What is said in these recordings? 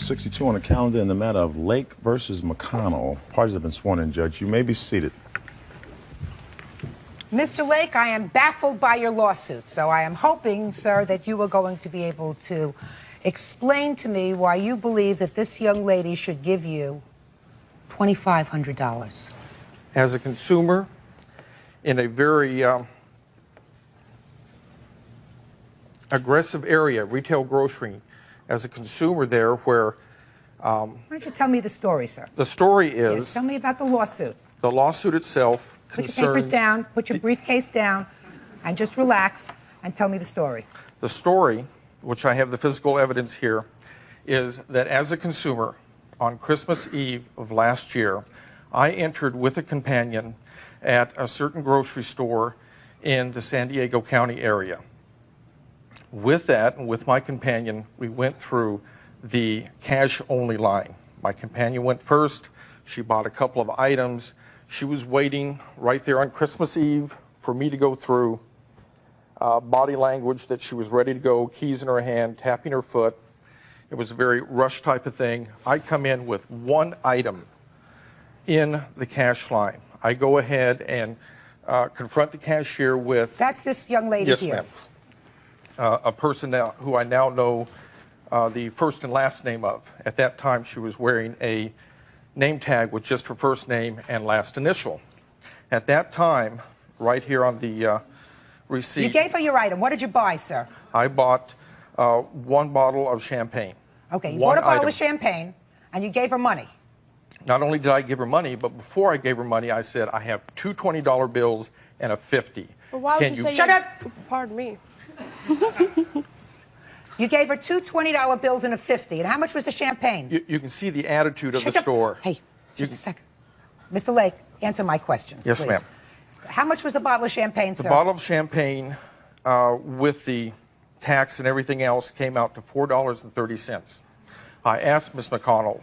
62 on the calendar in the matter of Lake versus McConnell. Parties have been sworn in, Judge. You may be seated. Mr. Lake, I am baffled by your lawsuit, so I am hoping, sir, that you are going to be able to explain to me why you believe that this young lady should give you $2,500. As a consumer in a very aggressive area, retail grocery, as a consumer there where... Why don't you tell me the story, sir? The story is... Yes, tell me about the lawsuit. The lawsuit itself Put your papers down, put your briefcase down, and just relax and tell me the story. The story, which I have the physical evidence here, is that as a consumer, on Christmas Eve of last year, I entered with a companion at a certain grocery store in the San Diego County area. With that, and with my companion, we went through the cash-only line. My companion went first. She bought a couple of items. She was waiting right there on Christmas Eve for me to go through. Body language that she was ready to go, keys in her hand, tapping her foot. It was a very rush type of thing. I come in with one item in the cash line. I go ahead and confront the cashier with... That's this young lady yes, here. Ma'am. A person now, who I now know the first and last name of. At that time, she was wearing a name tag with just her first name and last initial. At that time, right here on the receipt... You gave her your item. What did you buy, sir? I bought one bottle of champagne. Okay, you bought a bottle of champagne, and you gave her money. Not only did I give her money, but before I gave her money, I said, I have two $20 bills and a 50. Well, why would you say Shut up! Pardon me. You gave her two $20 bills and a 50. And how much was the champagne? You can see the attitude of Shut the up. store. Hey, just a second. Mr. Lake, answer my questions, Yes, please. ma'am. How much was the bottle of champagne, sir? The bottle of champagne with the tax and everything else came out to $4.30. I asked Ms. McConnell,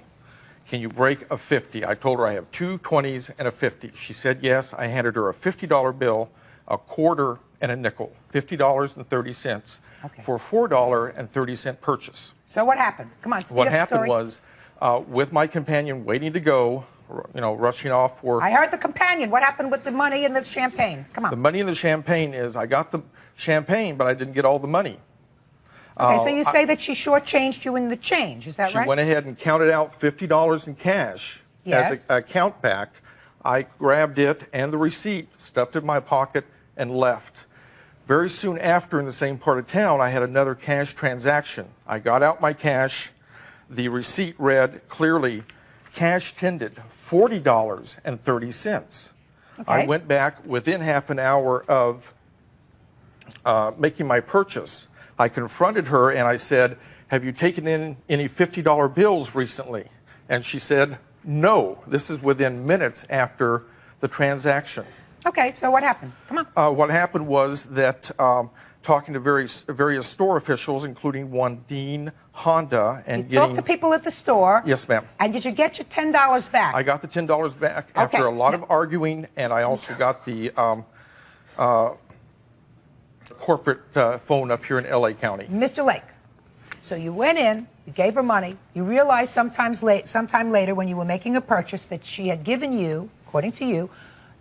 can you break a 50? I told her I have two 20s and a 50. She said yes. I handed her a $50 bill, a quarter, and a nickel, $50.30 for a $4.30 purchase. So what happened? Come on, speed What up the happened story. was, with my companion waiting to go, rushing off for... I heard the companion. What happened with the money and the champagne? Come on. The money in the champagne is, I got the champagne, but I didn't get all the money. Okay, so you say that she shortchanged you in the change. Is that right? She went ahead and counted out $50 in cash as a count back. I grabbed it and the receipt, stuffed it in my pocket, and left. Very soon after, in the same part of town, I had another cash transaction. I got out my cash. The receipt read clearly, cash tended $40.30. Okay. I went back within half an hour of making my purchase. I confronted her and I said, have you taken in any $50 bills recently? And she said, no. This is within minutes after the transaction. Okay, so what happened? Come on. What happened was that talking to various store officials, including one Dean Honda, and you talked to people at the store. Yes, ma'am. And did you get your $10 back? I got the $10 back after a lot of arguing, and I also got the corporate phone up here in LA County. Mr. Lake, so you went in, you gave her money, you realized sometime later when you were making a purchase that she had given you, according to you,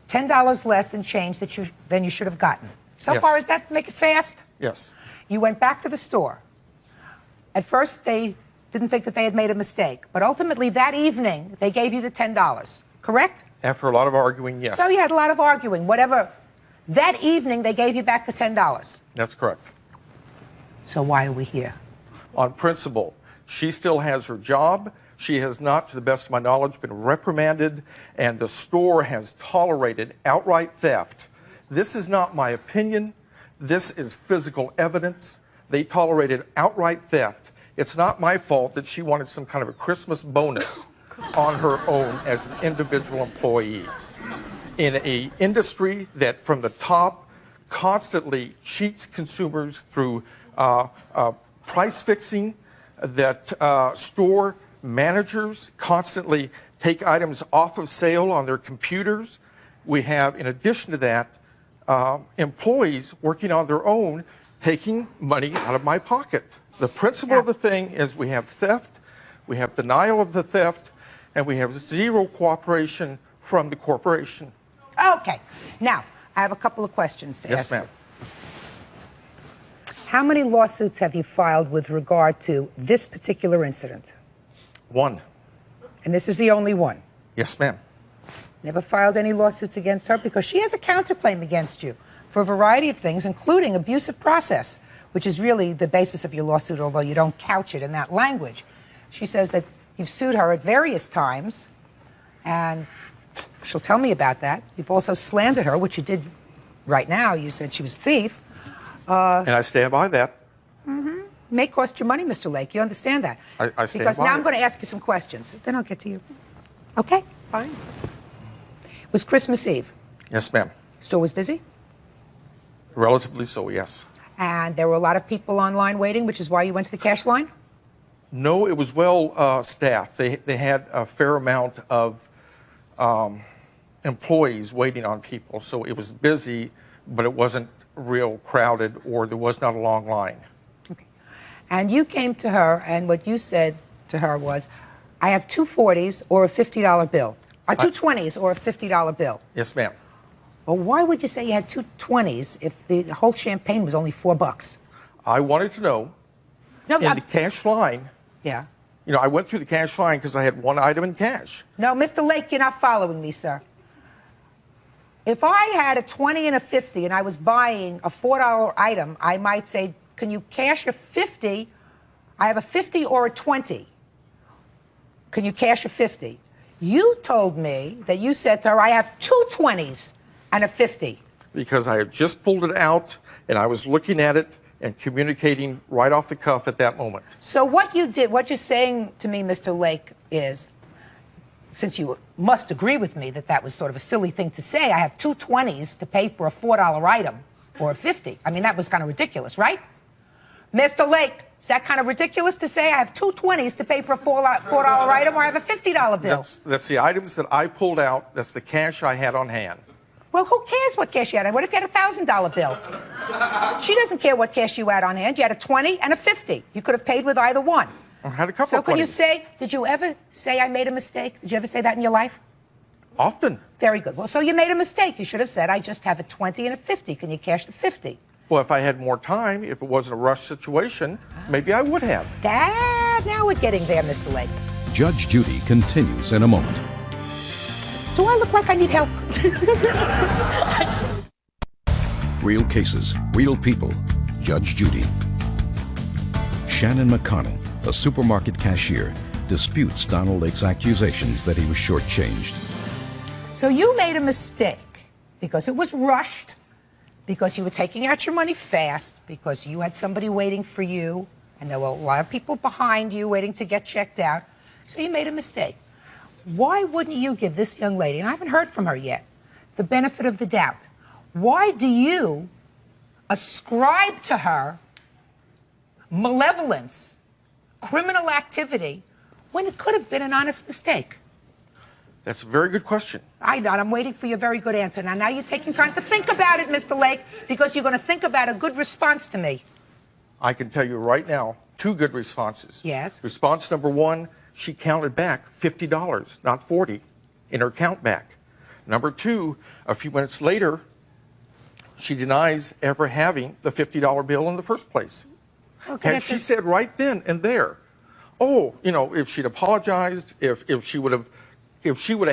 $10 less in change than you should have gotten. So Yes. far as that, make it fast? Yes. You went back to the store. At first, they didn't think that they had made a mistake, but ultimately that evening, they gave you the $10, correct? After a lot of arguing, yes. So you had a lot of arguing, whatever. That evening, they gave you back the $10. That's correct. So why are we here? On principle, she still has her job. She has not, to the best of my knowledge, been reprimanded, and the store has tolerated outright theft. This is not my opinion. This is physical evidence. They tolerated outright theft. It's not my fault that she wanted some kind of a Christmas bonus on her own as an individual employee. In an industry that from the top constantly cheats consumers through price fixing, that store managers constantly take items off of sale on their computers. We have, in addition to that, employees working on their own, taking money out of my pocket. The principle of the thing is we have theft, we have denial of the theft, and we have zero cooperation from the corporation. Okay. Now, I have a couple of questions to ask. Yes, ma'am. How many lawsuits have you filed with regard to this particular incident? One. And this is the only one? Yes, ma'am. Never filed any lawsuits against her because she has a counterclaim against you for a variety of things, including abusive process, which is really the basis of your lawsuit, although you don't couch it in that language. She says that you've sued her at various times, and she'll tell me about that. You've also slandered her, which you did right now. You said she was a thief. And I stand by that. May cost you money, Mr. Lake. You understand that? I stand because by now it. I'm going to ask you some questions. Then I'll get to you. Okay, fine. It was Christmas Eve. Yes, ma'am. Store was busy, Relatively so, yes. and there were a lot of people online waiting, which is why you went to the cash line? No, it was well staffed. They had a fair amount of employees waiting on people, so it was busy, but it wasn't real crowded, or there was not a long line. Okay. And you came to her, and what you said to her was, I have two 40s or a $50 bill. Two 20s or a $50 bill. Yes, ma'am. Well, why would you say you had two 20s if the whole champagne was only $4? I wanted to know, No, in the cash line, yeah. you know, I went through the cash line because I had one item in cash. No, Mr. Lake, you're not following me, sir. If I had a 20 and a 50 and I was buying a $4 item, I might say, can you cash a 50? I have a 50 or a 20. Can you cash a 50? You told me that you said to her, I have two 20s and a 50. Because I had just pulled it out, and I was looking at it and communicating right off the cuff at that moment. So what you did, what you're saying to me, Mr. Lake, is, since you must agree with me that that was sort of a silly thing to say, I have two 20s to pay for a $4 item or a 50. I mean, that was kind of ridiculous, right? Mr. Lake, is that kind of ridiculous to say I have two 20s to pay for a $4 item, or I have a $50 bill? That's the items that I pulled out. That's the cash I had on hand. Well, who cares what cash you had? What if you had a $1,000 bill? She doesn't care what cash you had on hand. You had a 20 and a 50. You could have paid with either one. I had a couple So of can you 20s. say, did you ever say I made a mistake? Did you ever say that in your life? Often. Very good. Well, so you made a mistake. You should have said, I just have a 20 and a 50. Can you cash the 50? Well, if I had more time, if it wasn't a rush situation, maybe I would have. Now we're getting there, Mr. Lake. Judge Judy continues in a moment. Do I look like I need help? Real cases, real people. Judge Judy. Shannon McConnell, a supermarket cashier, disputes Donald Lake's accusations that he was shortchanged. So you made a mistake because it was rushed, because you were taking out your money fast, because you had somebody waiting for you, and there were a lot of people behind you waiting to get checked out. So you made a mistake. Why wouldn't you give this young lady, and I haven't heard from her yet, the benefit of the doubt? Why do you ascribe to her malevolence, criminal activity, when it could have been an honest mistake? That's a very good question. I'm waiting for your very good answer. Now you're taking time to think about it, Mr. Lake, because you're going to think about a good response to me. I can tell you right now, two good responses. Yes. Response number one, she counted back $50, not 40, in her count back. Number two, a few minutes later, she denies ever having the $50 bill in the first place. Okay, And she said right then and there, oh, you know, if she'd apologized, if she would have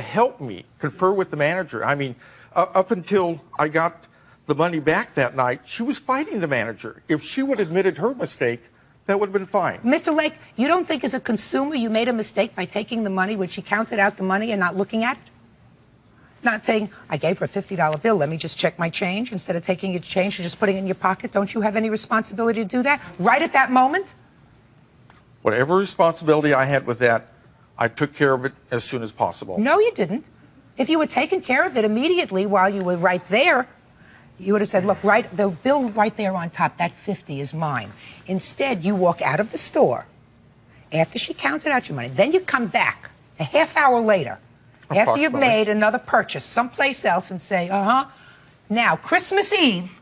helped me confer with the manager. I mean, up until I got the money back that night, she was fighting the manager. If she would have admitted her mistake, that would have been fine. Mr. Lake, you don't think as a consumer you made a mistake by taking the money when she counted out the money and not looking at it? Not saying, I gave her a $50 bill, let me just check my change, instead of taking your change and just putting it in your pocket. Don't you have any responsibility to do that right at that moment? Whatever responsibility I had with that, I took care of it as soon as possible. No, you didn't. If you had taken care of it immediately while you were right there, you would have said, look, right, the bill right there on top, that 50 is mine. Instead, you walk out of the store after she counted out your money. Then you come back a half hour later after you've made another purchase someplace else and say, now, Christmas Eve,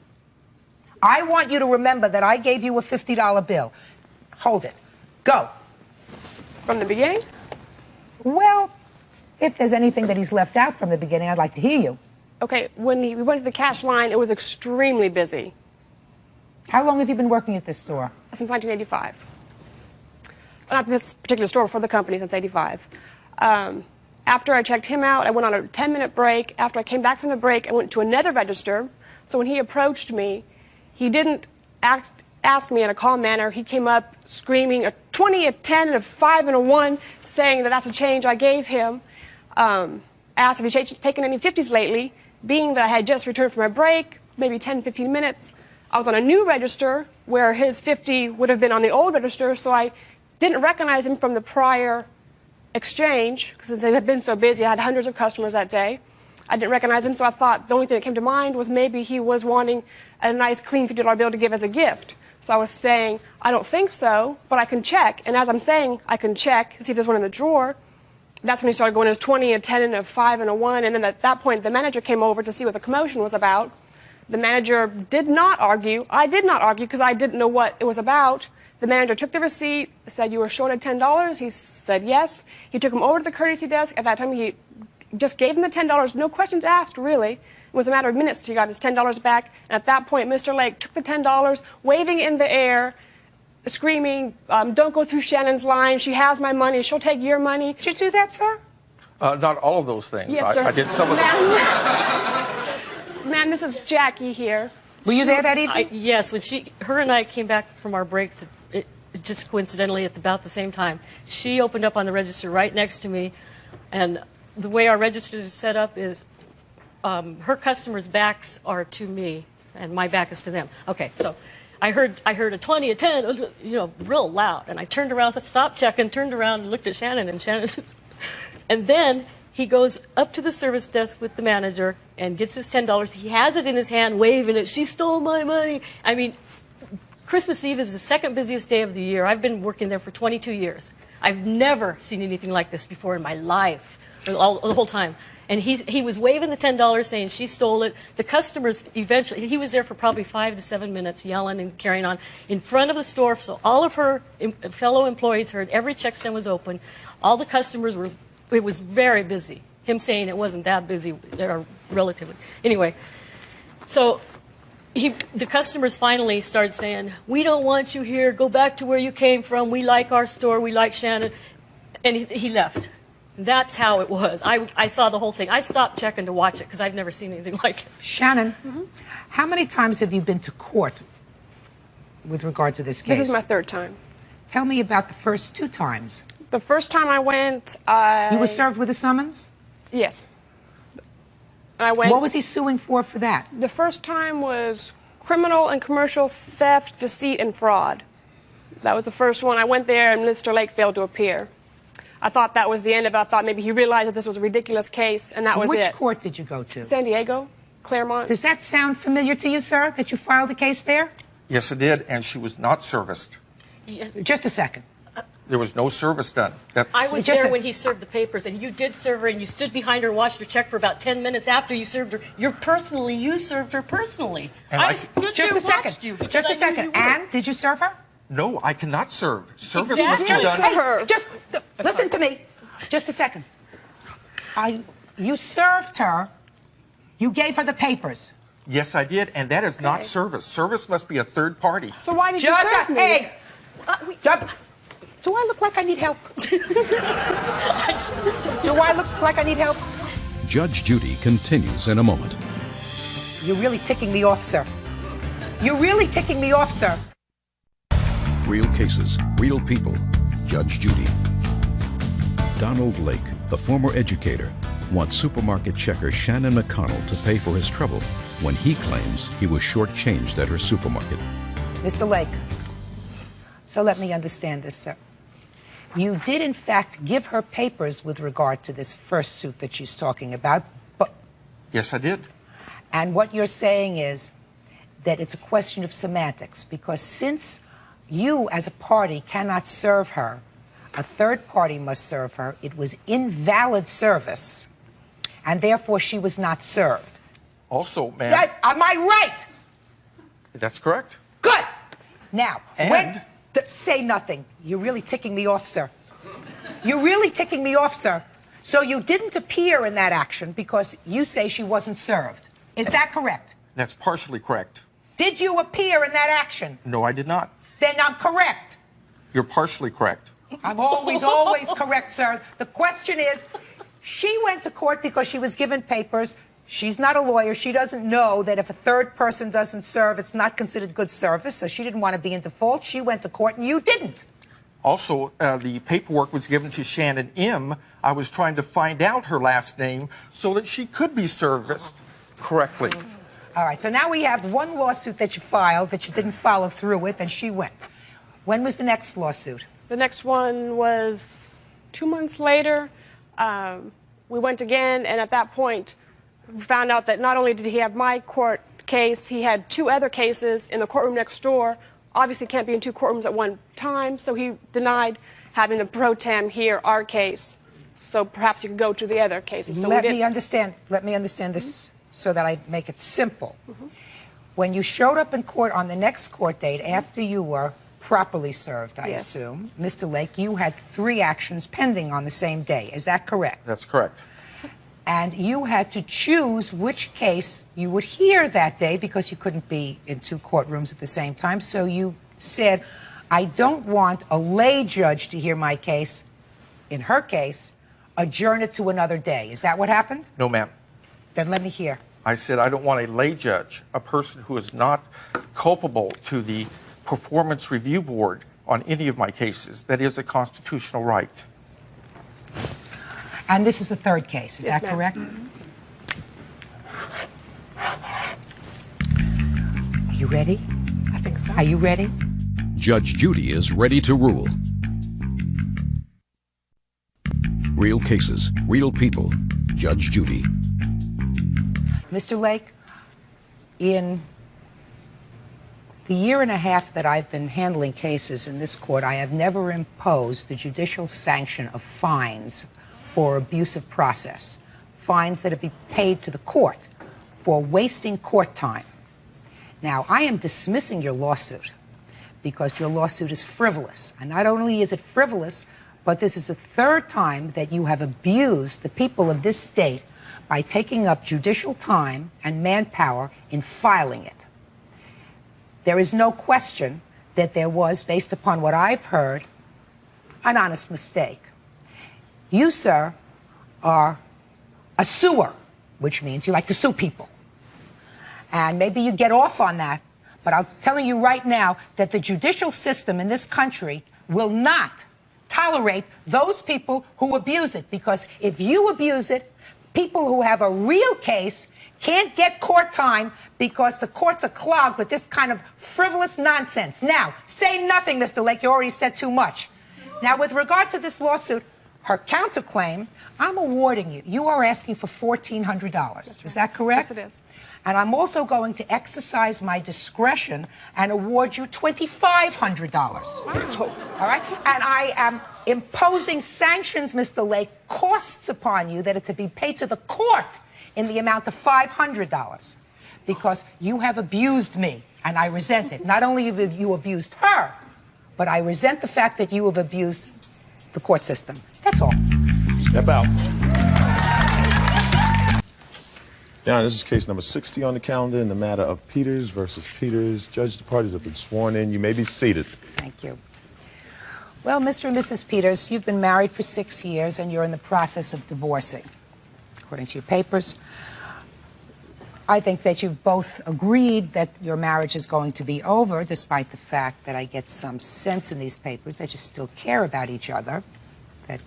I want you to remember that I gave you a $50 bill. Hold it. Go. From the beginning? Well, if there's anything that he's left out from the beginning, I'd like to hear you. Okay, when we went to the cash line, it was extremely busy. How long have you been working at this store? Since 1985. Not this particular store, for the company since 85. After I checked him out, I went on a 10-minute break. After I came back from the break, I went to another register. So when he approached me, he didn't ask me in a calm manner. He came up screaming a 20, a 10, and a 5, and a 1, saying that that's a change I gave him. Asked if he'd taken any 50s lately, being that I had just returned from a break, maybe 10, 15 minutes. I was on a new register where his 50 would have been on the old register, so I didn't recognize him from the prior exchange, because they had been so busy. I had hundreds of customers that day. I didn't recognize him, so I thought the only thing that came to mind was maybe he was wanting a nice, clean $50 bill to give as a gift. So I was saying, I don't think so, but I can check. And as I'm saying, I can check to see if there's one in the drawer. That's when he started going as 20, a 10, and a 5, and a 1. And then at that point, the manager came over to see what the commotion was about. The manager did not argue. I did not argue because I didn't know what it was about. The manager took the receipt, said, "You were short of $10. He said yes. He took him over to the courtesy desk. At that time, he just gave him the $10, no questions asked, really. It was a matter of minutes till he got his $10 back. And at that point, Mr. Lake took the $10, waving in the air, screaming, "Don't go through Shannon's line. She has my money. She'll take your money." Did you do that, sir? Not all of those things. Yes, sir. I did some of them. Ma'am, this is Jackie here. Were you there that evening? Yes, when her and I came back from our breaks, just coincidentally at about the same time, she opened up on the register right next to me, and the way our register is set up is her customers' backs are to me, and my back is to them. Okay, so I heard a 20, a 10, real loud, and I turned around, stopped checking, turned around, and looked at Shannon, and then he goes up to the service desk with the manager and gets his $10. He has it in his hand, waving it. "She stole my money." I mean, Christmas Eve is the second busiest day of the year. I've been working there for 22 years. I've never seen anything like this before in my life, the whole time. And he was waving the $10, saying she stole it. The customers eventually, he was there for probably 5 to 7 minutes, yelling and carrying on in front of the store. So all of her fellow employees heard every check stand was open. All the customers were, it was very busy. Him saying it wasn't that busy, relatively. Anyway, so the customers finally started saying, "We don't want you here. Go back to where you came from. We like our store. We like Shannon." And he left. That's how it was. I saw the whole thing. I stopped checking to watch it because I've never seen anything like it. Shannon, how many times have you been to court with regard to this case? This is my third time. Tell me about the first 2 times. The first time I went, You were served with a summons? Yes. I went. What was he suing for that? The first time was criminal and commercial theft, deceit, and fraud. That was the first one. I went there, and Mr. Lake failed to appear. I thought that was the end of it. I thought maybe he realized that this was a ridiculous case, and that was it. Which court did you go to? San Diego, Claremont. Does that sound familiar to you, sir, that you filed a case there? Yes, it did, and she was not serviced. Just a second. There was no service done. I was there when he served the papers, and you did serve her, and you stood behind her, watched her check for about 10 minutes after you served her. You served her personally. And I stood Just there a second. watched you because Just I a knew second. you were. Anne, did you serve her? No, I cannot serve. Service Exactly. must be done. Her. Just listen to me. Just a second. You served her. You gave her the papers. Yes, I did, and that is not service. Service must be a third party. So why did you serve me? Hey! Do I look like I need help? Do I look like I need help? Judge Judy continues in a moment. You're really ticking me off, sir. You're really ticking me off, sir. Real cases, real people. Judge Judy. Donald Lake, the former educator, wants supermarket checker Shannon McConnell to pay for his trouble when he claims he was shortchanged at her supermarket. Mr. Lake, so let me understand this, sir. You did, in fact, give her papers with regard to this first suit that she's talking about, but... Yes, I did. And what you're saying is that it's a question of semantics, because since you, as a party, cannot serve her, a third party must serve her. It was invalid service, and therefore she was not served. Also, ma'am... Am I right? That's correct. Good! Now, And... say nothing. You're really ticking me off, sir. You're really ticking me off, sir. So you didn't appear in that action because you say she wasn't served. Is that correct? That's partially correct. Did you appear in that action? No, I did not. Then I'm correct. You're partially correct. I'm always correct, sir. The question is, she went to court because she was given papers. She's not a lawyer. She doesn't know that if a third person doesn't serve, it's not considered good service, so she didn't want to be in default. She went to court, and you didn't. Also, the paperwork was given to Shannon M. I was trying to find out her last name so that she could be serviced correctly. All right, so now we have one lawsuit that you filed that you didn't follow through with, and she went. When was the next lawsuit? The next one was 2 months later. We went again, and at that point, we found out that not only did he have my court case, he had 2 other cases in the courtroom next door. Obviously can't be in 2 courtrooms at one time, so he denied having the pro tem hear our case. So perhaps you could go to the other cases. So Let me understand this so that I make it simple. When you showed up in court on the next court date after you were properly served, I assume, Mr. Lake, you had 3 actions pending on the same day. Is that correct? That's correct. And you had to choose which case you would hear that day because you couldn't be in 2 courtrooms at the same time. So you said, I don't want a lay judge to hear my case. In her case, adjourn it to another day. Is that what happened? No, ma'am. Then let me hear. I said I don't want a lay judge, a person who is not culpable to the Performance Review Board on any of my cases. That is a constitutional right. And this is the 3rd case. Is Yes, that correct? Are you ready? I think so. Are you ready? Judge Judy is ready to rule. Real cases, real people. Judge Judy. Mr. Lake, in the year and a half that I've been handling cases in this court, I have never imposed the judicial sanction of fines for abusive process, fines that have been paid to the court for wasting court time. Now, I am dismissing your lawsuit because your lawsuit is frivolous. And not only is it frivolous, but this is the 3rd time that you have abused the people of this state by taking up judicial time and manpower in filing it. There is no question that there was, based upon what I've heard, an honest mistake. You, sir, are a suer, which means you like to sue people. And maybe you get off on that, but I'm telling you right now that the judicial system in this country will not tolerate those people who abuse it, because if you abuse it, people who have a real case can't get court time because the courts are clogged with this kind of frivolous nonsense. Now, say nothing, Mr. Lake. You already said too much. Now, with regard to this lawsuit, her counterclaim, I'm awarding you. You are asking for $1,400. Right. Is that correct? Yes, it is. And I'm also going to exercise my discretion and award you $2,500. Wow. All right? And I am imposing sanctions, Mr. Lake, costs upon you that are to be paid to the court in the amount of $500 because you have abused me, and I resent it. Not only have you abused her, but I resent the fact that you have abused the court system. That's all. Step out. Now, this is case number 60 on the calendar in the matter of Peters versus Peters. Judge, the parties have been sworn in. You may be seated. Thank you. Well, Mr. and Mrs. Peters, you've been married for 6 years and you're in the process of divorcing. According to your papers, I think that you've both agreed that your marriage is going to be over, despite the fact that I get some sense in these papers that you still care about each other, that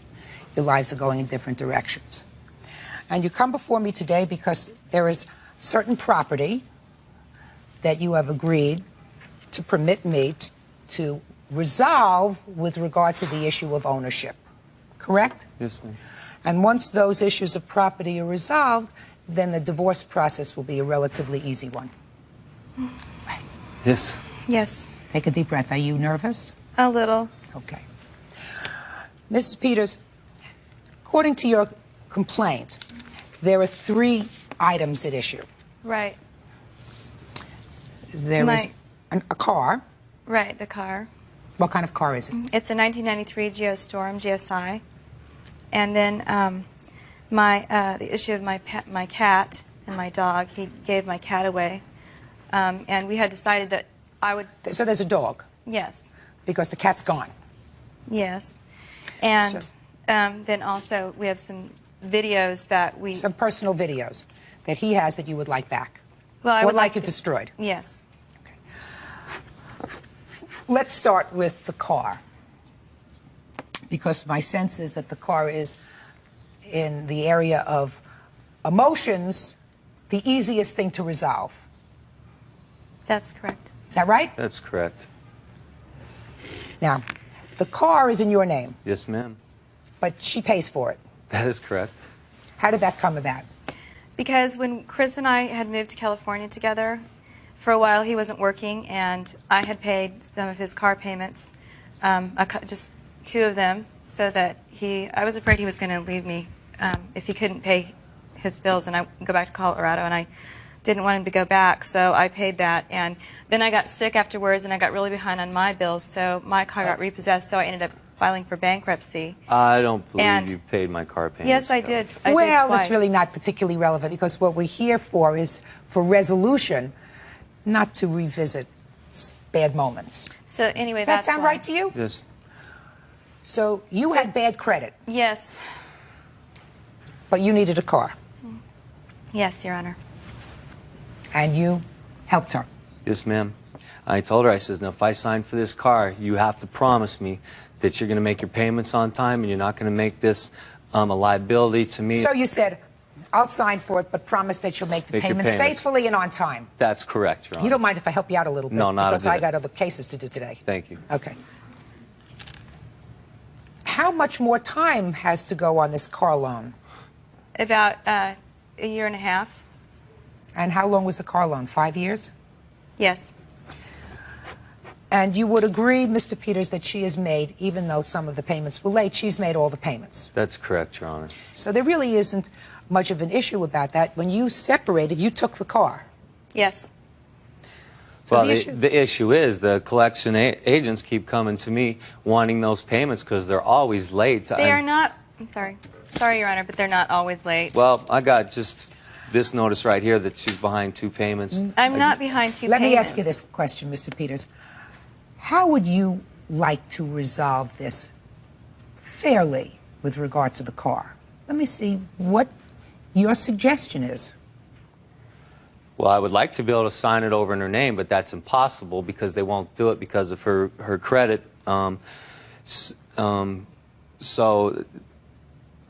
your lives are going in different directions. And you come before me today because there is certain property that you have agreed to permit me to resolve with regard to the issue of ownership. Correct? Yes, ma'am. And once those issues of property are resolved, then the divorce process will be a relatively easy one. Right. Yes. Yes, Take a deep breath. Are you nervous? a little. Okay. Mrs. Peters, according to your complaint, there are 3 items at issue. Right. There is a car. Right, the car. What kind of car is it? It's a 1993 Geostorm GSI. And then the issue of my cat and my dog, he gave my cat away. And we had decided that I would... So there's a dog? Yes. Because the cat's gone? Yes. And So- then also we have some videos that we... Some personal videos that he has that you would like back? Well, I would would like like it to- destroyed? Yes. Let's start with the car, because my sense is that the car is, in the area of emotions, the easiest thing to resolve. That's correct. Is that right? That's correct. Now, the car is in your name, Yes, ma'am. but she pays for it. That is correct. How did that come about? Because when Chris and I had moved to California together, for a while he wasn't working, and I had paid some of his car payments, just 2 of them, so that I was afraid he was going to leave me if he couldn't pay his bills and I go back to Colorado, and I didn't want him to go back, so I paid that. And then I got sick afterwards, and I got really behind on my bills, so my car got repossessed, so I ended up filing for bankruptcy. I don't believe And- you paid my car payments. Yes, I did. I did Well, twice. it's really not particularly relevant, because what we're here for is for resolution, not to revisit bad moments. So anyway, Does that that's sound why. right to you? Yes. So you had bad credit, Yes. but you needed a car, Yes, Your Honor. and you helped her. Yes, ma'am. I told her, I says, now if I sign for this car, you have to promise me that you're going to make your payments on time and you're not going to make this a liability to me. So you said, I'll sign for it, but promise that you'll make the Make your payments payments. faithfully and on time. That's correct, Your Honor. You don't mind if I help you out a little bit? No, not a Because I bit. got other cases to do today. Thank you. Okay. How much more time has to go on this car loan? About a year and a half. And how long was the car loan? 5 years? Yes. And you would agree, Mr. Peters, that she has made, even though some of the payments were late, she's made all the payments. That's correct, Your Honor. So there really isn't much of an issue about that. When you separated, you took the car. Yes. So Well, the issue- the issue is the collection agents keep coming to me wanting those payments because they're always late. They are not, I'm sorry. Sorry, Your Honor, but they're not always late. Well, I got just this notice right here that she's behind 2 payments. I'm not behind 2 Let payments. me ask you this question, Mr. Peters. How would you like to resolve this fairly with regard to the car? Let me see what your suggestion is. Well, I would like to be able to sign it over in her name, but that's impossible because they won't do it because of her credit. So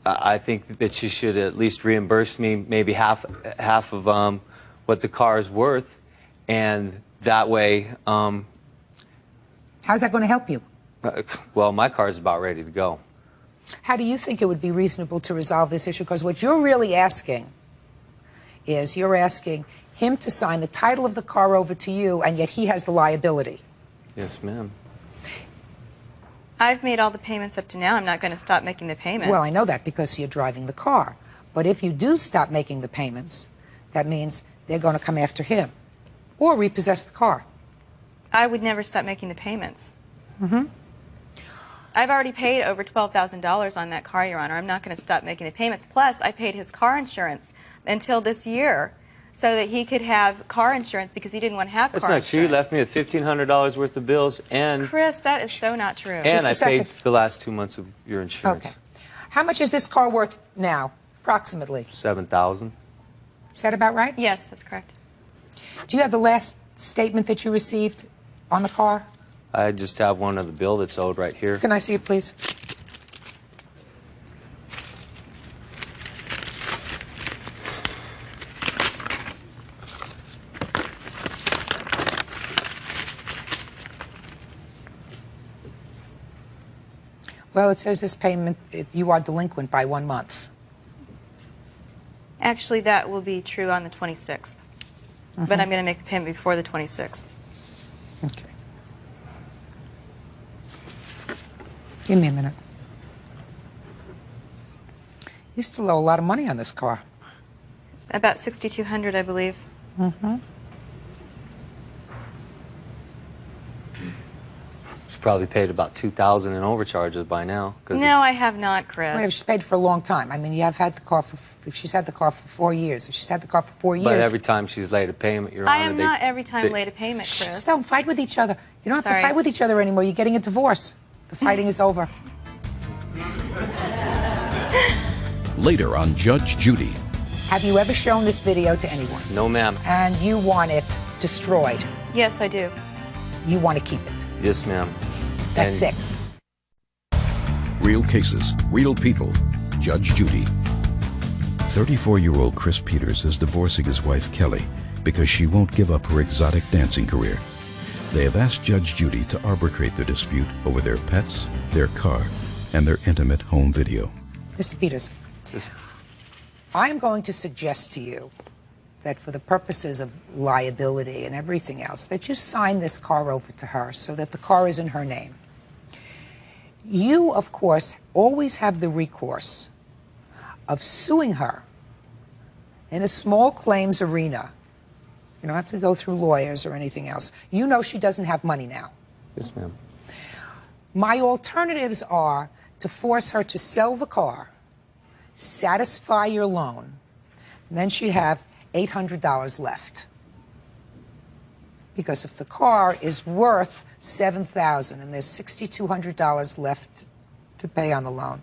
I think that she should at least reimburse me maybe half of what the car is worth, and that way, How's that going to help you? well, my car is about ready to go. How do you think it would be reasonable to resolve this issue? Because what you're really asking is you're asking him to sign the title of the car over to you, and yet he has the liability. Yes, ma'am. I've made all the payments up to now. I'm not going to stop making the payments. Well, I know that because you're driving the car. But if you do stop making the payments, that means they're going to come after him or repossess the car. I would never stop making the payments. I've already paid over $12,000 on that car, Your Honor. I'm not going to stop making the payments. Plus, I paid his car insurance until this year so that he could have car insurance because he didn't want to have That's car not insurance. true. You left me with $1,500 worth of bills, and Chris, that is so not true. and Just a I paid second. the last 2 months of your insurance. Okay. How much is this car worth now, approximately? $7,000. Is that about right? Yes, that's correct. Do you have the last statement that you received on the car? I just have one of the bill that's owed right here. Can I see it, please? Well, it says this payment, you are delinquent by 1 month. Actually, that will be true on the 26th. But I'm going to make the payment before the 26th. Okay. Give me a minute. You still owe a lot of money on this car. About $6,200, I believe. It's probably paid about $2,000 in overcharges by now. No, I have not, Chris. Wait, if she's paid for a long time. I mean, you have had the car for, if she's had the car for 4 years, if she's had the car for 4 years. But every time she's late a payment, Your Honor, I am not every time late a payment, Chris. Shh, don't fight with each other. You don't have Sorry. to fight with each other anymore. You're getting a divorce. The fighting is over. Later on Judge Judy. Have you ever shown this video to anyone? No, ma'am. And you want it destroyed? Yes, I do. You want to keep it? Yes, ma'am. That's And- sick. Real cases, real people. Judge Judy. 34-year-old Chris Peters is divorcing his wife Kelly because she won't give up her exotic dancing career. They have asked Judge Judy to arbitrate their dispute over their pets, their car, and their intimate home video. Mr. Peters, Yes. I am going to suggest to you that for the purposes of liability and everything else, that you sign this car over to her so that the car is in her name. You, of course, always have the recourse of suing her in a small claims arena. You don't have to go through lawyers or anything else. You know she doesn't have money now. Yes, ma'am. My alternatives are to force her to sell the car, satisfy your loan, and then she'd have $800 left. Because if the car is worth $7,000 and there's $6,200 left to pay on the loan,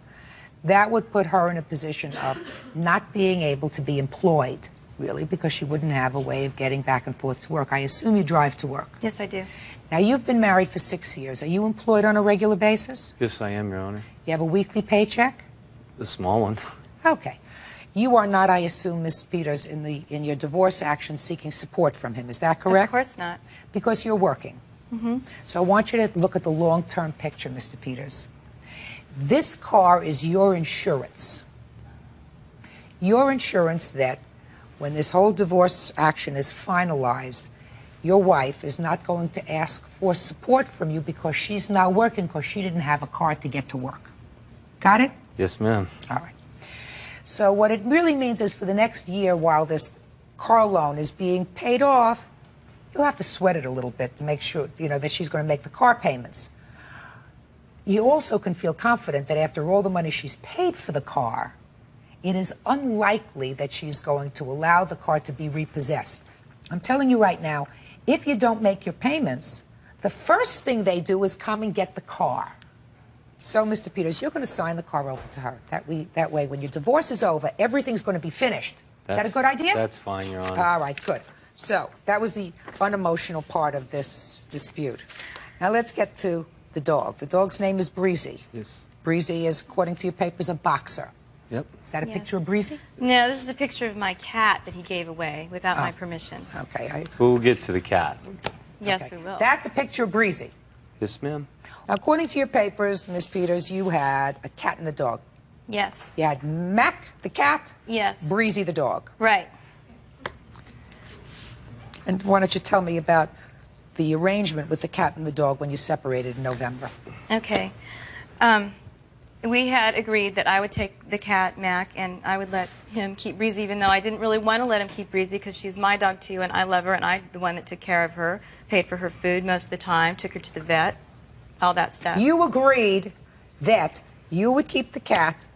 that would put her in a position of not being able to be employed, really, because she wouldn't have a way of getting back and forth to work. I assume you drive to work. Yes, I do. Now, you've been married for 6 years. Are you employed on a regular basis? Yes, I am, Your Honor. You have a weekly paycheck? The small one. Okay. You are not, I assume, Ms. Peters, in your divorce action seeking support from him. Is that correct? Of course not. Because you're working. So I want you to look at the long-term picture, Mr. Peters. This car is your insurance. Your insurance that when this whole divorce action is finalized, your wife is not going to ask for support from you because she's not working because she didn't have a car to get to work. Got it? Yes, ma'am. All right. So what it really means is for the next year while this car loan is being paid off, you'll have to sweat it a little bit to make sure, you know, that she's going to make the car payments. You also can feel confident that after all the money she's paid for the car, it is unlikely that she's going to allow the car to be repossessed. I'm telling you right now, if you don't make your payments, the first thing they do is come and get the car. So, Mr. Peters, you're going to sign the car over to her. That way, when your divorce is over, everything's going to be finished. Is that a good idea? That's fine, Your Honor. All right, good. So, that was the unemotional part of this dispute. Now, let's get to the dog. The dog's name is Breezy. Yes. Breezy is, according to your papers, a boxer. Yep. Is that a Yes. picture of Breezy? No, this is a picture of my cat that he gave away without my permission. Okay. We'll get to the cat. Yes, Okay. we will. That's a picture of Breezy. Yes, ma'am. Now, according to your papers, Miss Peters, you had a cat and a dog. Yes. You had Mac, the cat. Yes. Breezy, the dog. Right. And why don't you tell me about the arrangement with the cat and the dog when you separated in November? Okay. We had agreed that I would take the cat, Mac, and I would let him keep Breezy, even though I didn't really want to let him keep Breezy because she's my dog too, and I love her, and I'm the one that took care of her, paid for her food most of the time, took her to the vet, all that stuff. You agreed that you would keep the cat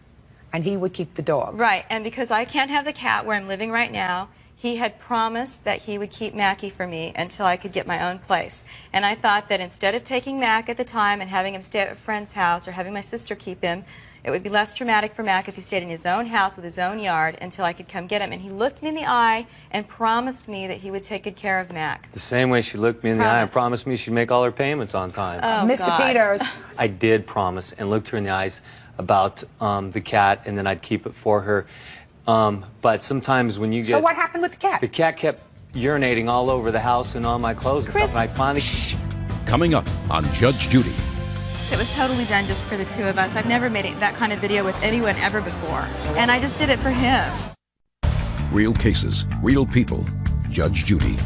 and he would keep the dog. Right, and because I can't have the cat where I'm living right now, he had promised that he would keep Mackie for me until I could get my own place. And I thought that instead of taking Mac at the time and having him stay at a friend's house or having my sister keep him, it would be less traumatic for Mac if he stayed in his own house with his own yard until I could come get him. And he looked me in the eye and promised me that he would take good care of Mac. The same way she looked me in the eye and promised me she'd make all her payments on time. Oh, Mr. God. Peters. I did promise and looked her in the eyes about the cat, and then I'd keep it for her. But sometimes when you get... So what happened with the cat? The cat kept urinating all over the house and on my clothes and stuff, and I finally... Coming up on Judge Judy. It was totally done just for the two of us. I've never made that kind of video with anyone ever before. And I just did it for him. Real cases, real people. Judge Judy.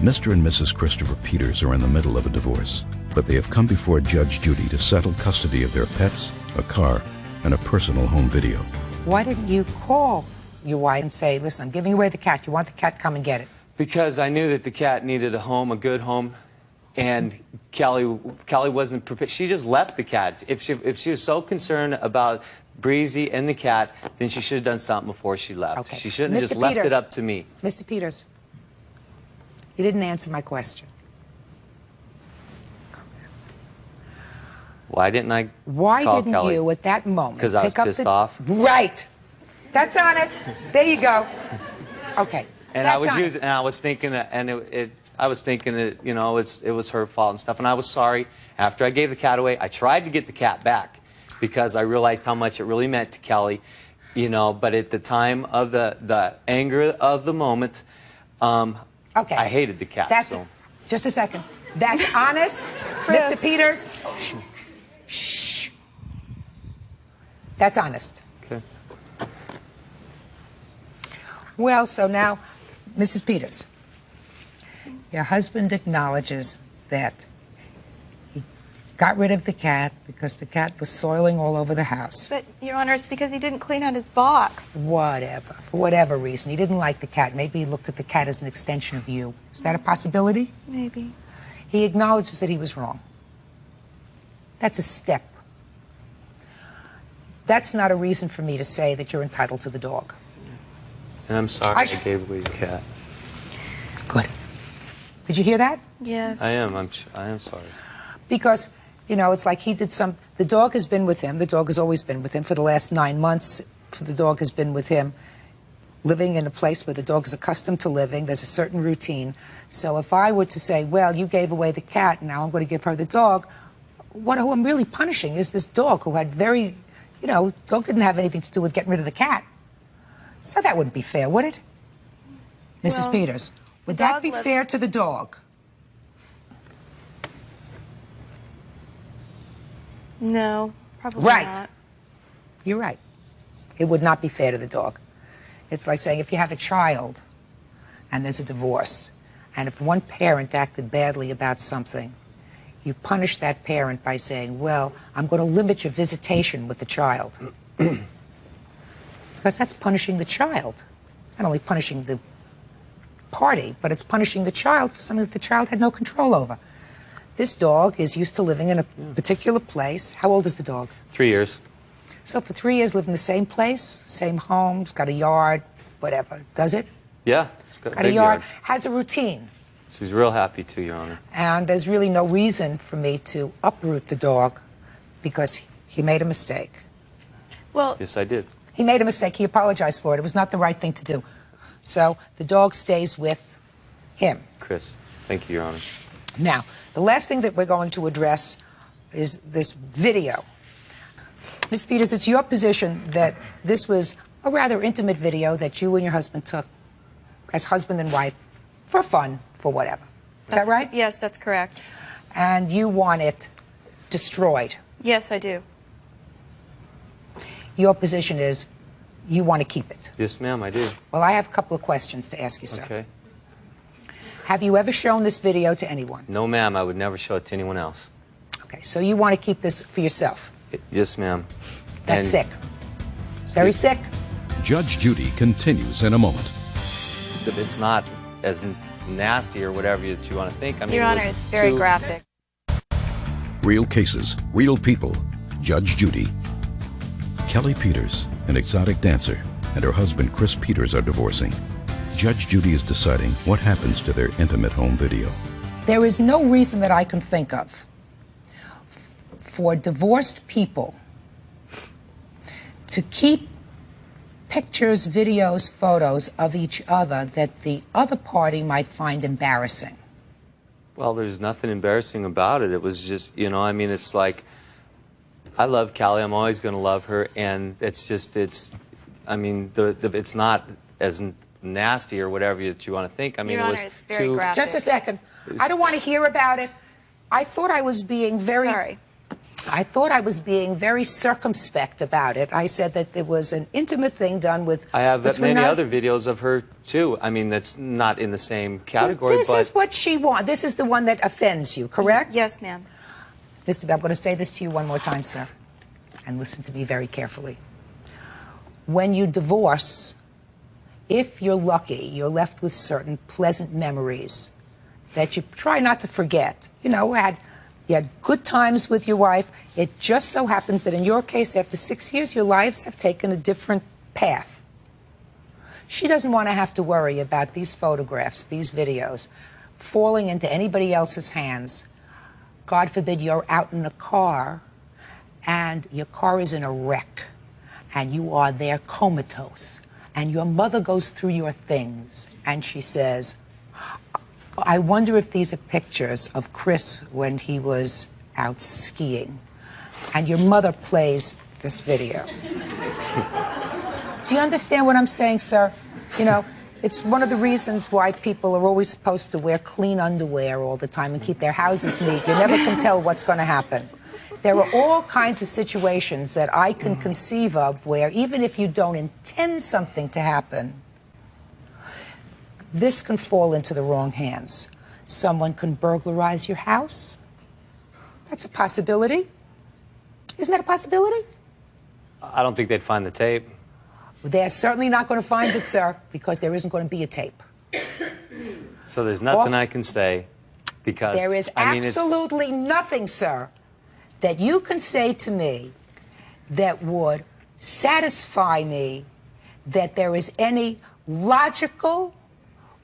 Mr. and Mrs. Christopher Peters are in the middle of a divorce, but they have come before Judge Judy to settle custody of their pets, a car, and a personal home video. Why didn't you call your wife and say, listen, I'm giving away the cat. You want the cat, come and get it? Because I knew that the cat needed a home, a good home. And Kelly wasn't prepared. She just left the cat. If she was so concerned about Breezy and the cat, then she should have done something before she left. Okay. She shouldn't have Mr. just left Peters. it up to me. Mr. Peters, you didn't answer my question. Why didn't I Why call didn't Kelly? you, at that moment, 'Cause I was pick up pissed the... off? Right. That's honest. There you go. Okay. And That's I was honest. using, and I was thinking, I was thinking that, you know, it was her fault and stuff. And I was sorry. After I gave the cat away, I tried to get the cat back because I realized how much it really meant to Kelly, you know. But at the time of the anger of the moment, Okay. I hated the cat. That's, so. just a second. That's honest, Mr. Peters. Shh. Shh. That's honest. Okay. Well, so now, Mrs. Peters, your husband acknowledges that he got rid of the cat because the cat was soiling all over the house. But, Your Honor, it's because he didn't clean out his box. Whatever. For whatever reason. He didn't like the cat. Maybe he looked at the cat as an extension of you. Is that a possibility? Maybe. He acknowledges that he was wrong. That's a step. That's not a reason for me to say that you're entitled to the dog. And I'm sorry I gave away the cat. Good. Did you hear that? Yes. I am sorry. Because, you know, it's like he did some... The dog has been with him. The dog has always been with him for the last 9 months. The dog has been with him, living in a place where the dog is accustomed to living. There's a certain routine. So if I were to say, well, you gave away the cat, now I'm going to give her the dog, who I'm really punishing is this dog who had very... You know, dog didn't have anything to do with getting rid of the cat. So that wouldn't be fair, would it? Mrs. Well, Peters, would that be fair to the dog? No, probably Right. not. You're right. It would not be fair to the dog. It's like saying if you have a child and there's a divorce, and if one parent acted badly about something, you punish that parent by saying, well, I'm going to limit your visitation with the child. Because that's punishing the child. It's not only punishing the party, but it's punishing the child for something that the child had no control over. This dog is used to living in a particular place. How old is the dog? 3 years. So for 3 years, lived in the same place, same home, it's got a yard, whatever. Does it? Yeah. It's got Got a a big yard, has a routine. She's real happy too, Your Honor. And there's really no reason for me to uproot the dog because he made a mistake. Well, Yes, I did. He made a mistake. He apologized for it. It was not the right thing to do. So the dog stays with him. Chris, thank you, Your Honor. Now, the last thing that we're going to address is this video. Ms. Peters, it's your position that this was a rather intimate video that you and your husband took as husband and wife for fun, for whatever. Is that right? Yes, that's correct. And you want it destroyed. Yes, I do. Your position is you want to keep it. Yes, ma'am, I do. Well, I have a couple of questions to ask you, sir. Okay. Have you ever shown this video to anyone? No, ma'am, I would never show it to anyone else. Okay, so you want to keep this for yourself. Yes, ma'am. That's And- sick. Very sick. Judge Judy continues in a moment. It's not as nasty or whatever that you want to think. I mean, Your it Honor, was it's very too- graphic. Real cases, real people. Judge Judy. Kelly Peters, an exotic dancer, and her husband Chris Peters are divorcing. Judge Judy is deciding what happens to their intimate home video. There is no reason that I can think of for divorced people to keep pictures, videos, photos of each other that the other party might find embarrassing. Well, there's nothing embarrassing about it. It was just, you know, I mean, it's like, I love Callie. I'm always going to love her. And it's just, I mean, it's not as nasty or whatever that you want to think. I mean, Your it was Honor, it's very too... graphic. Just a second. I don't want to hear about it. I thought I was being very... Sorry. I thought I was being very circumspect about it. I said that it was an intimate thing done with... I have between many us. other videos of her, too. I mean, that's not in the same category, This but... is what she wants. This is the one that offends you, correct? Yes, ma'am. Mr. Bell, I'm going to say this to you one more time, sir, and listen to me very carefully. When you divorce, if you're lucky, you're left with certain pleasant memories that you try not to forget. You know, you had good times with your wife. It just so happens that in your case, after 6 years, your lives have taken a different path. She doesn't want to have to worry about these photographs, these videos, falling into anybody else's hands. God forbid you're out in a car and your car is in a wreck and you are there comatose and your mother goes through your things and she says, I wonder if these are pictures of Chris when he was out skiing. And your mother plays this video. Do you understand what I'm saying, sir? You know, it's one of the reasons why people are always supposed to wear clean underwear all the time and keep their houses neat. You never can tell what's going to happen. There are all kinds of situations that I can conceive of where even if you don't intend something to happen, this can fall into the wrong hands. Someone can burglarize your house. That's a possibility. Isn't that a possibility? I don't think they'd find the tape. They're certainly not going to find it, sir, because there isn't going to be a tape. So there's nothing I can say because... There is absolutely nothing, sir, that you can say to me that would satisfy me that there is any logical,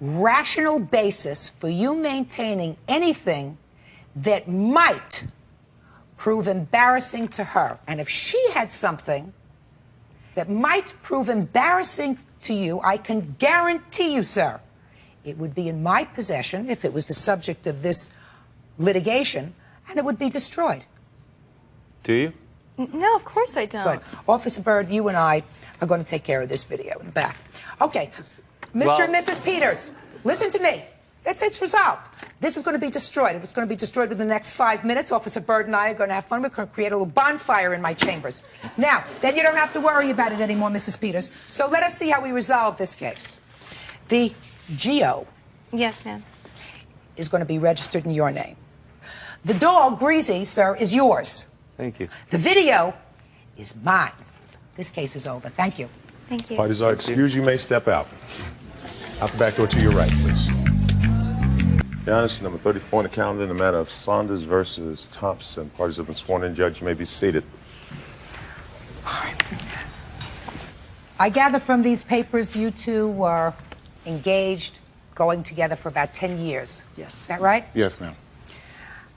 rational basis for you maintaining anything that might prove embarrassing to her. And if she had something that might prove embarrassing to you, I can guarantee you, sir, it would be in my possession if it was the subject of this litigation, and it would be destroyed. Do you? No, of course I don't. Good. Officer Byrd, you and I are going to take care of this video in the back. Okay, Mr. and Mrs. Peters, listen to me. It's resolved. This is going to be destroyed. It's going to be destroyed within the next 5 minutes. Officer Byrd and I are going to have fun. We're going to create a little bonfire in my chambers. Now, then you don't have to worry about it anymore, Mrs. Peters. So let us see how we resolve this case. The Geo. Yes, ma'am. Is going to be registered in your name. The dog, Breezy, sir, is yours. Thank you. The video is mine. This case is over. Thank you. Thank you. Parties are excused. You may step out. Out the back door to your right, please. Your Honor, number 34 on the calendar in the matter of Saunders versus Thompson. Parties have been sworn in. Judge, you may be seated. I gather from these papers you two were engaged, going together for about 10 years. Yes. Is that right? Yes, ma'am.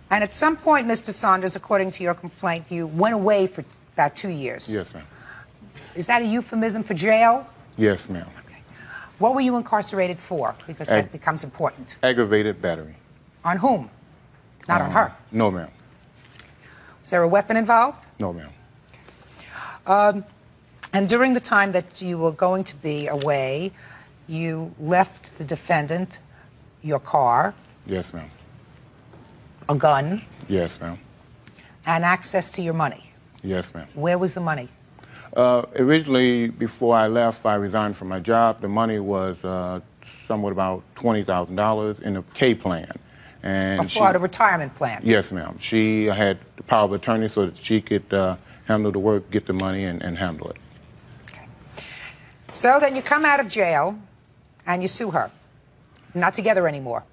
And at some point, Mr. Saunders, according to your complaint, you went away for about 2 years. Yes, ma'am. Is that a euphemism for jail? Yes, ma'am. What were you incarcerated for? Because that becomes important. Aggravated battery. On whom? Not on her. No, ma'am. Was there a weapon involved? No, ma'am. And during the time that you were going to be away, you left the defendant your car, Yes, ma'am. a gun, Yes, ma'am. and access to your money. Yes, ma'am. Where was the money? Originally, before I left, I resigned from my job. The money was somewhat about $20,000 in a K plan. And A retirement plan? Yes, ma'am. She had the power of attorney so that she could handle the work, get the money, and handle it. Okay. So then you come out of jail and you sue her. You're not together anymore.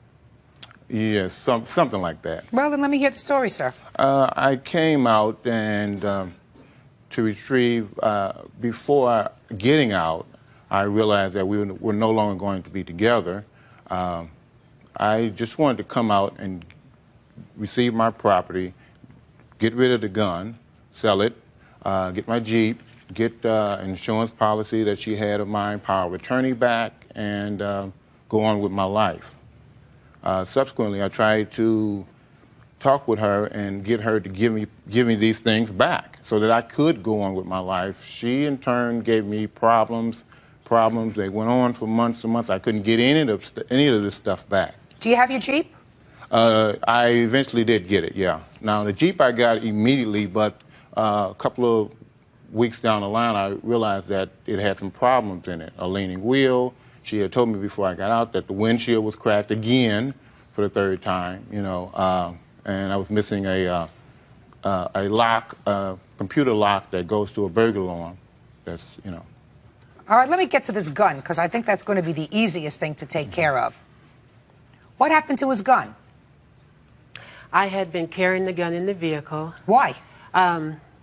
Yes, something like that. Well, then let me hear the story, sir. I came out and to retrieve, before getting out, I realized that we were no longer going to be together. I just wanted to come out and receive my property, get rid of the gun, sell it, get my Jeep, get insurance policy that she had of mine, power of attorney back, and go on with my life. Subsequently, I tried to talk with her and get her to give me these things back so that I could go on with my life. She, in turn, gave me problems. They went on for months and months. I couldn't get any of this stuff back. Do you have your Jeep? I eventually did get it, yeah. Now, the Jeep I got immediately, but a couple of weeks down the line, I realized that it had some problems in it. A leaning wheel. She had told me before I got out that the windshield was cracked again for the third time, you know, and I was missing a lock, computer lock that goes to a burglar alarm. That's, you know. All right, let me get to this gun, because I think that's going to be the easiest thing to take care of. What happened to his gun? I had been carrying the gun in the vehicle. Why?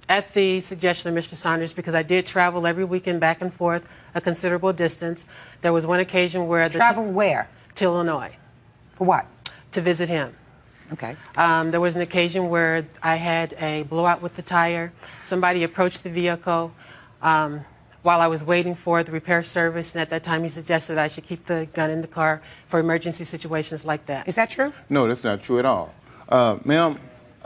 At the suggestion of Mr. Saunders, because I did travel every weekend back and forth a considerable distance. There was one occasion where... Travel where? To Illinois. For what? To visit him. Okay. There was an occasion where I had a blowout with the tire. Somebody approached the vehicle while I was waiting for the repair service, and at that time he suggested I should keep the gun in the car for emergency situations like that. Is that true? No, that's not true at all. Ma'am,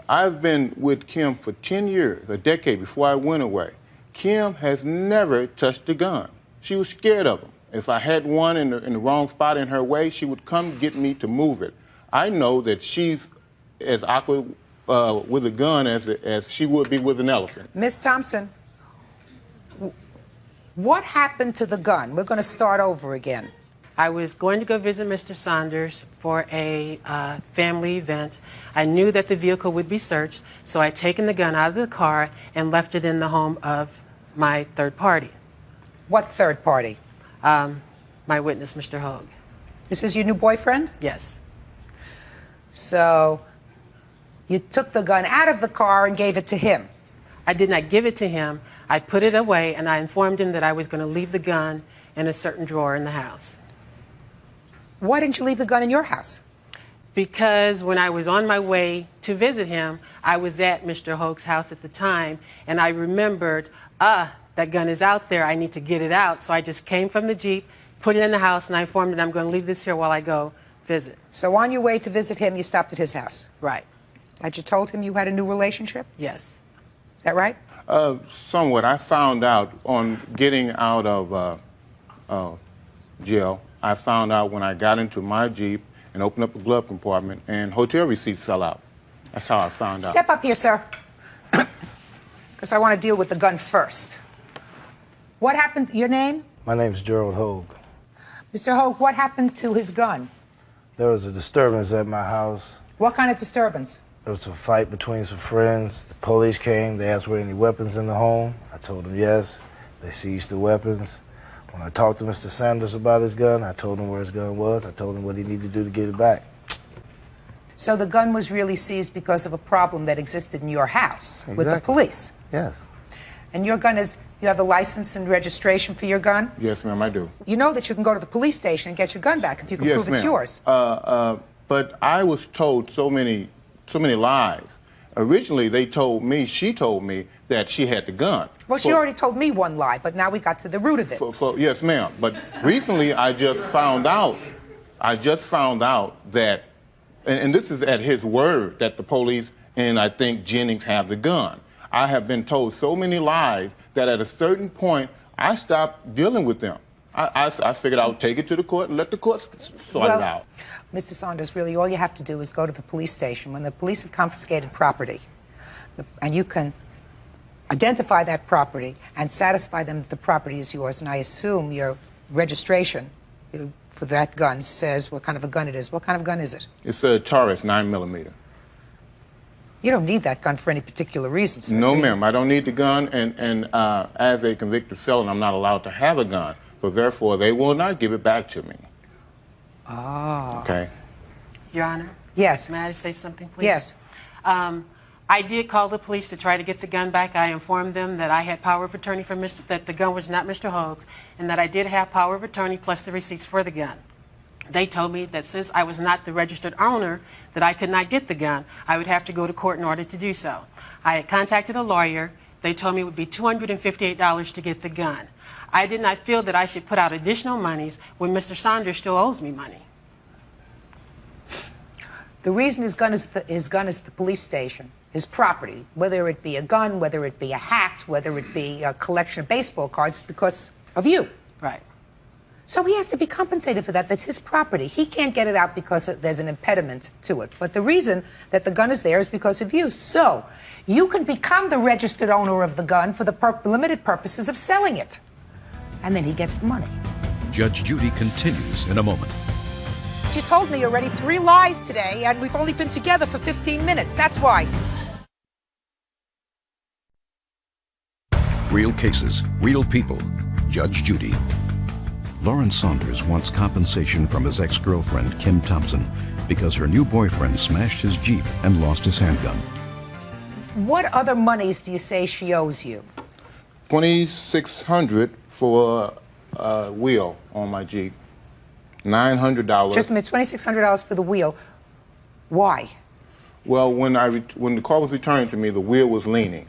I've been with Kim for 10 years, a decade before I went away. Kim has never touched a gun. She was scared of them. If I had one in the wrong spot in her way, she would come get me to move it. I know that she's as awkward with a gun as she would be with an elephant. Miss Thompson, what happened to the gun? We're going to start over again. I was going to go visit Mr. Saunders for a family event. I knew that the vehicle would be searched, so I'd taken the gun out of the car and left it in the home of my third party. What third party? My witness, Mr. Hogue. This is your new boyfriend? Yes. So you took the gun out of the car and gave it to him? I did not give it to him. I put it away, and I informed him that I was going to leave the gun in a certain drawer in the house. Why didn't you leave the gun in your house? Because when I was on my way to visit him, I was at Mr. Hogue's house at the time, and I remembered, that gun is out there, I need to get it out. So I just came from the Jeep, put it in the house, and I informed him I'm going to leave this here while I go visit. So on your way to visit him, you stopped at his house? Right. Had you told him you had a new relationship? Yes. Is that right? Somewhat. I found out on getting out of jail, I found out when I got into my Jeep and opened up the glove compartment and hotel receipts fell out. That's how I found out. Step up here, sir. Because I want to deal with the gun first. What happened? Your name? My name's Gerald Hogue. Mr. Hogue, what happened to his gun? There was a disturbance at my house. What kind of disturbance? There was a fight between some friends. The police came. They asked were any weapons in the home. I told them yes. They seized the weapons. When I talked to Mr. Sanders about his gun, I told him where his gun was. I told him what he needed to do to get it back. So the gun was really seized because of a problem that existed in your house with the police? Yes. And your gun is, you have the license and registration for your gun? Yes, ma'am, I do. You know that you can go to the police station and get your gun back if you can prove it's yours. But I was told so many lies. Originally, she told me that she had the gun. Well, she already told me one lie, but now we got to the root of it. Yes, ma'am. But recently, I just found out that, and this is at his word, that the police and I think Jennings have the gun. I have been told so many lies that at a certain point, I stopped dealing with them. I figured I would take it to the court and let the court sort it out. Mr. Saunders, really all you have to do is go to the police station. When the police have confiscated property, and you can identify that property and satisfy them that the property is yours, and I assume your registration for that gun says what kind of a gun it is. What kind of gun is it? It's a Taurus 9mm. You don't need that gun for any particular reason, sir. No, ma'am. I don't need the gun, and as a convicted felon, I'm not allowed to have a gun. So therefore, they will not give it back to me. Ah. Okay. Your Honor? Yes. May I say something, please? Yes. I did call the police to try to get the gun back. I informed them that I had power of attorney for that the gun was not Mr. Hogue's, and that I did have power of attorney plus the receipts for the gun. They told me that since I was not the registered owner, that I could not get the gun. I would have to go to court in order to do so. I had contacted a lawyer. They told me it would be $258 to get the gun. I did not feel that I should put out additional monies when Mr. Saunders still owes me money. The reason his gun is the police station, his property, whether it be a gun, whether it be a hat, whether it be a collection of baseball cards, is because of you. Right. So he has to be compensated for that. That's his property. He can't get it out because there's an impediment to it. But the reason that the gun is there is because of you. So you can become the registered owner of the gun for the limited purposes of selling it. And then he gets the money. Judge Judy continues in a moment. She told me already 3 lies today, and we've only been together for 15 minutes. That's why. Real cases, real people. Judge Judy. Lawrence Saunders wants compensation from his ex-girlfriend, Kim Thompson, because her new boyfriend smashed his Jeep and lost his handgun. What other monies do you say she owes you? $2,600 for a wheel on my Jeep. $900. Just a minute, $2,600 for the wheel. Why? Well, when the car was returned to me, the wheel was leaning.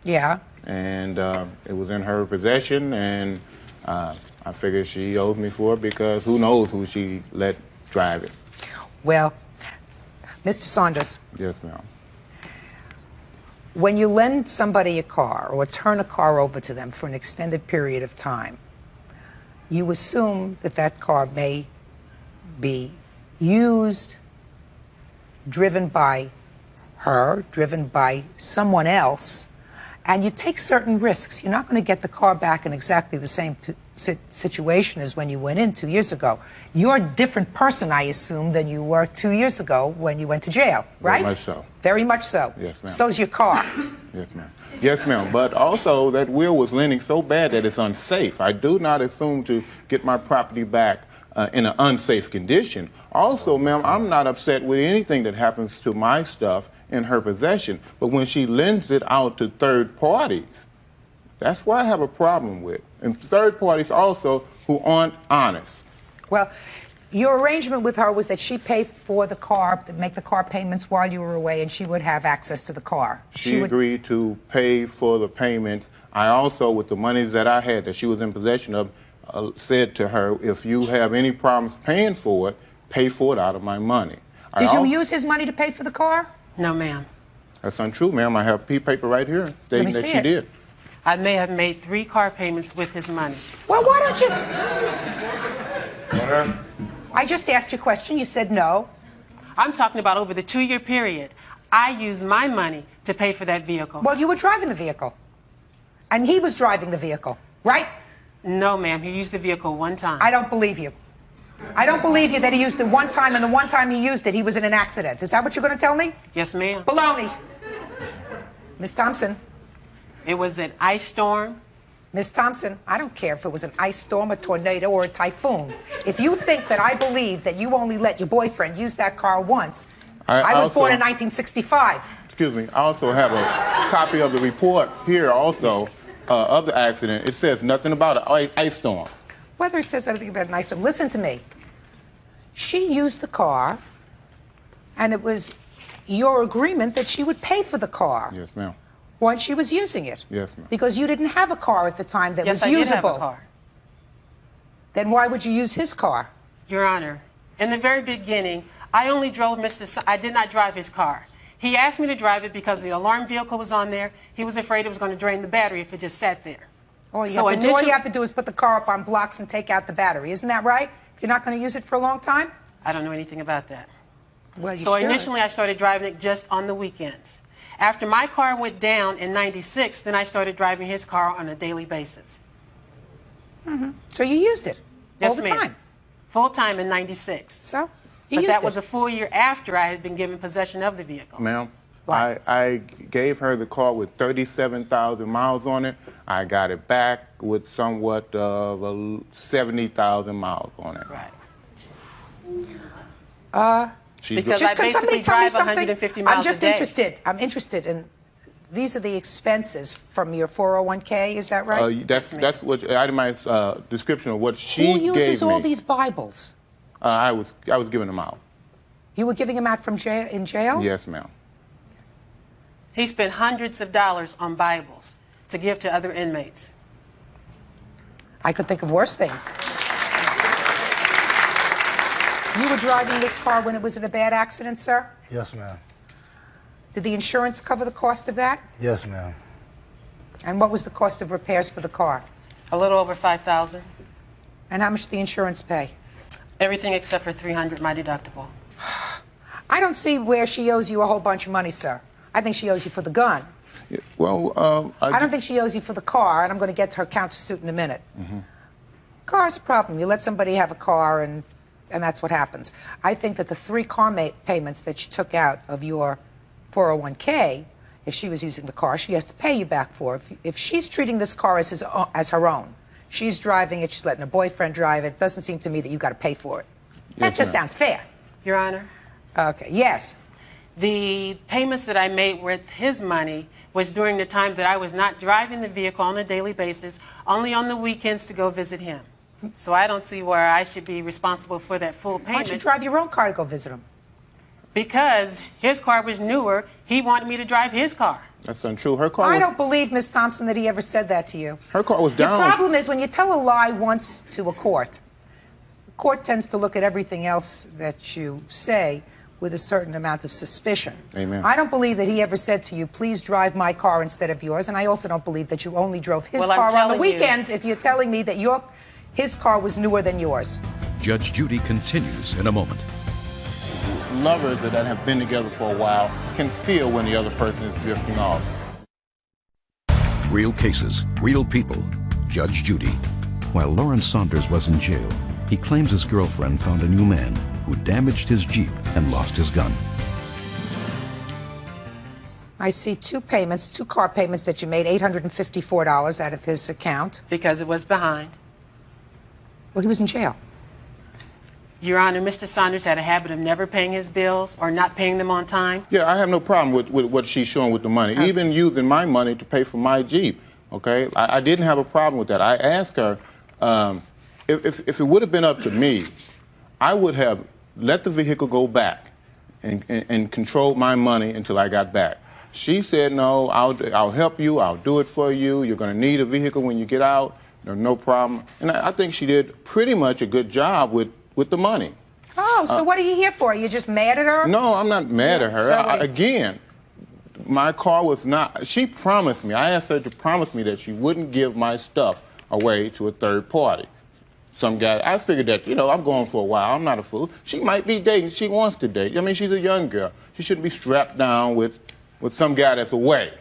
Yeah. And it was in her possession, and I figured she owes me for it because who knows who she let drive it. Well, Mr. Saunders. Yes, ma'am. When you lend somebody a car or turn a car over to them for an extended period of time, you assume that that car may be used, driven by her, driven by someone else, and you take certain risks. You're not going to get the car back in exactly the same situation as when you went in 2 years ago. You're a different person, I assume, than you were 2 years ago when you went to jail, right? Very much so. Very much so. Yes, ma'am. So's your car. Yes, ma'am. Yes, ma'am. But also, that wheel was leaning so bad that it's unsafe. I do not assume to get my property back in an unsafe condition. Also, ma'am, I'm not upset with anything that happens to my stuff in her possession. But when she lends it out to third parties, that's what I have a problem with. And third parties also who aren't honest. Well, your arrangement with her was that she paid for the car, make the car payments while you were away, and she would have access to the car. She agreed to pay for the payments. I also, with the money that I had that she was in possession of, said to her, if you have any problems paying for it, pay for it out of my money. Did you use his money to pay for the car? No, ma'am. That's untrue, ma'am. I have paper right here stating that she did. I may have made 3 car payments with his money. Well, why don't you... I just asked you a question. You said no. I'm talking about over the 2-year period. I used my money to pay for that vehicle. Well, you were driving the vehicle. And he was driving the vehicle, right? No, ma'am. He used the vehicle one time. I don't believe you. I don't believe you that he used it one time, and the one time he used it, he was in an accident. Is that what you're going to tell me? Yes, ma'am. Baloney. Miss Thompson. It was an ice storm. Miss Thompson, I don't care if it was an ice storm, a tornado, or a typhoon. If you think that I believe that you only let your boyfriend use that car once, I was born in 1965. Excuse me. I also have a copy of the report here also of the accident. It says nothing about an ice storm. Whether it says anything about an ice storm, listen to me. She used the car, and it was your agreement that she would pay for the car. Yes, ma'am. Once she was using it. Yes, ma'am. Because you didn't have a car at the time that was usable. Yes, I did have a car. Then why would you use his car? Your Honor, in the very beginning, I only drove I did not drive his car. He asked me to drive it because the alarm vehicle was on there. He was afraid it was going to drain the battery if it just sat there. All you have to do is put the car up on blocks and take out the battery. Isn't that right? You're not going to use it for a long time? I don't know anything about that. Well, you So should. initially, I started driving it just on the weekends. After my car went down in '96, then I started driving his car on a daily basis. Mm-hmm. So you used it all the time? Full time in '96. So But that was a full year after I had been given possession of the vehicle. Ma'am, I gave her the car with 37,000 miles on it. I got it back with somewhat of 70,000 miles on it. Right. Because I basically drive 150 miles a day. I'm interested in, these are the expenses from your 401k, is that right? That's what itemized description of what she gave me. Who uses all these Bibles? I was giving them out. You were giving them out from in jail? Yes, ma'am. He spent hundreds of dollars on Bibles to give to other inmates. I could think of worse things. You were driving this car when it was in a bad accident, sir? Yes, ma'am. Did the insurance cover the cost of that? Yes, ma'am. And what was the cost of repairs for the car? A little over $5,000. And how much did the insurance pay? Everything except for $300, my deductible. I don't see where she owes you a whole bunch of money, sir. I think she owes you for the gun. Yeah, well, I don't think she owes you for the car, and I'm going to get to her countersuit in a minute. Mm-hmm. Car's a problem. You let somebody have a car, and that's what happens. I think that the 3 car payments that she took out of your 401k, if she was using the car, she has to pay you back for. If she's treating this car as her own, she's driving it, she's letting her boyfriend drive it, it doesn't seem to me that you got to pay for it. That just sounds fair. Your Honor, Okay, yes. The payments that I made with his money was during the time that I was not driving the vehicle on a daily basis, only on the weekends to go visit him. So I don't see where I should be responsible for that full payment. Why don't you drive your own car to go visit him? Because his car was newer, he wanted me to drive his car. That's untrue. Her car. I don't believe, Miss Thompson, that he ever said that to you. Her car was down. The problem is when you tell a lie once to a court, the court tends to look at everything else that you say with a certain amount of suspicion. Amen. I don't believe that he ever said to you, please drive my car instead of yours, and I also don't believe that you only drove his car on the weekends if you're telling me that his car was newer than yours. Judge Judy continues in a moment. Lovers that have been together for a while can feel when the other person is drifting off. Real cases, real people. Judge Judy. While Lawrence Saunders was in jail, he claims his girlfriend found a new man who damaged his Jeep and lost his gun. I see two car payments that you made, $854 out of his account. Because it was behind. Well, he was in jail. Your Honor, Mr. Saunders had a habit of never paying his bills or not paying them on time. Yeah, I have no problem with what she's showing with the money, even using my money to pay for my Jeep, okay? I didn't have a problem with that. I asked her, if it would have been up to me, I would have let the vehicle go back and controlled my money until I got back. She said, no, I'll help you, I'll do it for you, you're going to need a vehicle when you get out, no problem. And I think she did pretty much a good job with the money. Oh, so what are you here for? Are you just mad at her? No, I'm not mad at her. Again, my car was not, she promised me, I asked her to promise me that she wouldn't give my stuff away to a third party. Some guy, I figured that, I'm going for a while, I'm not a fool. She might be dating, she wants to date. I mean, she's a young girl. She shouldn't be strapped down with some guy that's away,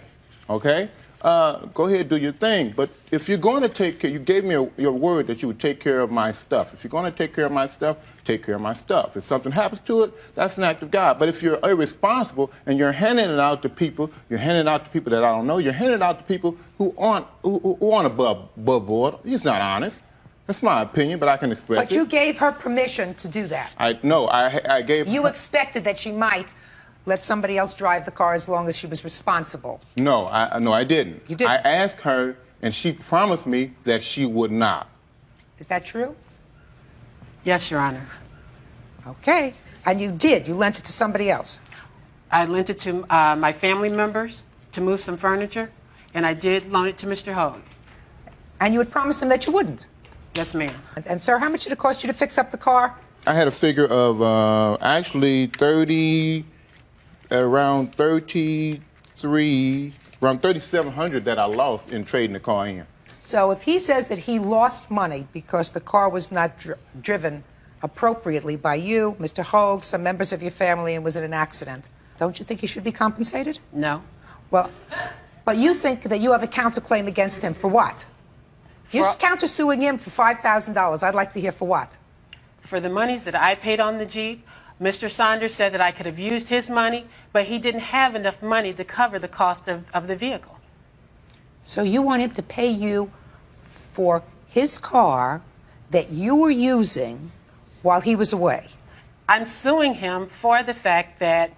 okay? Go ahead, do your thing. But if you're going to take care, you gave me your word that you would take care of my stuff. If you're going to take care of my stuff, take care of my stuff. If something happens to it, that's an act of God. But if you're irresponsible and you're handing it out to people, you're handing it out to people that I don't know, you're handing it out to people who aren't above board, it's not honest. That's my opinion, but I can express it. But you gave her permission to do that. I gave. You expected that she might let somebody else drive the car as long as she was responsible. No, I didn't. You didn't? I asked her, and she promised me that she would not. Is that true? Yes, Your Honor. Okay. And you did. You lent it to somebody else. I lent it to my family members to move some furniture, and I did loan it to Mr. Hogue. And you had promised him that you wouldn't? Yes, ma'am. And sir, how much did it cost you to fix up the car? I had a figure of actually around 3,700 that I lost in trading the car in. So if he says that he lost money because the car was not driven appropriately by you, Mr. Hogue, some members of your family, and was in an accident, don't you think he should be compensated? No. Well, but you think that you have a counterclaim against him for what? You're countersuing him for $5,000. I'd like to hear for what? For the monies that I paid on the Jeep. Mr. Saunders said that I could have used his money, but he didn't have enough money to cover the cost of the vehicle. So you want him to pay you for his car that you were using while he was away? I'm suing him for the fact that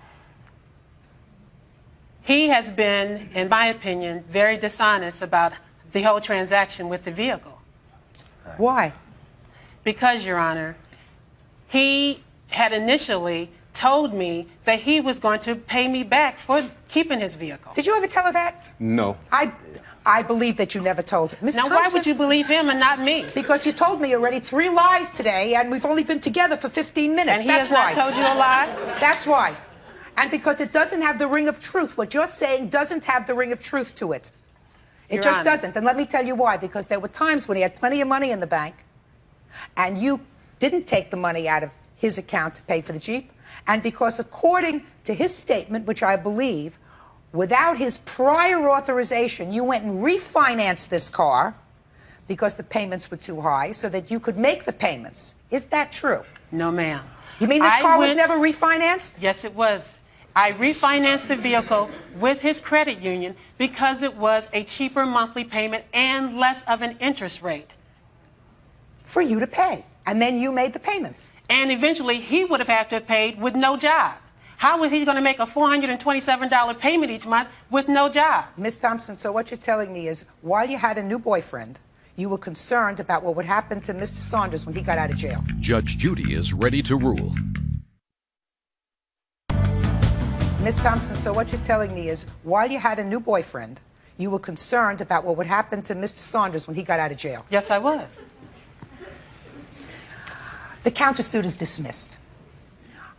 he has been, in my opinion, very dishonest about the whole transaction with the vehicle. Why? Because, Your Honor, he had initially told me that he was going to pay me back for keeping his vehicle. Did you ever tell her that? No. I believe that you never told her. Ms. Now, Thompson, why would you believe him and not me? Because you told me already 3 lies today, and we've only been together for 15 minutes. And he has not told you a lie? That's why. And because it doesn't have the ring of truth. What you're saying doesn't have the ring of truth to it. It just doesn't. And let me tell you why. Because there were times when he had plenty of money in the bank, and you didn't take the money out of his account to pay for the Jeep. And because according to his statement, which I believe, without his prior authorization, you went and refinanced this car because the payments were too high so that you could make the payments. Is that true? No, ma'am. You mean this car was never refinanced? Yes, it was. I refinanced the vehicle with his credit union because it was a cheaper monthly payment and less of an interest rate. For you to pay. And then you made the payments. And eventually he would have had to have paid with no job. How was he going to make a $427 payment each month with no job? Ms. Thompson, so what you're telling me is while you had a new boyfriend, you were concerned about what would happen to Mr. Saunders when he got out of jail. Judge Judy is ready to rule. Ms. Thompson, so what you're telling me is while you had a new boyfriend, you were concerned about what would happen to Mr. Saunders when he got out of jail. Yes, I was. The countersuit is dismissed.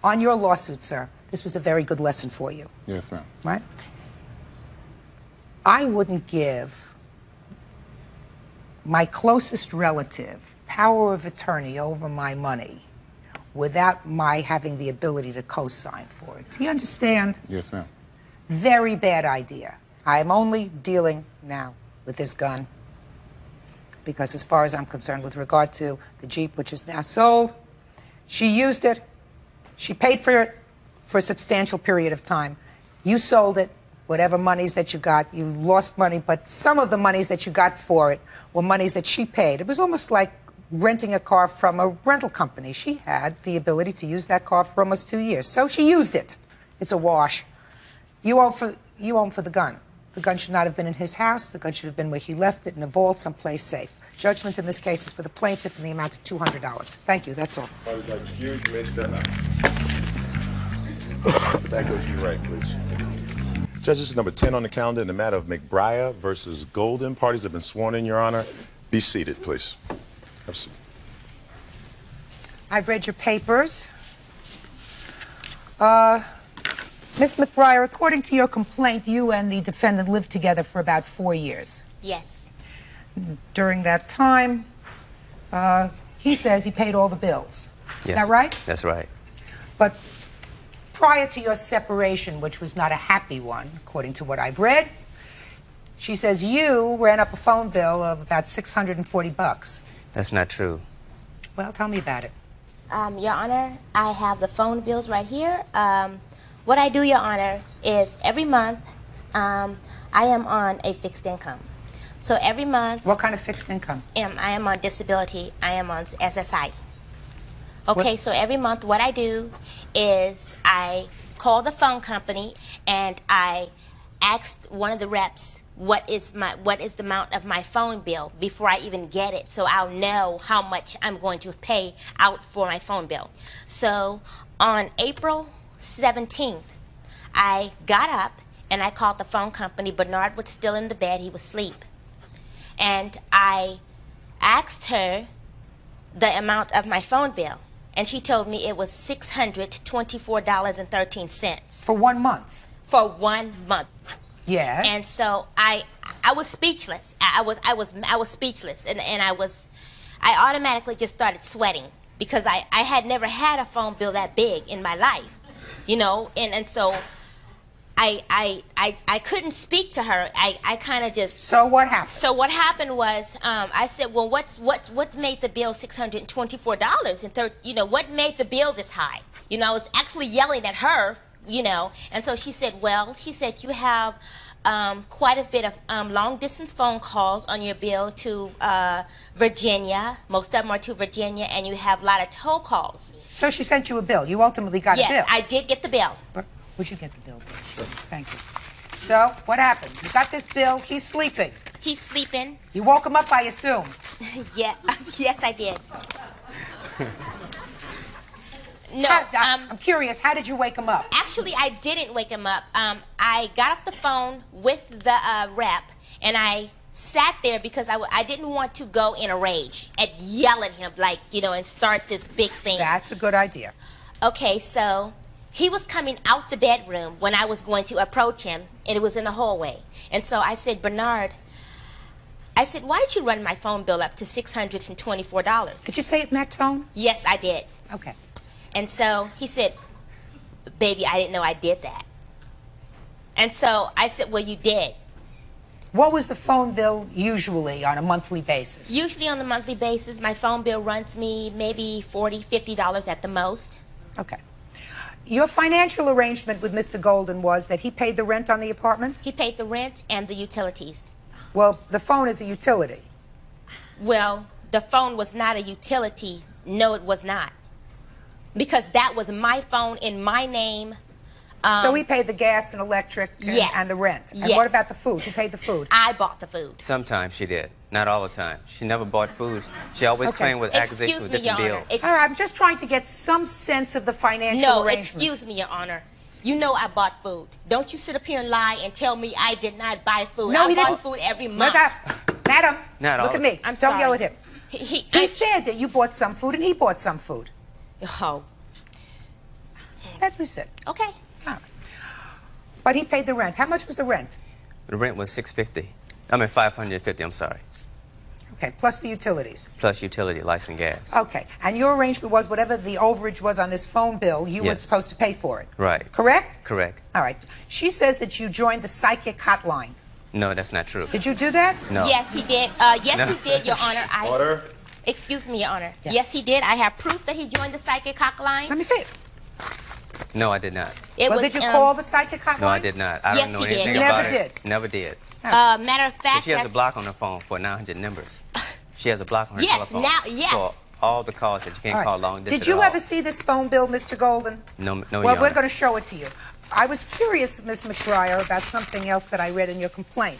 On your lawsuit, sir, this was a very good lesson for you. Yes, ma'am. Right? I wouldn't give my closest relative power of attorney over my money without my having the ability to co-sign for it. Do you understand? Yes, ma'am. Very bad idea. I am only dealing now with this gun because as far as I'm concerned with regard to the Jeep, which is now sold, she used it. She paid for it for a substantial period of time. You sold it. Whatever monies that you got, you lost money, but some of the monies that you got for it were monies that she paid. It was almost like renting a car from a rental company. She had the ability to use that car for almost 2 years, so she used it. It's a wash. You owe for the gun. The gun should not have been in his house. The gun should have been where he left it, in a vault, someplace safe. Judgment in this case is for the plaintiff in the amount of $200. Thank you. That's all. You may step out. Back go to your right, please. Judges, number 10 on the calendar in the matter of McBriar versus Golden. Parties have been sworn in, Your Honor. Be seated, please. Have a seat. I've read your papers. Ms. McBriar, according to your complaint, you and the defendant lived together for about 4 years. Yes. During that time, he says he paid all the bills. Is Yes, that right? That's right. But prior to your separation, which was not a happy one, according to what I've read, she says you ran up a phone bill of about $640. That's not true. Well, tell me about it. Your Honor, I have the phone bills right here. What I do, Your Honor, is every month I am on a fixed income. So every month... What kind of fixed income? I am on disability. I am on SSI. Okay, so every month what I do is I call the phone company and I asked one of the reps what is the amount of my phone bill before I even get it, so I'll know how much I'm going to pay out for my phone bill. So on April 17th, I got up and I called the phone company. Bernard was still in the bed. He was asleep. And I asked her the amount of my phone bill. And she told me it was $624.13. For 1 month? For 1 month. Yes. And so I was speechless. I was speechless, and I automatically just started sweating because I had never had a phone bill that big in my life, you know, and so I couldn't speak to her. I kind of just. So what happened? So what happened was I said, well, what made the bill $624 and you know, what made the bill this high? You know, I was actually yelling at her, you know, and so she said, well, she said you have quite a bit of long distance phone calls on your bill to Virginia. Most of them are to Virginia, and you have a lot of toll calls. So she sent you a bill. You ultimately got a bill. Yes, I did get the bill. Would you get the bill? Sure. Thank you. So, what happened? You got this bill. He's sleeping. He's sleeping. You woke him up, I assume. Yeah. Yes, I did. No. I'm curious. How did you wake him up? Actually, I didn't wake him up. I got off the phone with the rep, and I sat there because I didn't want to go in a rage and yell at him, like, you know, and start this big thing. That's a good idea. Okay, so he was coming out the bedroom when I was going to approach him, and it was in the hallway. And so I said, Bernard, I said, why did you run my phone bill up to $624? Did you say it in that tone? Yes, I did. Okay. And so he said, baby, I didn't know I did that. And so I said, well, you did. What was the phone bill usually on a monthly basis? Usually on a monthly basis, my phone bill runs me maybe $40, $50 at the most. Okay. Your financial arrangement with Mr. Golden was that he paid the rent on the apartment? He paid the rent and the utilities. Well, the phone is a utility. Well, the phone was not a utility. No, it was not. Because that was my phone in my name So he paid the gas and electric and the rent. And what about the food? Who paid the food? I bought the food. Sometimes she did. Not all the time. She never bought food. She always claimed with accusations with different bills. I'm just trying to get some sense of the financial arrangements. No, excuse me, Your Honor. You know I bought food. Don't you sit up here and lie and tell me I did not buy food. No, I he bought didn't. food every month. Madam, Not look all at me. I'm Don't sorry. yell at him. He said that you bought some food and he bought some food. Oh. That's what he said. Okay. All right. But he paid the rent. How much was the rent? The rent was $650. I mean $550. I'm sorry. Okay, plus the utilities. Plus utility, lights, and gas. Okay, and your arrangement was whatever the overage was on this phone bill, you were supposed to pay for it. Right. Correct? Correct. All right. She says that you joined the psychic hotline. No, that's not true. Did you do that? No. Yes, he did. Yes, he did, Your Honor. Order. Excuse me, Your Honor. Yeah. Yes, he did. I have proof that he joined the psychic hotline. Let me see it. No, I did not. Did you call the psychic hotline? No, I did not. I don't know anything about it. Never did. Matter of fact, she has a block on her phone for 900 numbers. She has a block on her telephone. Yes. For all the calls that you can't call long distance. Did you ever see this phone bill, Mr. Golden? No, Well, we're going to show it to you. I was curious, Ms. McBriar, about something else that I read in your complaint.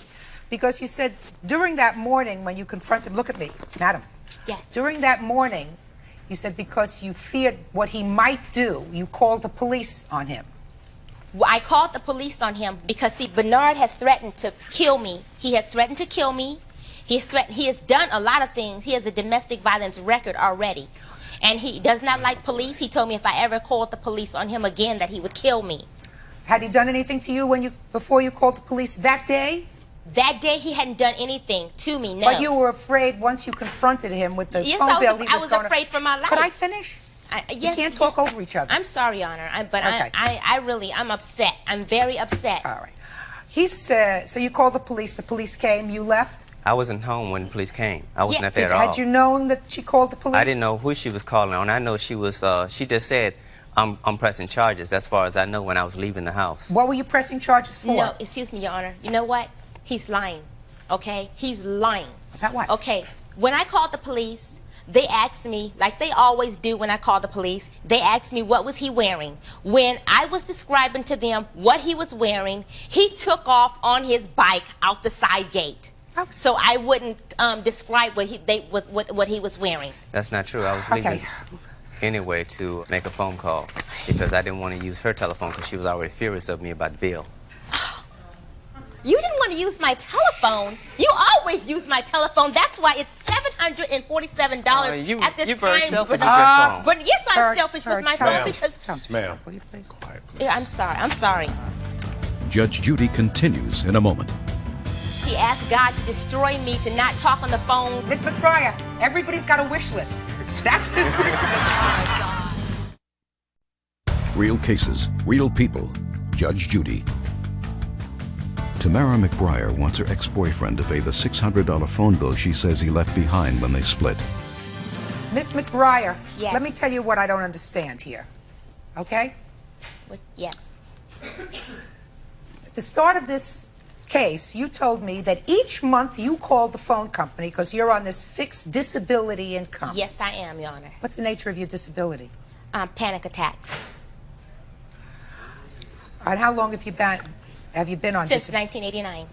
Because you said during that morning when you confronted him, look at me, madam. Yes. During that morning, you said because you feared what he might do, you called the police on him. Well, I called the police on him because, see, Bernard has threatened to kill me. He has threatened to kill me. He has done a lot of things. He has a domestic violence record already. And he does not like police. He told me if I ever called the police on him again that he would kill me. Had he done anything to you before you called the police that day? That day he hadn't done anything to me, no. But you were afraid once you confronted him with the phone bill. I was afraid for my life. Could I finish? Yes, you can't talk over each other. I'm sorry, Your Honor, but okay. I'm upset. I'm very upset. All right. He said, so you called the police came, you left? I wasn't home when the police came. I wasn't at there at all. Had you known that she called the police? I didn't know who she was calling on. I know she was, she just said, I'm pressing charges, as far as I know, when I was leaving the house. What were you pressing charges for? No, excuse me, Your Honor. You know what? He's lying, okay? He's lying. About what? Okay, when I called the police, they asked me, like they always do when I call the police, they asked me what was he wearing. When I was describing to them what he was wearing, he took off on his bike out the side gate. Okay. So I wouldn't describe what he was wearing. That's not true. I was leaving anyway to make a phone call because I didn't want to use her telephone because she was already furious of me about the bill. You didn't want to use my telephone. You always use my telephone. That's why it's $747 at this you time. very selfish with your phone. But yes, I'm selfish with my phone because... Ma'am. Will you please? Quiet, please. Yeah, I'm sorry. I'm sorry. Judge Judy continues in a moment. He asked God to destroy me, to not talk on the phone. Ms. McBriar, everybody's got a wish list. That's his wish list. Real cases, real people. Judge Judy. Tamara McBriar wants her ex-boyfriend to pay the $600 phone bill she says he left behind when they split. Miss McBriar, yes. Let me tell you what I don't understand here. Okay? Yes. At the start of this case, you told me that each month you called the phone company because you're on this fixed disability income. Yes, I am, Your Honor. What's the nature of your disability? Panic attacks. And how long have you been on Since 1989.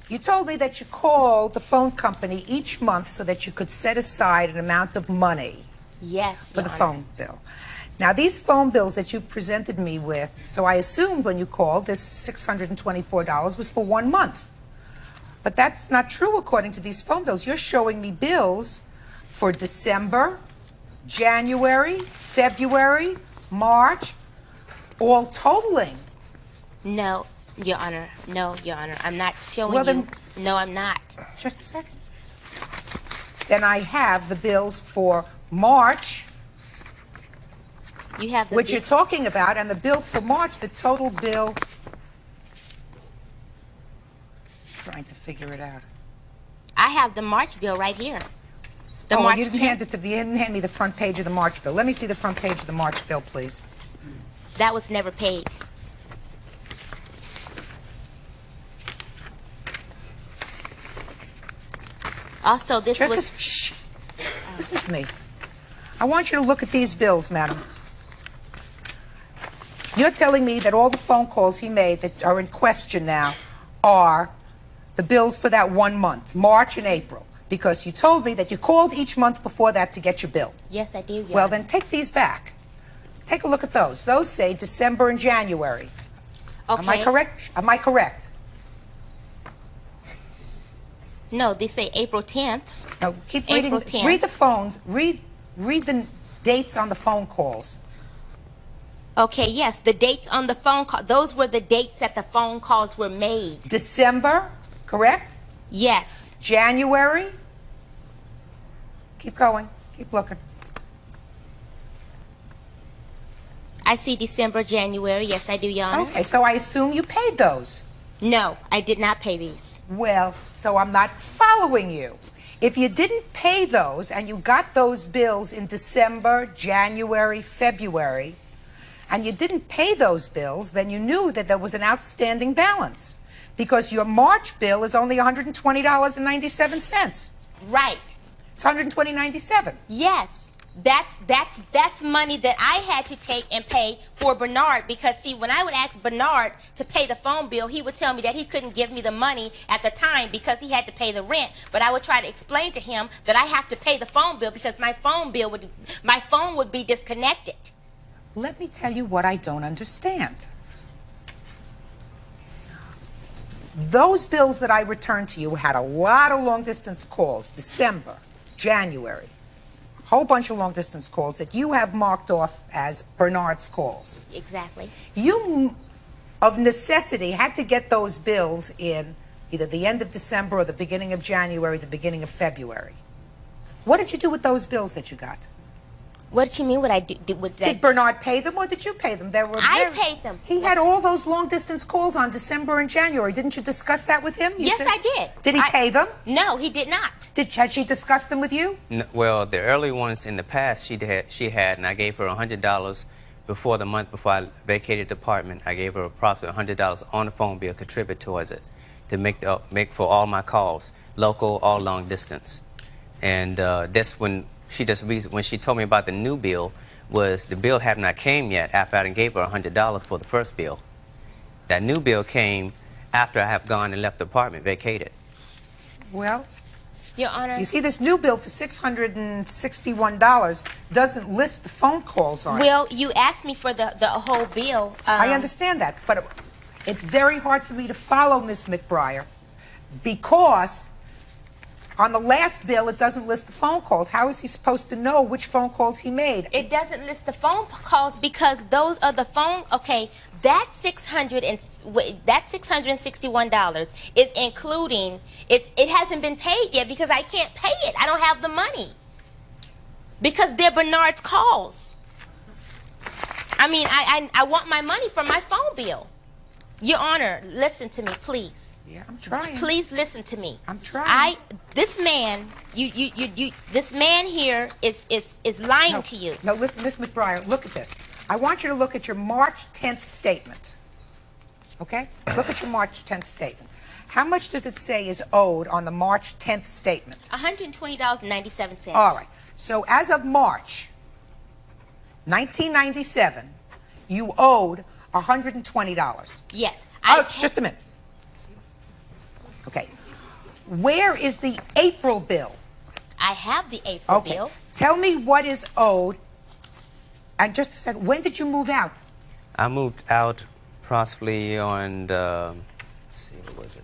You told me that you called the phone company each month so that you could set aside an amount of money for the phone bill. Now, these phone bills that you presented me with, so I assumed when you called, this $624 was for 1 month. But that's not true according to these phone bills. You're showing me bills for December, January, February, March, all totaling. No, Your Honor. No, Your Honor. I'm not showing you. No, I'm not. Just a second. Then I have the bills for March, you have the which you're talking about, and the bill for March, the total bill. Trying to figure it out. I have the March bill right here. You didn't hand me the front page of the March bill. Let me see the front page of the March bill, please. That was never paid. Also, this was... Shh. Listen to me. I want you to look at these bills, madam. You're telling me that all the phone calls he made that are in question now are the bills for that 1 month, March and April, because you told me that you called each month before that to get your bill. Yes, I do, Your Well, Honor. then take these back. Take a look at those. Those say December and January. Okay. Am I correct? Am I correct? No, they say April 10th. No, keep reading. April 10th. Read the phones. Read the dates on the phone calls. Okay, yes, the dates on the phone call, those were the dates that the phone calls were made. December, correct? Yes. January. Keep going. Keep looking. I see December, January. Yes, I do, Your Honor. Okay, so I assume you paid those. No, I did not pay these. Well, so I'm not following you. If you didn't pay those and you got those bills in December, January, February, and you didn't pay those bills, then you knew that there was an outstanding balance because your March bill is only $120.97. Right. It's $120.97. Yes. That's money that I had to take and pay for Bernard because, see, when I would ask Bernard to pay the phone bill, he would tell me that he couldn't give me the money at the time because he had to pay the rent. But I would try to explain to him that I have to pay the phone bill because my phone would be disconnected. Let me tell you what I don't understand. Those bills that I returned to you had a lot of long-distance calls, December, January, a whole bunch of long-distance calls that you have marked off as Bernard's calls. Exactly. You, of necessity, had to get those bills in either the end of December or the beginning of January, the beginning of February. What did you do with those bills that you got? What did you mean what I did with that? Did Bernard pay them or did you pay them? I paid them. He had all those long-distance calls on December and January. Didn't you discuss that with him? Yes, I did. Did he pay them? No, he did not. Had she discussed them with you? No, well, the early ones in the past she had, and I gave her $100 before the month before I vacated the apartment. I gave her approximately $100 on the phone bill, contribute towards it, to make for all my calls, local or long distance. And that's when when she told me about the new bill, was the bill had not came yet after I gave her $100 for the first bill. That new bill came after I have gone and left the apartment, vacated. Well, Your Honor. You see, this new bill for $661 doesn't list the phone calls on it. Well, you asked me for the whole bill. I understand that, but it's very hard for me to follow Ms. McBriar because on the last bill, it doesn't list the phone calls. How is he supposed to know which phone calls he made? It doesn't list the phone calls because those are the phone. Okay, that $661 is including. It hasn't been paid yet because I can't pay it. I don't have the money because they're Bernard's calls. I mean, I want my money for my phone bill. Your Honor, listen to me, please. Yeah, I'm trying. Please listen to me. I'm trying. This man, this man here is lying to you. No, listen, Ms. McBriar, look at this. I want you to look at your March 10th statement. Okay? Look at your March 10th statement. How much does it say is owed on the March 10th statement? $120.97. All right. So as of March 1997, you owed $120. Yes. Just a minute. Okay. Where is the April bill? I have the April bill. Tell me what is owed. And just a second, when did you move out? I moved out possibly on the, let's see, what was it?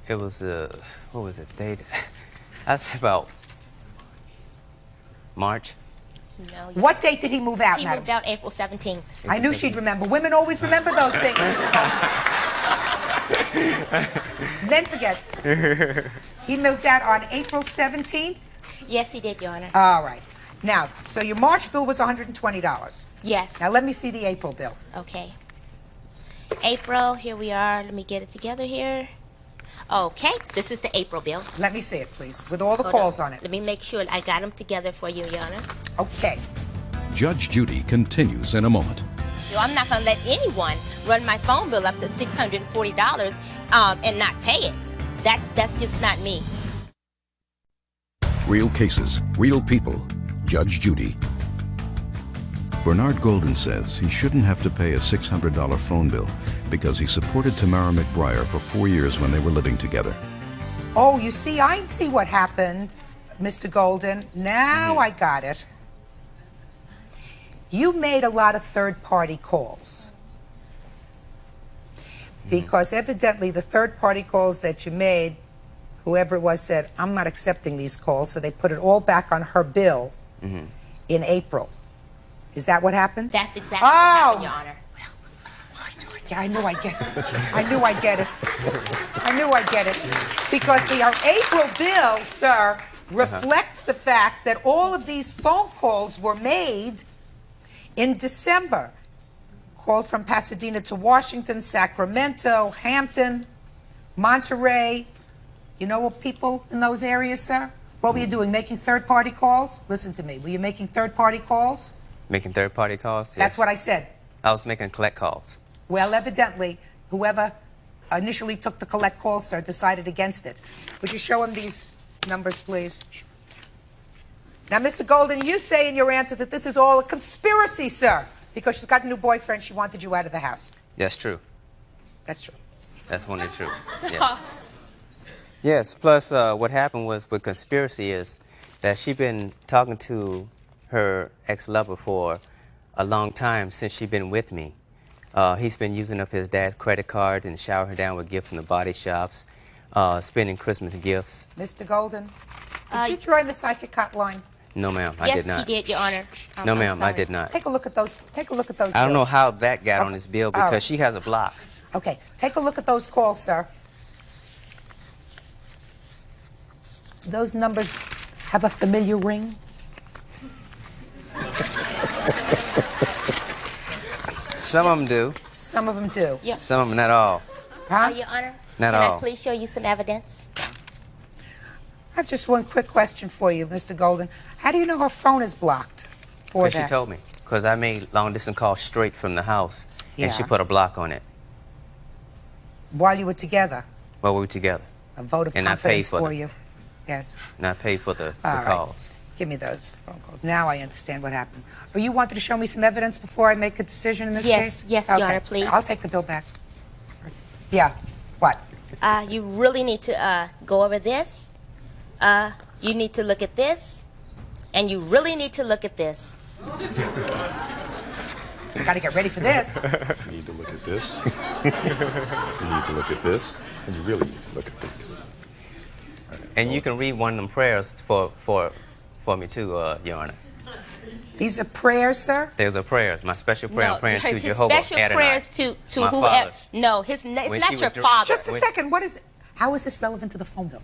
It was, what was it, date? That's about March. No. What date did he move out, He madam? moved out April 17th. I knew she'd remember. Women always remember those things. Then forget. He moved out on April 17th? Yes, he did, Your Honor. All right. Now, so your March bill was $120. Yes. Now let me see the April bill. Okay. April, here we are. Let me get it together here. Okay, this is the April bill. Let me see it, please, with all the Hold calls on. on it. Let me make sure I got them together for you, Your Honor. Okay. Judge Judy continues in a moment. So I'm not going to let anyone run my phone bill up to $640 and not pay it. That's just not me. Real cases, real people. Judge Judy. Bernard Golden says he shouldn't have to pay a $600 phone bill because he supported Tamara McBriar for 4 years when they were living together. Oh, you see, I see what happened, Mr. Golden. Now I got it. You made a lot of third-party calls. Because evidently the third-party calls that you made, whoever it was said, I'm not accepting these calls, so they put it all back on her bill in April. Is that what happened? That's exactly what happened, Your Honor. Yeah, I knew I'd get it. I knew I'd get it. I knew I'd get it. Because our April bill, sir, reflects the fact that all of these phone calls were made in December. Called from Pasadena to Washington, Sacramento, Hampton, Monterey. You know what people in those areas, sir? What were you doing, making third-party calls? Listen to me. Were you making third-party calls? Making third-party calls? Yes. That's what I said. I was making collect calls. Well, evidently, whoever initially took the collect call, sir, decided against it. Would you show him these numbers, please? Now, Mr. Golden, you say in your answer that this is all a conspiracy, sir, because she's got a new boyfriend. She wanted you out of the house. That's true. That's true. That's 100% true. Yes. Yes. Plus, what happened was with conspiracy is that she's been talking to her ex-lover for a long time since she's been with me. He's been using up his dad's credit card and showering her down with gifts from the body shops, spending Christmas gifts. Mr. Golden, did you join the psychic hotline? No, ma'am, I did not. Yes, he did, Your Honor. No, ma'am, I did not. Take a look at those. Take a look at those. I don't know bills. how that got on his bill because right. she has a block. Okay, take a look at those calls, sir. Those numbers have a familiar ring. Some of them do. Some of them do. Yeah. Some of them, not all. Huh? Your Honor, Not can all. I please show you some evidence? I have just one quick question for you, Mr. Golden. How do you know her phone is blocked for Because that? she told me. Because I made long-distance calls straight from the house, and she Yeah. put a block on it While you were together. while we were together. A vote of And I confidence paid for for them. you. Yes. And I paid for the All right. calls. Give me those phone calls. Now I understand what happened. Or you wanted to show me some evidence before I make a decision in this case? Yes, Your Honor, please. I'll take the bill back. Yeah. What? You really need to go over this. You need to look at this. And you really need to look at this. Got to get ready for this. You need to look at this. You need to look at this. And you really need to look at this. And you can read one of them prayers for me too, Your Honor. These are prayers, sir? There's a prayer. My special prayer. I'm praying to his Jehovah special Adonai. prayers to My whoever. father. No, it's When not she your was dir- father. Just a second. How is this relevant to the phone bill?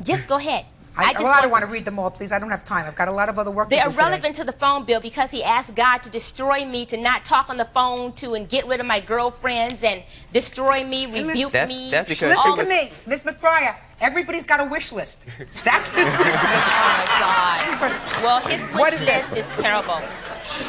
Just go ahead. I don't want to read them all, please. I don't have time. I've got a lot of other work to do They're today. irrelevant to the phone bill because he asked God to destroy me, to not talk on the phone, and get rid of my girlfriends and destroy me, rebuke me. That's because Listen she to was, me, Miss McBriar. Everybody's got a wish list. That's his wish list. Oh, my God. Well, his What wish is list this? is terrible.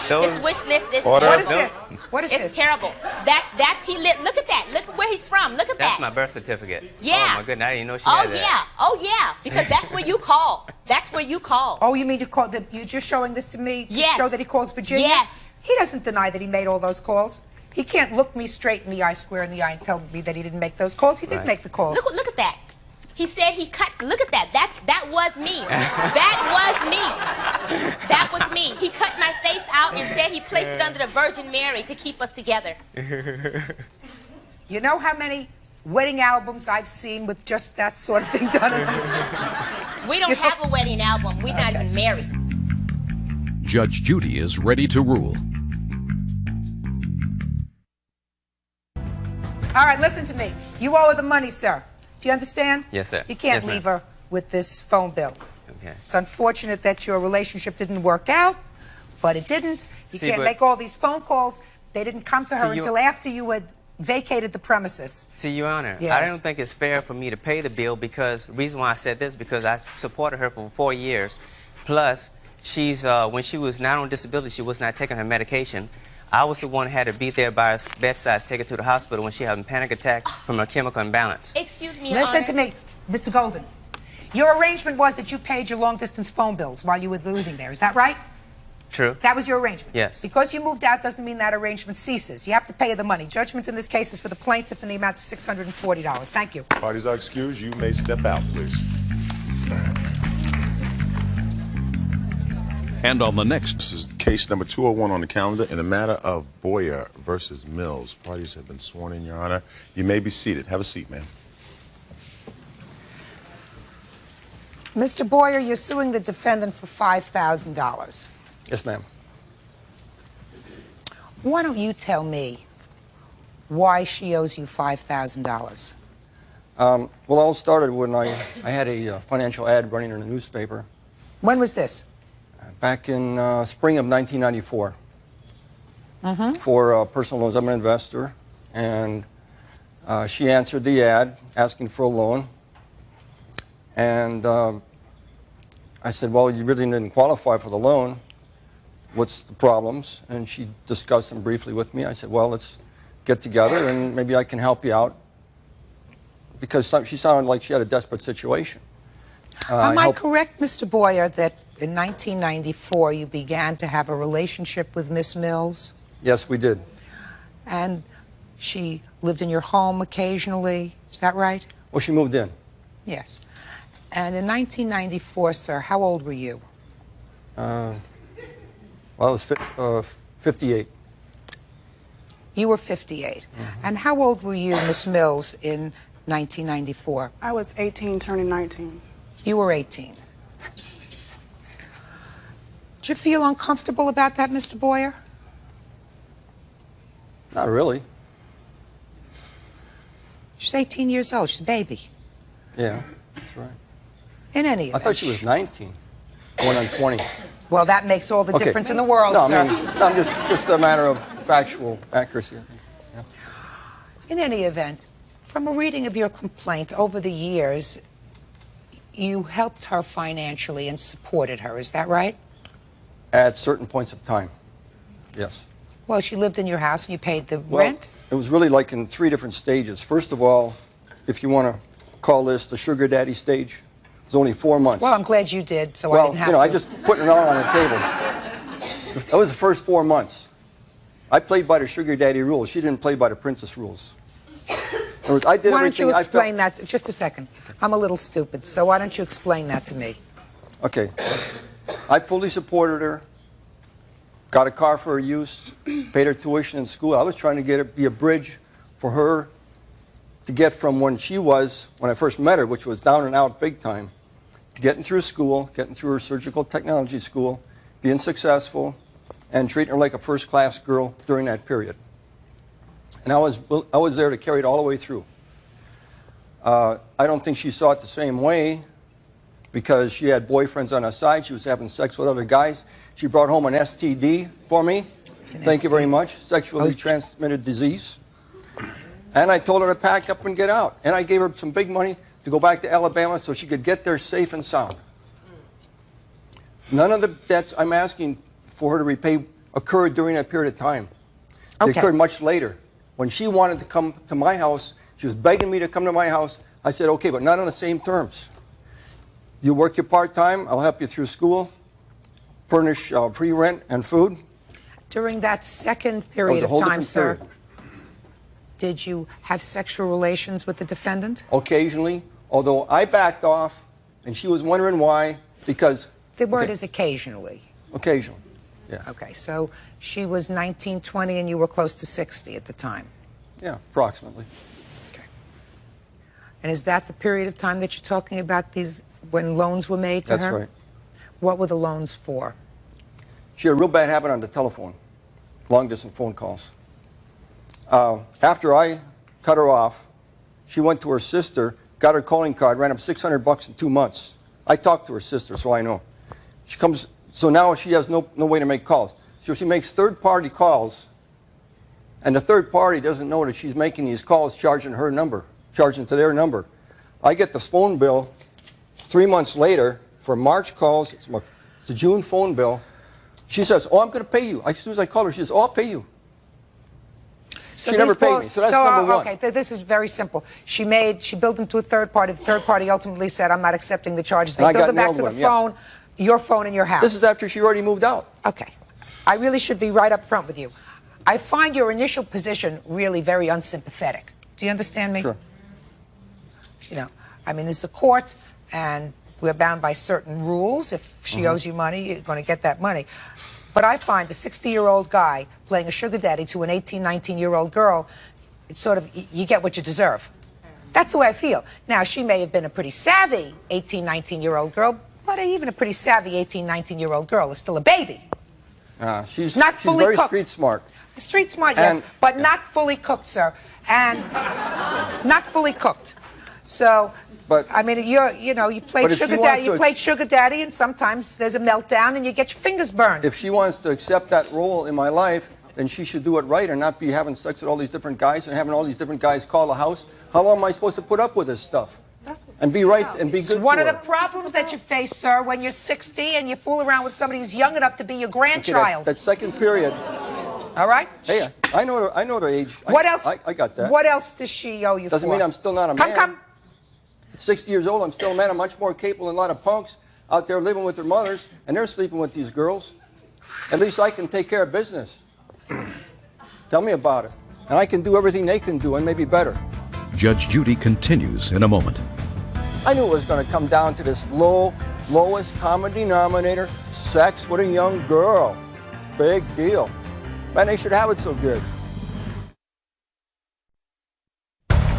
those, His wish list is What is terrible. this? What is It's this? terrible. Look at that. Look at where he's from. Look at that's that. my birth certificate. Yeah. Oh my goodness, I didn't even know she Oh had that. yeah. Oh yeah. Because that's where you call. That's where you call. Oh, you mean you call you're just showing this to me to Yes. show that he calls Virginia? Yes. He doesn't deny that he made all those calls. He can't look me straight in the eye, square in the eye, and tell me that he didn't make those calls. He did Right. make the calls. Look at that. He said he cut. Look at that. That was me. That was me. That was me. He cut my face out and said he placed it under the Virgin Mary to keep us together. You know how many wedding albums I've seen with just that sort of thing done? We don't have a wedding album. We're not even married. Judge Judy is ready to rule. All right, listen to me. You owe her the money, sir. Do you understand? Yes, sir. You can't Yes, ma'am. leave her with this phone bill. Okay. It's unfortunate that your relationship didn't work out, but it didn't. You See, can't but- make all these phone calls. They didn't come to her See, you- until after you had vacated the premises. See, Your Honor, Yes. I don't think it's fair for me to pay the bill because the reason why I said this because I supported her for 4 years. Plus, she's when she was not on disability, she was not taking her medication. I was the one who had to be there by her bedside, take her to the hospital when she had a panic attack from a chemical imbalance. Excuse me, Your Listen Honor. to me, Mr. Golden. Your arrangement was that you paid your long-distance phone bills while you were living there. Is that right? True. That was your arrangement? Yes. Because you moved out doesn't mean that arrangement ceases. You have to pay the money. Judgment in this case is for the plaintiff in the amount of $640. Thank you. Parties are excused. You may step out, please. And on the next. This is case number 201 on the calendar in the matter of Boyer versus Mills. Parties have been sworn in, Your Honor. You may be seated. Have a seat, ma'am. Mr. Boyer, you're suing the defendant for $5,000. Yes, ma'am. Why don't you tell me why she owes you $5,000? Well, it all started when I had a financial ad running in the newspaper. When was this? Back in spring of 1994. For personal loans. I'm an investor, and she answered the ad asking for a loan. And I said, well, you really didn't qualify for the loan. What's the problems? And she discussed them briefly with me. I said, well, let's get together and maybe I can help you out. Because she sounded like she had a desperate situation. Am I correct, Mr. Boyer, that in 1994 you began to have a relationship with Miss Mills? Yes, we did. And she lived in your home occasionally, is that right? Well, she moved in. Yes. And in 1994, sir, how old were you? Well, I was 58. You were 58. And how old were you, Miss Mills, in 1994? I was 18, turning 19. You were 18. Did you feel uncomfortable about that, Mr. Boyer? Not really. She's 18 years old. She's a baby. Yeah, that's right. In any I event. thought she was 19, going on 20. Well, that makes all the difference in the world, no, sir. I mean, no, just a matter of factual accuracy, I think. Yeah. In any event, from a reading of your complaint over the years, you helped her financially and supported her, is that right? At certain points of time, yes. Well, she lived in your house and you paid the Well, rent? it was really like in 3 different stages. First of all, if you want to call this the sugar daddy stage, it was only 4 months. Well, I'm glad you did, so I Well, didn't have you know, to. I just put it all on the table. That was the first 4 months. I played by the sugar daddy rules. She didn't play by the princess rules. In other words, I did Why don't you everything I explain felt. that? Just a second. I'm a little stupid, so why don't you explain that to me? Okay. I fully supported her, got a car for her use, paid her tuition in school. I was trying to get her, be a bridge for her to get from when she was, when I first met her, which was down and out big time, to getting through school, getting through her surgical technology school, being successful, and treating her like a first-class girl during that period. And I was there to carry it all the way through. I don't think she saw it the same way because she had boyfriends on her side. She was having sex with other guys. She brought home an STD for me. Thank you very much. Sexually transmitted disease. And I told her to pack up and get out. And I gave her some big money to go back to Alabama so she could get there safe and sound. None of the debts I'm asking for her to repay occurred during that period of time. They occurred much later. When she wanted to come to my house, she was begging me to come to my house. I said, okay, but not on the same terms. You work your part-time, I'll help you through school, furnish free rent and food. During that second period of time, sir, did you have sexual relations with the defendant? Occasionally, although I backed off, and she was wondering why, because... The word is occasionally. Occasionally, yeah. Okay, so she was 19, 20, and you were close to 60 at the time? Yeah, approximately. Okay. And is that the period of time that you're talking about, these when loans were made to her? That's right. What were the loans for? She had a real bad habit on the telephone, long-distance phone calls. After I cut her off, she went to her sister, got her calling card, ran up $600 in 2 months. I talked to her sister, so I know. She comes, so now she has no way to make calls. So she makes third-party calls, and the third party doesn't know that she's making these calls, charging her number, charging to their number. I get the phone bill 3 months later for March calls. It's a June phone bill. She says, oh, I'm going to pay you. As soon as I call her, she says, oh, I'll pay you. She never paid me, so that's number one. Okay, this is very simple. She billed them to a third party. The third party ultimately said, I'm not accepting the charges. They billed them back to the phone, your phone in your house. This is after she already moved out. Okay. I really should be right up front with you. I find your initial position really very unsympathetic. Do you understand me? Sure. You know, I mean, this is a court, and we're bound by certain rules. If she owes you money, you're going to get that money. But I find a 60-year-old guy playing a sugar daddy to an 18, 19-year-old girl, it's sort of, you get what you deserve. That's the way I feel. Now, she may have been a pretty savvy 18, 19-year-old girl, but even a pretty savvy 18, 19-year-old girl is still a baby. She's not fully very cooked. street smart. Street smart, yes, but not fully cooked, sir. And not fully cooked. So, but I mean, you played sugar daddy. You played sugar daddy, and sometimes there's a meltdown, and you get your fingers burned. If she wants to accept that role in my life, then she should do it right, and not be having sex with all these different guys and having all these different guys call the house. How long am I supposed to put up with this stuff? And be right and be good. It's one of the problems that you face, sir, when you're 60 and you fool around with somebody who's young enough to be your grandchild. Okay, that second period. All right. Hey, I know their age. What else? I got that. What else does she owe you Doesn't for? mean I'm still not a man. Come. At 60 years old, I'm still a man. I'm much more capable than a lot of punks out there living with their mothers, and they're sleeping with these girls. At least I can take care of business. Tell me about it. And I can do everything they can do, and maybe better. Judge Judy continues in a moment. I knew it was going to come down to this lowest common denominator, sex with a young girl. Big deal. Man, they should have it so good.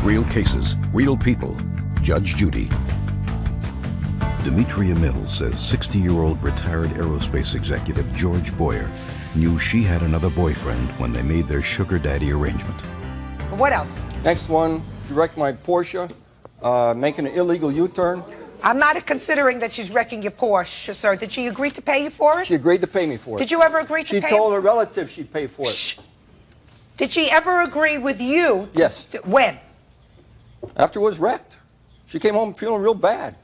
Real cases, real people. Judge Judy. Demetria Mills says 60-year-old retired aerospace executive George Boyer knew she had another boyfriend when they made their sugar daddy arrangement. What else? Next one, she wrecked my Porsche, making an illegal U-turn. I'm not considering that she's wrecking your Porsche, sir. Did she agree to pay you for it? She agreed to pay me for it. Did you ever agree to pay? She told her relative she'd pay for it. Shh. Did she ever agree with you? Yes. When? After it was wrecked. She came home feeling real bad.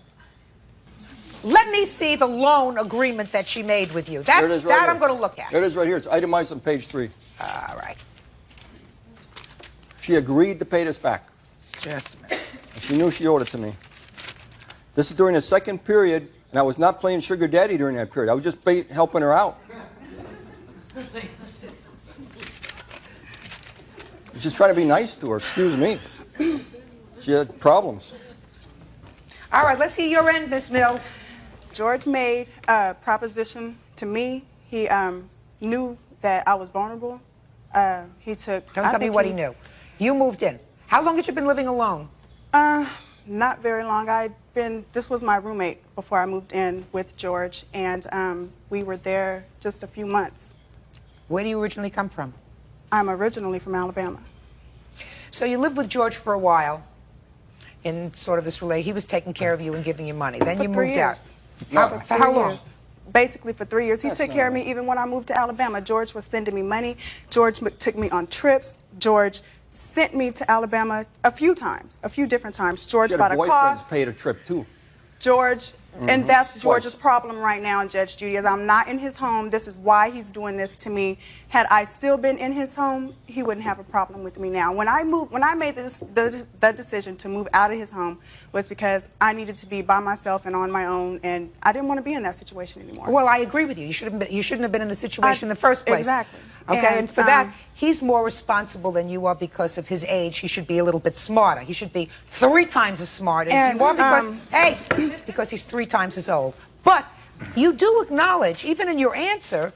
Let me see the loan agreement that she made with you. That I'm going to look at. There it is right here. It's itemized on page 3. All right. She agreed to pay this back. Just a minute. And she knew she owed it to me. This is during the second period, and I was not playing sugar daddy during that period. I was just helping her out. I was just trying to be nice to her. Excuse me. She had problems. All right, let's see your end, Miss Mills. George made a proposition to me. He knew that I was vulnerable. He took... Don't tell me what he knew. You moved in. How long had you been living alone? Not very long. This was my roommate before I moved in with George, and we were there just a few months. Where do you originally come from? I'm originally from Alabama. So you lived with George for a while in sort of this relation. He was taking care of you and giving you money. Then you moved out. For how long? Basically for 3 years. He took care of me even when I moved to Alabama. George was sending me money. George took me on trips. George sent me to Alabama a few different times. George bought a car. Boyfriends paid a trip too. George, and that's George's problem right now, Judge Judy, is I'm not in his home. This is why he's doing this to me. Had I still been in his home, he wouldn't have a problem with me now. When I made the decision to move out of his home was because I needed to be by myself and on my own, and I didn't want to be in that situation anymore. Well, I agree with you. You shouldn't have been in the situation in the first place. Exactly. Okay, and for that, he's more responsible than you are because of his age. He should be a little bit smarter. He should be 3 times as smart as you are because he's 3 times as old. But you do acknowledge, even in your answer,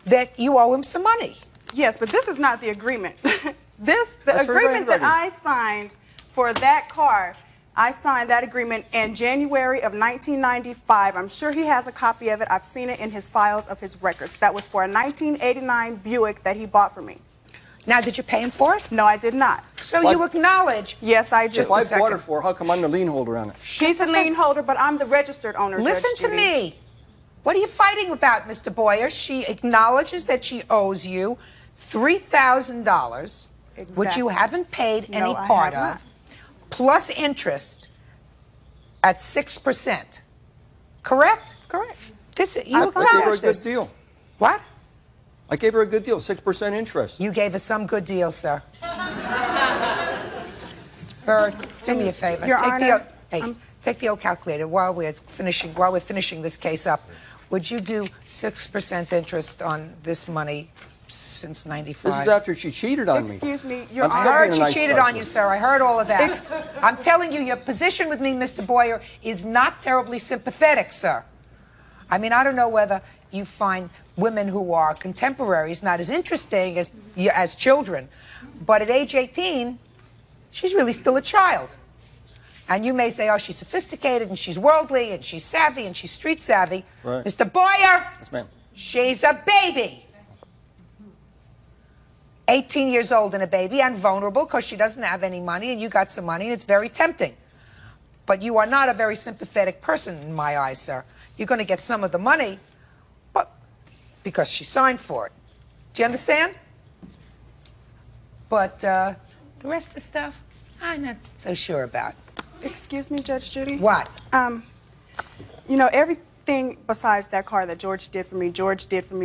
that you owe him some money. Yes, but this is not the agreement. The agreement that I signed for that car, I signed that agreement in January of 1995. I'm sure he has a copy of it. I've seen it in his files of his records. That was for a 1989 Buick that he bought for me. Now, did you pay him for it? No, I did not. So you acknowledge? Yes, I did. If I bought it for, how come I'm the lien holder on it? She's the lien holder, but I'm the registered owner. Listen to me. What are you fighting about, Mr. Boyer? She acknowledges that she owes you $3,000, which you haven't paid any part of, plus interest at 6%. Correct? Correct. You acknowledge this. Deal. What? I gave her a good deal, 6% interest. You gave us some good deal, sir. Bird, do me a favor. Your Honor, Take the old calculator while we're finishing this case up. Would you do 6% interest on this money since '95? This is after she cheated on me. Excuse me, I heard she cheated on you, sir. I heard all of that. I'm telling you, your position with me, Mr. Boyer, is not terribly sympathetic, sir. I mean, I don't know whether you find women who are contemporaries not as interesting as children, but at age 18, she's really still a child. And you may say, oh, she's sophisticated, and she's worldly, and she's savvy, and she's street savvy. Right. Mr. Boyer, Yes, ma'am. she's a baby. 18 years old and a baby, and vulnerable because she doesn't have any money, and you got some money, and it's very tempting. But you are not a very sympathetic person in my eyes, sir. You're going to get some of the money, but because she signed for it. Do you understand? But the rest of the stuff, I'm not so sure about. Excuse me, Judge Judy? What? You know, everything besides that car that George did for me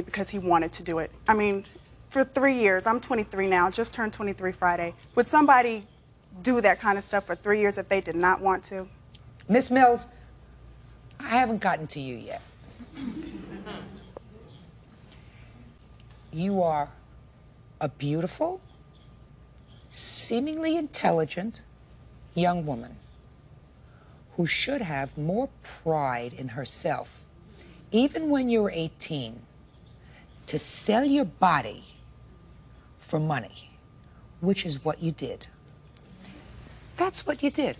because he wanted to do it. I mean, for 3 years, I'm 23 now, just turned 23 Friday. Would somebody do that kind of stuff for 3 years if they did not want to? Miss Mills, I haven't gotten to you yet. You are a beautiful, seemingly intelligent young woman who should have more pride in herself, even when you're 18, to sell your body for money, which is what you did. That's what you did.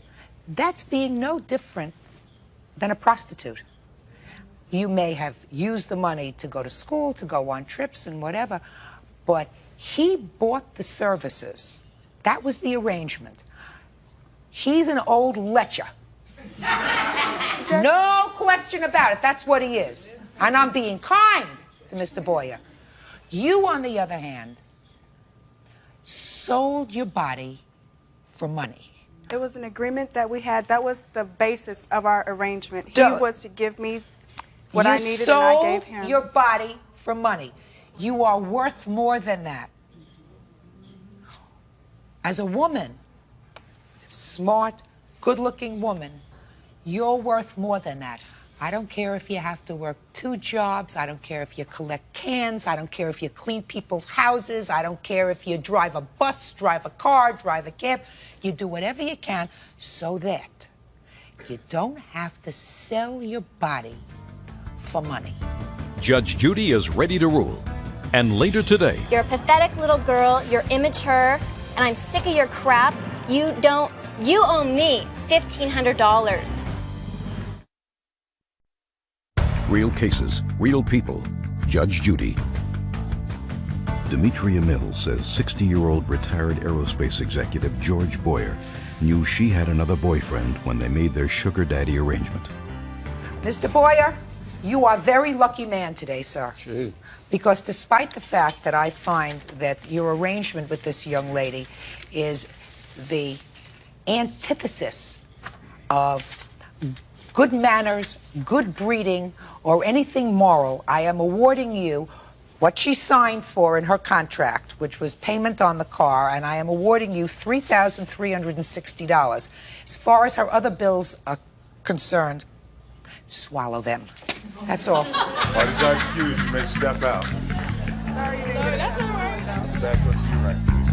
That's being no different than a prostitute. You may have used the money to go to school, to go on trips and whatever, but he bought the services. That was the arrangement. He's an old lecher. No question about it. That's what he is. And I'm being kind to Mr. Boyer. You, on the other hand, sold your body for money. It was an agreement that we had. That was the basis of our arrangement. He was to give me what I needed, and I gave him. You sold your body for money. You are worth more than that. As a woman, smart, good-looking woman, you're worth more than that. I don't care if you have to work 2 jobs. I don't care if you collect cans. I don't care if you clean people's houses. I don't care if you drive a bus, drive a car, drive a cab. You do whatever you can so that you don't have to sell your body for money. Judge Judy is ready to rule. And later today, You're a pathetic little girl, you're immature, and I'm sick of your crap. You owe me $1,500. real cases, real people. Judge Judy. Demetria Mills says 60-year-old retired aerospace executive George Boyer knew she had another boyfriend when they made their sugar daddy arrangement. Mr. Boyer, you are a very lucky man today, sir. Gee. Because despite the fact that I find that your arrangement with this young lady is the antithesis of good manners, good breeding, or anything moral, I am awarding you what she signed for in her contract, which was payment on the car, and I am awarding you $3,360. As far as her other bills are concerned, swallow them. That's all. Parties are excused. You may step out. Back to your right, please.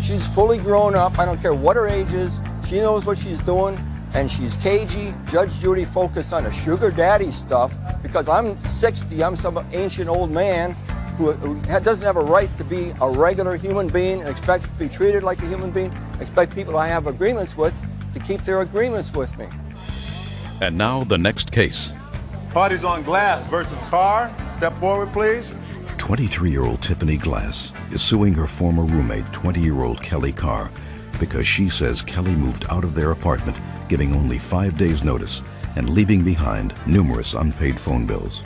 She's fully grown up. I don't care what her age is. She knows what she's doing, and she's cagey. Judge Judy focused on the sugar daddy stuff because I'm 60. I'm some ancient old man who doesn't have a right to be a regular human being and expect to be treated like a human being, expect people I have agreements with to keep their agreements with me. And now the next case. Parties on Glass versus Carr. Step forward, please. 23-year-old Tiffany Glass is suing her former roommate, 20-year-old Kelly Carr, because she says Kelly moved out of their apartment, giving only 5 days' notice and leaving behind numerous unpaid phone bills.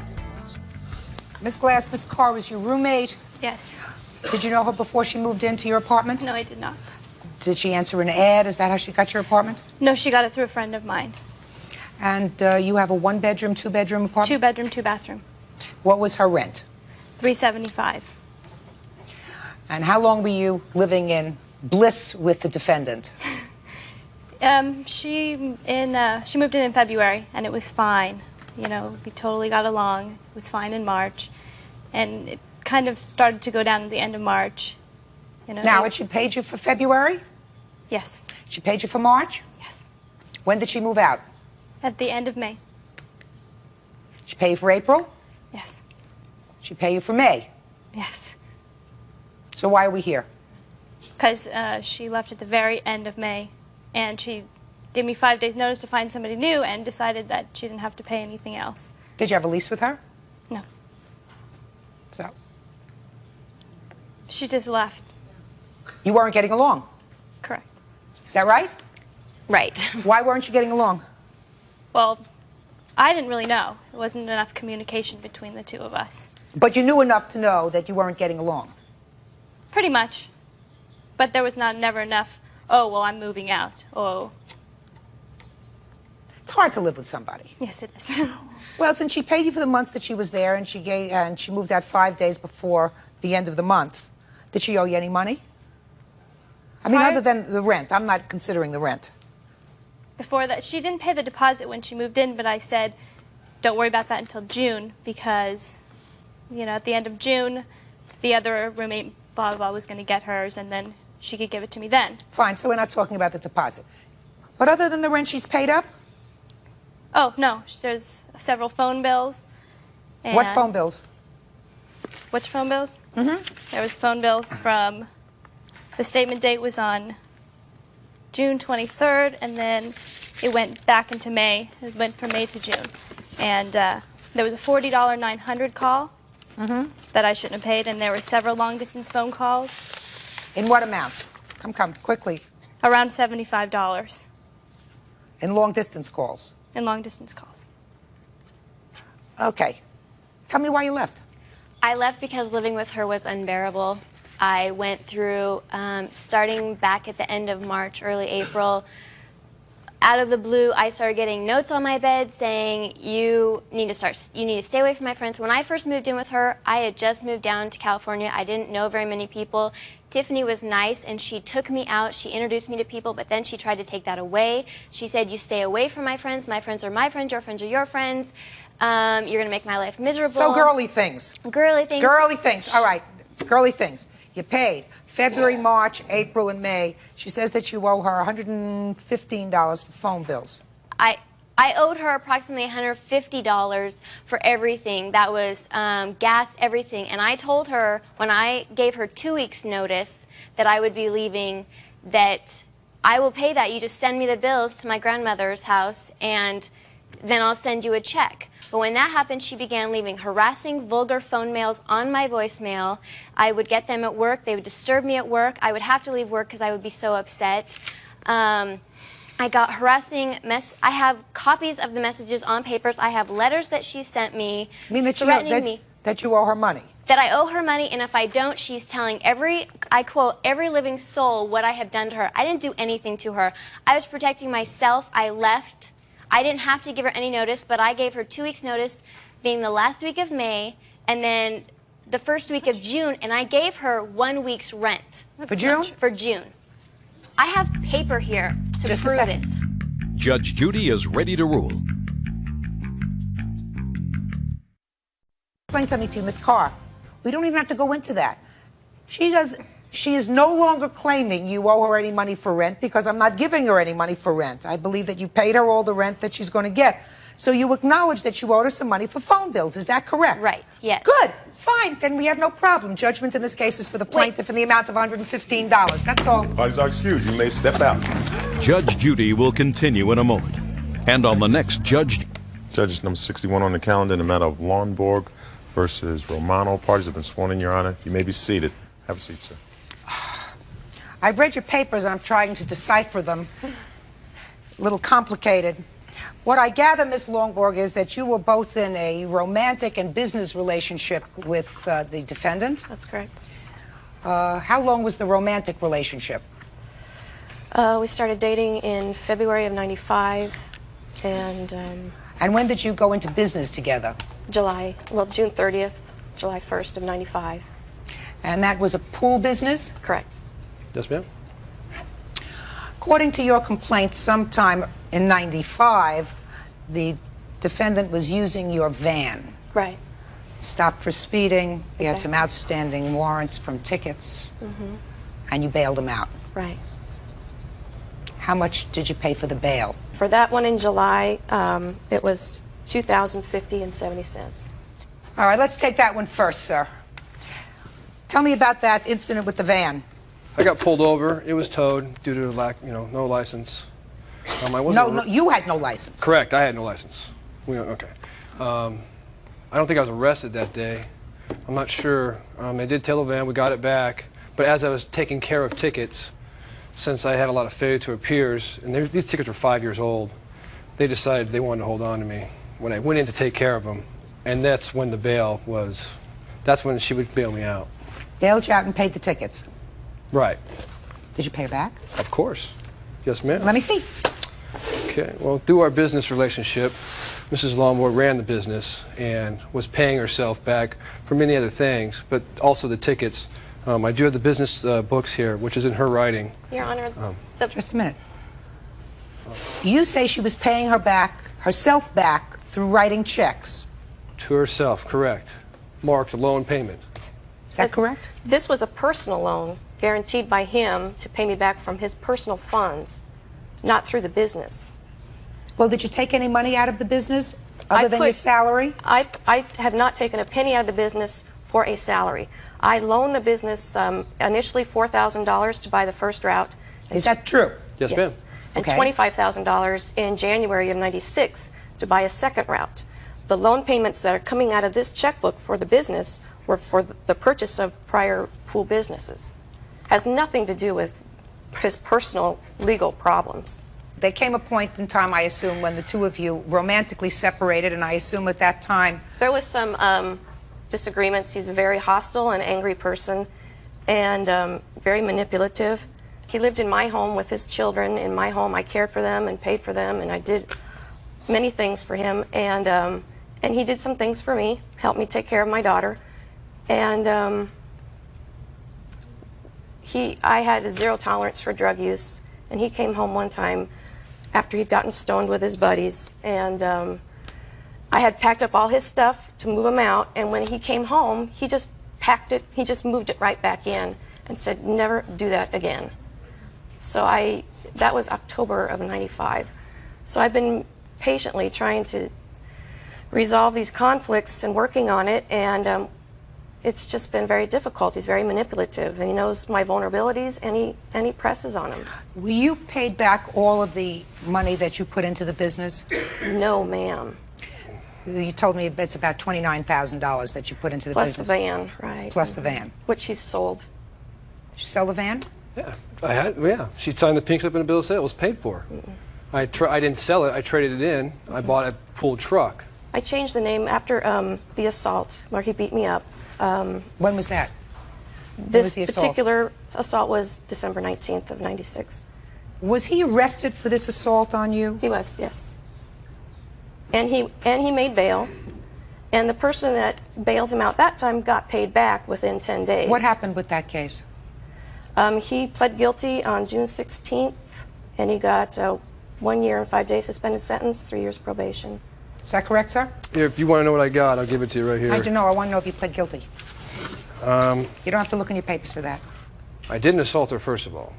Miss Glass, Miss Carr was your roommate? Yes. Did you know her before she moved into your apartment? No, I did not. Did she answer an ad? Is that how she got your apartment? No, she got it through a friend of mine. And you have a 1-bedroom, 2-bedroom apartment? 2-bedroom, 2-bathroom. What was her rent? $375. And how long were you living in bliss with the defendant? She moved in February, and it was fine. You know, we totally got along. It was fine in March, and it kind of started to go down at the end of March. You know, Now, she paid you for February? Yes. She paid you for March? Yes. When did she move out? At the end of May. She paid you for April? Yes. She paid you for May? Yes. So why are we here? Because she left at the very end of May, and she gave me 5 days' notice to find somebody new and decided that she didn't have to pay anything else. Did you have a lease with her? No. So? She just left. You weren't getting along? Correct. Is that right? Right. Why weren't you getting along? Well, I didn't really know. There wasn't enough communication between the two of us. But you knew enough to know that you weren't getting along? Pretty much. But there was never enough, oh, well, I'm moving out. Oh. It's hard to live with somebody. Yes, it is. Well, since she paid you for the months that she was there and she moved out 5 days before the end of the month, did she owe you any money? I mean, other than the rent. I'm not considering the rent. Before that, she didn't pay the deposit when she moved in, but I said, don't worry about that until June because, you know, at the end of June, the other roommate, blah, blah, blah, was going to get hers, and then she could give it to me then. Fine, so we're not talking about the deposit. But other than the rent, she's paid up? Oh, no, there's several phone bills. What phone bills? Which phone bills? Mm-hmm. There was phone bills from, the statement date was on June 23rd, and then it went back into May. It went from May to June. And there was a $40 900 call that I shouldn't have paid, and there were several long-distance phone calls. In what amount? Come, quickly. Around $75. In long-distance calls? In long-distance calls. Okay. Tell me why you left. I left because living with her was unbearable. I went through, starting back at the end of March, early April, out of the blue, I started getting notes on my bed saying, you need to stay away from my friends. When I first moved in with her, I had just moved down to California. I didn't know very many people. Tiffany was nice, and she took me out. She introduced me to people, but then she tried to take that away. She said, you stay away from my friends. My friends are my friends. Your friends are your friends. You're going to make my life miserable. So girly things. Girly things. Girly things. All right. Girly things. You paid February, March, April, and May. She says that you owe her $115 for phone bills. I owed her approximately $150 for everything. That was gas, everything. And I told her when I gave her 2 weeks' notice that I would be leaving, that I will pay that. You just send me the bills to my grandmother's house, and then I'll send you a check. But when that happened, she began leaving harassing, vulgar phone mails on my voicemail. I would get them at work. They would disturb me at work. I would have to leave work because I would be so upset. I got harassing I have copies of the messages on papers. I have letters that she sent me threatening me. That you owe her money? That I owe her money, and if I don't, she's telling I quote, every living soul what I have done to her. I didn't do anything to her. I was protecting myself. I left. I didn't have to give her any notice, but I gave her 2 weeks' notice, being the last week of May, and then the first week of June, and I gave her 1 week's rent. For June? For June. I have paper here to prove it. Judge Judy is ready to rule. Explain something to you, Ms. Carr. We don't even have to go into that. She is no longer claiming you owe her any money for rent because I'm not giving her any money for rent. I believe that you paid her all the rent that she's going to get. So you acknowledge that you owed her some money for phone bills. Is that correct? Right, yes. Good. Fine. Then we have no problem. Judgment in this case is for the plaintiff in the amount of $115. That's all. Parties are excused. You may step out. Judge Judy will continue in a moment. And on the next Judges number 61 on the calendar in the matter of Lawnborg versus Romano. Parties have been sworn in, Your Honor. You may be seated. Have a seat, sir. I've read your papers and I'm trying to decipher them. A little complicated. What I gather, Ms. Longborg, is that you were both in a romantic and business relationship with the defendant. That's correct. How long was the romantic relationship? We started dating in February of '95, and when did you go into business together? June 30th, July 1st of 95. And that was a pool business? Correct. Yes, ma'am. According to your complaint, sometime in 95, the defendant was using your van. Right. Stopped for speeding. He had some Exactly. outstanding warrants from tickets, Mm-hmm. and you bailed him out. Right. How much did you pay for the bail? For that one in July, it was $2,050.70. All right, let's take that one first, sir. Tell me about that incident with the van. I got pulled over. It was towed due to lack, no license. I wasn't No, you had no license. Correct. I had no license. Okay. I don't think I was arrested that day. I'm not sure. They did tail the van. We got it back. But as I was taking care of tickets, since I had a lot of failure to appears, and these tickets were 5 years old, they decided they wanted to hold on to me when I went in to take care of them. And that's when the bail was, that's when she would bail me out. Bailed you out and paid the tickets. Right. Did you pay her back? Of course. Yes, ma'am. Let me see. Okay. Well, through our business relationship, Mrs. Longmore ran the business and was paying herself back for many other things, but also the tickets. I do have the business books here, which is in her writing. Your Honor, Just a minute. You say she was paying herself back through writing checks. To herself, correct. Marked loan payment. Is that correct? This was a personal loan guaranteed by him to pay me back from his personal funds, not through the business. Well, did you take any money out of the business other than your salary? I have not taken a penny out of the business for a salary. I loaned the business initially $4,000 to buy the first route. Is that true? Yes, ma'am. And Okay. $25,000 in January of '96 to buy a second route. The loan payments that are coming out of this checkbook for the business were for the purchase of prior pool businesses. Has nothing to do with his personal legal problems. There came a point in time, I assume, when the two of you romantically separated, and I assume at that time... There was some disagreements. He's a very hostile and angry person and very manipulative. He lived in my home with his children. In my home, I cared for them and paid for them, and I did many things for him. And he did some things for me, helped me take care of my daughter. And I had a zero tolerance for drug use, and he came home one time after he'd gotten stoned with his buddies, and I had packed up all his stuff to move him out, and when he came home, he just packed it, he just moved it right back in and said, never do that again. So that was October of '95. So I've been patiently trying to resolve these conflicts and working on it, and it's just been very difficult. He's very manipulative, and he knows my vulnerabilities, and he presses on them. Were you paid back all of the money that you put into the business? No, ma'am. You told me it's about $29,000 that you put into the Plus business. the van, right. Plus the van. Which he's sold. Did you sell the van? Yeah. Yeah. She signed the pink slip in a bill of sale. It was paid for. I didn't sell it. I traded it in. I bought a pool truck. I changed the name after the assault where he beat me up. When was that? This particular assault was December 19th of '96. Was he arrested for this assault on you? He was, yes. And he made bail. And the person that bailed him out that time got paid back within 10 days. What happened with that case? He pled guilty on June 16th, and he got 1 year and 5 days suspended sentence, 3 years probation. Is that correct, sir? Here, if you want to know what I got, I'll give it to you right here. I don't know. I want to know if you pled guilty. You don't have to look in your papers for that. I didn't assault her, first of all.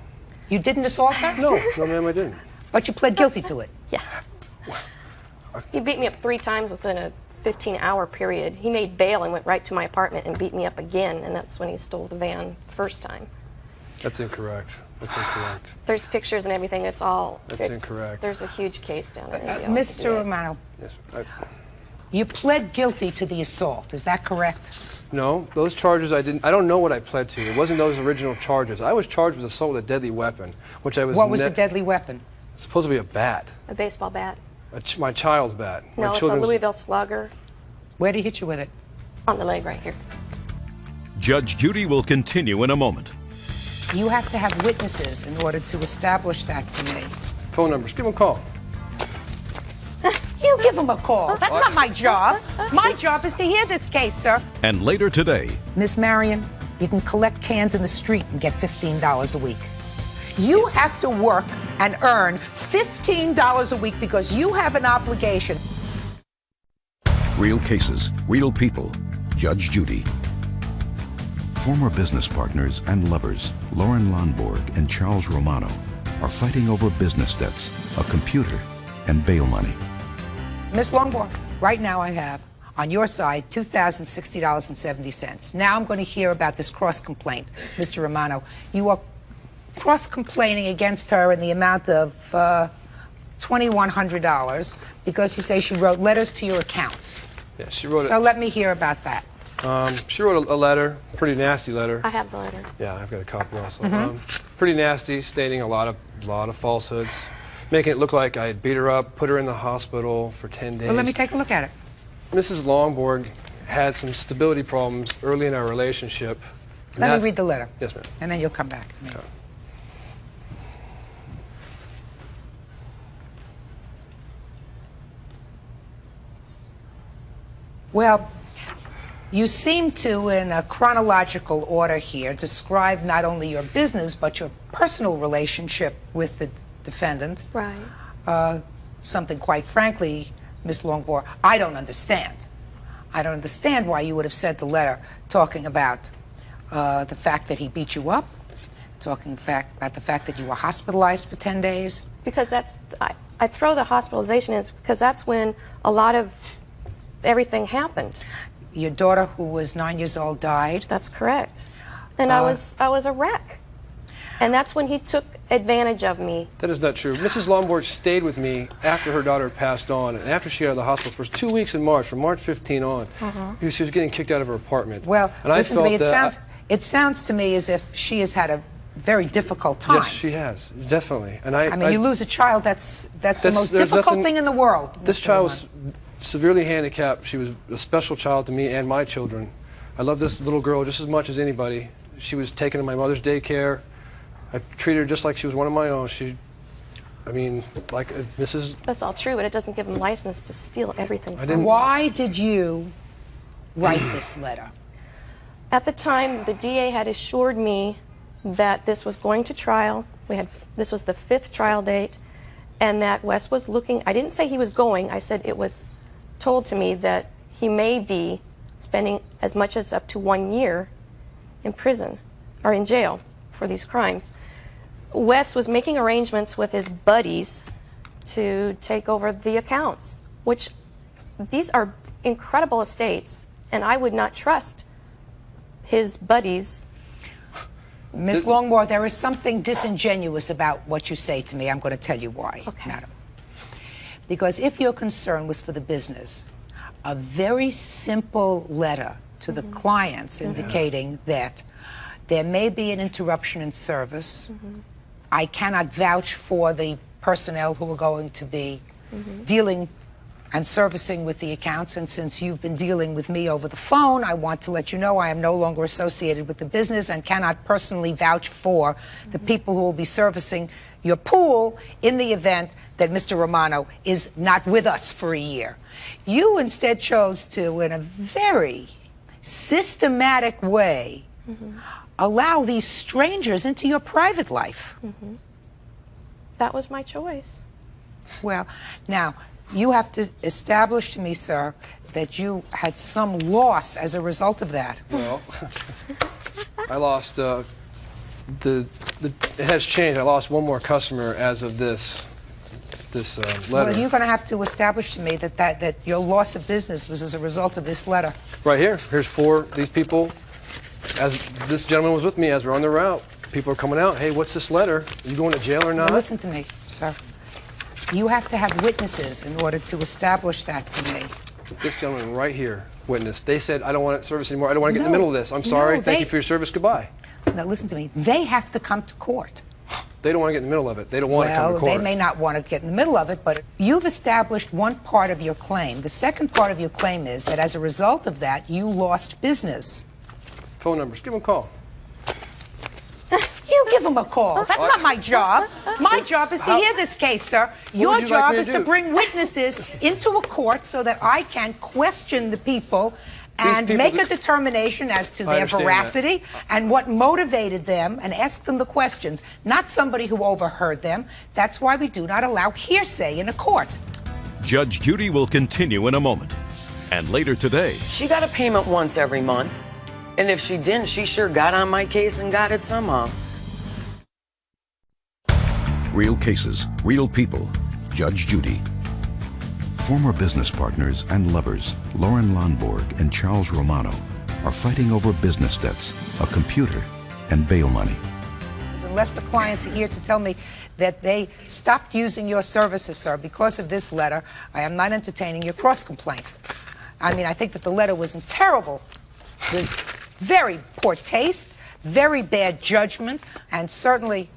You didn't assault her? No, ma'am, I didn't. But you pled guilty to it? Yeah. He beat me up 3 times within a 15-hour period. He made bail and went right to my apartment and beat me up again, and that's when he stole the van the first time. That's incorrect. That's incorrect. There's pictures and everything. It's incorrect. There's a huge case down in Mr. Romano, Yes. you pled guilty to the assault. Is that correct? No, those charges I didn't. I don't know what I pled to. It wasn't those original charges. I was charged with assault with a deadly weapon, which I was. What was the deadly weapon? It's supposed to be a bat. A baseball bat. My child's bat. No, it's a Louisville Slugger. Where did he hit you with it? On the leg right here. Judge Judy will continue in a moment. You have to have witnesses in order to establish that to me. Phone numbers. Give them a call. You give him a call. That's not my job. My job is to hear this case, sir. And later today, Miss Marion, you can collect cans in the street and get $15 a week. You have to work and earn $15 a week because you have an obligation. real cases, real people. Judge Judy. Former business partners and lovers, Lauren Lonborg and Charles Romano, are fighting over business debts, a computer, and bail money. Miss Longborn, right now I have on your side $2,060.70. Now I'm going to hear about this cross-complaint. Mr. Romano, you are cross-complaining against her in the amount of $2,100 because you say she wrote letters to your accounts. Yeah, she wrote So let me hear about that. She wrote a letter, pretty nasty letter. I have the letter. Yeah, I've got a copy also. Mhm. Pretty nasty, stating a lot of falsehoods, making it look like I had beat her up, put her in the hospital for 10 days. Well, let me take a look at it. Mrs. Longborg had some stability problems early in our relationship. Let me read the letter. Yes, ma'am. And then you'll come back. Okay. Well, you seem to, in a chronological order here, describe not only your business but your personal relationship with the defendant. Right. Something, quite frankly, Miss Longborg, I don't understand. I don't understand why you would have sent the letter talking about the fact that he beat you up, talking about the fact that you were hospitalized for 10 days. Because that's, I throw the hospitalization in because that's when a lot of everything happened. Your daughter, who was 9 years old, died. That's correct. And I was a wreck. And that's when he took advantage of me. That is not true. Mrs. Longborg stayed with me after her daughter passed on, and after she got out of the hospital for 2 weeks in March, from March 15 on, because she was getting kicked out of her apartment. Well, and listen to me. It sounds to me as if she has had a very difficult time. Yes, she has, definitely. And I mean, you lose a child, that's the most difficult thing in the world. This child was severely handicapped. She was a special child to me and my children. I love this little girl just as much as anybody. She was taken to my mother's daycare. I treated her just like she was one of my own. I mean, like Mrs. That's all true, but it doesn't give him license to steal everything from me. Why did you write this letter? At the time, the DA had assured me that this was going to trial. This was the 5th trial date, and that Wes was looking. I didn't say he was going. I said it was told to me that he may be spending as much as up to 1 year in prison or in jail for these crimes. Wes was making arrangements with his buddies to take over the accounts, which these are incredible estates, and I would not trust his buddies. Miss Longmore, there is something disingenuous about what you say to me. I'm going to tell you why, madam. Because if your concern was for the business, a very simple letter to the clients indicating that there may be an interruption in service. I cannot vouch for the personnel who are going to be dealing and servicing with the accounts, and since you've been dealing with me over the phone, I want to let you know I am no longer associated with the business and cannot personally vouch for the people who will be servicing your pool in the event that Mr. Romano is not with us for a year. You instead chose to, in a very systematic way, allow these strangers into your private life. That was my choice. Well, now, you have to establish to me, sir, that you had some loss as a result of that. Well, I lost, it has changed. I lost one more customer as of this letter. Well, you're going to have to establish to me that your loss of business was as a result of this letter. Right here. Here's 4 these people. As this gentleman was with me as we're on the route, people are coming out. Hey, what's this letter? Are you going to jail or not? Now, listen to me, sir. You have to have witnesses in order to establish that to me. This gentleman right here witnessed. They said, I don't want service anymore. I don't want to get in the middle of this. I'm sorry. Thank you for your service. Goodbye. Now, listen to me. They have to come to court. They don't want to get in the middle of it. They don't want to come to court. Well, they may not want to get in the middle of it, but you've established one part of your claim. The second part of your claim is that as a result of that, you lost business. Phone numbers. Give them a call. You give him a call. That's not my job. My job is to hear this case, sir. Your job is to bring witnesses into a court so that I can question the people and make a determination as to their veracity and what motivated them and ask them the questions, not somebody who overheard them. That's why we do not allow hearsay in a court. Judge Judy will continue in a moment. And later today, she got a payment once every month. And if she didn't, she sure got on my case and got it somehow. Real cases, real people. Judge Judy. Former business partners and lovers, Lauren Lonborg and Charles Romano, are fighting over business debts, a computer, and bail money. Unless the clients are here to tell me that they stopped using your services, sir, because of this letter, I am not entertaining your cross-complaint. I mean, I think that the letter was in terrible, was very poor taste, very bad judgment, and certainly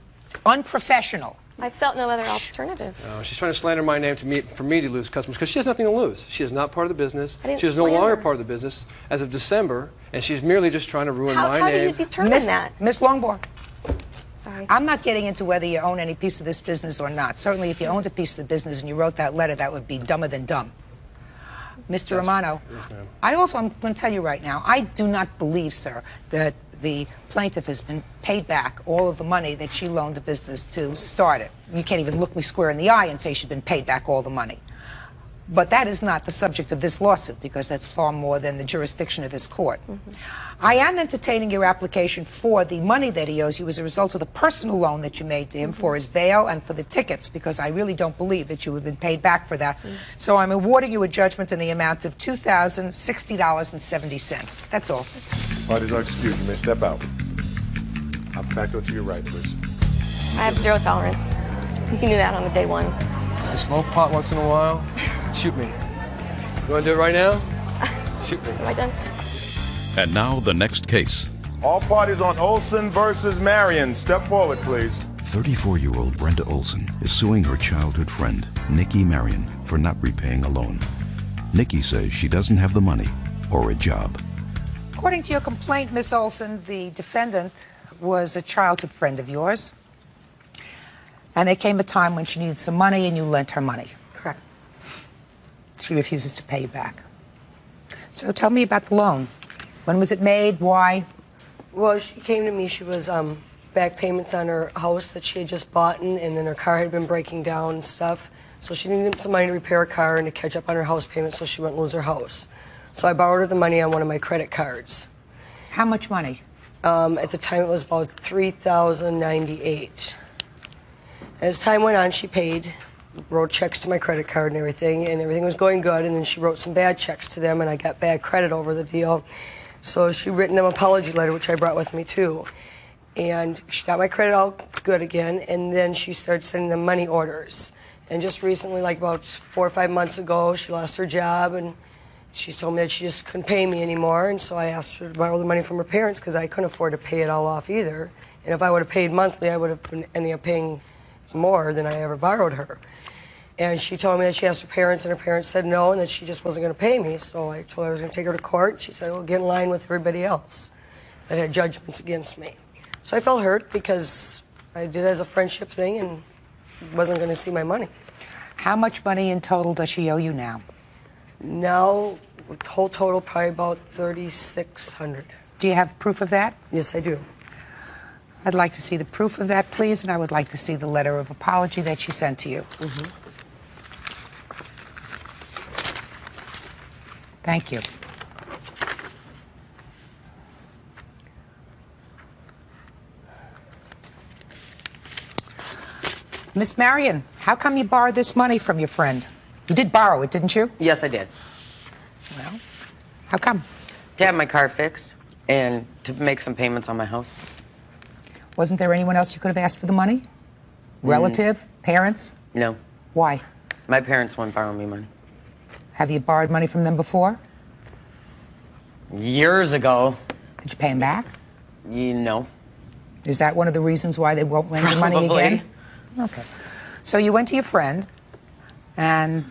unprofessional. I felt no other alternative. She's trying to slander my name for me to lose customers because she has nothing to lose. She is not part of the business. She is no longer part of the business as of December, and she's merely just trying to ruin my name. How do you determine that? Miss Longborg. Sorry. I'm not getting into whether you own any piece of this business or not. Certainly, if you owned a piece of the business and you wrote that letter, that would be dumber than dumb. Mr. Romano, I'm going to tell you right now, I do not believe, sir, that the plaintiff has been paid back all of the money that she loaned the business to start it. You can't even look me square in the eye and say she's been paid back all the money. But that is not the subject of this lawsuit, because that's far more than the jurisdiction of this court. I am entertaining your application for the money that he owes you as a result of the personal loan that you made to him for his bail and for the tickets, because I really don't believe that you have been paid back for that. So I'm awarding you a judgment in the amount of $2,060.70. That's all. Parties are excused. You may step out. I'll back up to your right, please. I have zero tolerance. You knew that on the day one. I smoke pot once in a while. Shoot me. You want to do it right now? Shoot me. Am I done? And now the next case. All parties on Olson versus Marion. Step forward, please. 34-year-old Brenda Olson is suing her childhood friend, Nikki Marion, for not repaying a loan. Nikki says she doesn't have the money or a job. According to your complaint, Miss Olson, the defendant was a childhood friend of yours. And there came a time when she needed some money and you lent her money. Correct. She refuses to pay you back. So tell me about the loan. When was it made? Why? Well, she came to me. She was back payments on her house that she had just bought, and then her car had been breaking down and stuff. So she needed some money to repair her car and to catch up on her house payment so she wouldn't lose her house. So I borrowed her the money on one of my credit cards. How much money? At the time, it was about $3,098. As time went on, she paid, wrote checks to my credit card and everything was going good, and then she wrote some bad checks to them, and I got bad credit over the deal. So she written them an apology letter, which I brought with me too. And she got my credit all good again, and then she started sending them money orders. And just recently, like about 4 or 5 months ago, she lost her job, and she told me that she just couldn't pay me anymore, and so I asked her to borrow the money from her parents because I couldn't afford to pay it all off either. And if I would have paid monthly, I would have been ending up paying more than I ever borrowed her. And she told me that she asked her parents, and her parents said no, and that she just wasn't going to pay me. So I told her I was going to take her to court. She said, well, get in line with everybody else that had judgments against me. So I felt hurt because I did it as a friendship thing and wasn't going to see my money. How much money in total does she owe you now? Now, with the whole total, probably about $3,600. Do you have proof of that? Yes, I do. I'd like to see the proof of that, please, and I would like to see the letter of apology that she sent to you. Thank you. Miss Marion, how come you borrowed this money from your friend? You did borrow it, didn't you? Yes, I did. Well, how come? To have my car fixed and to make some payments on my house. Wasn't there anyone else you could have asked for the money? Relative? Parents? No. Why? My parents won't borrow me money. Have you borrowed money from them before? Years ago. Did you pay them back? No. Is that one of the reasons why they won't lend you money again? Okay. So you went to your friend, and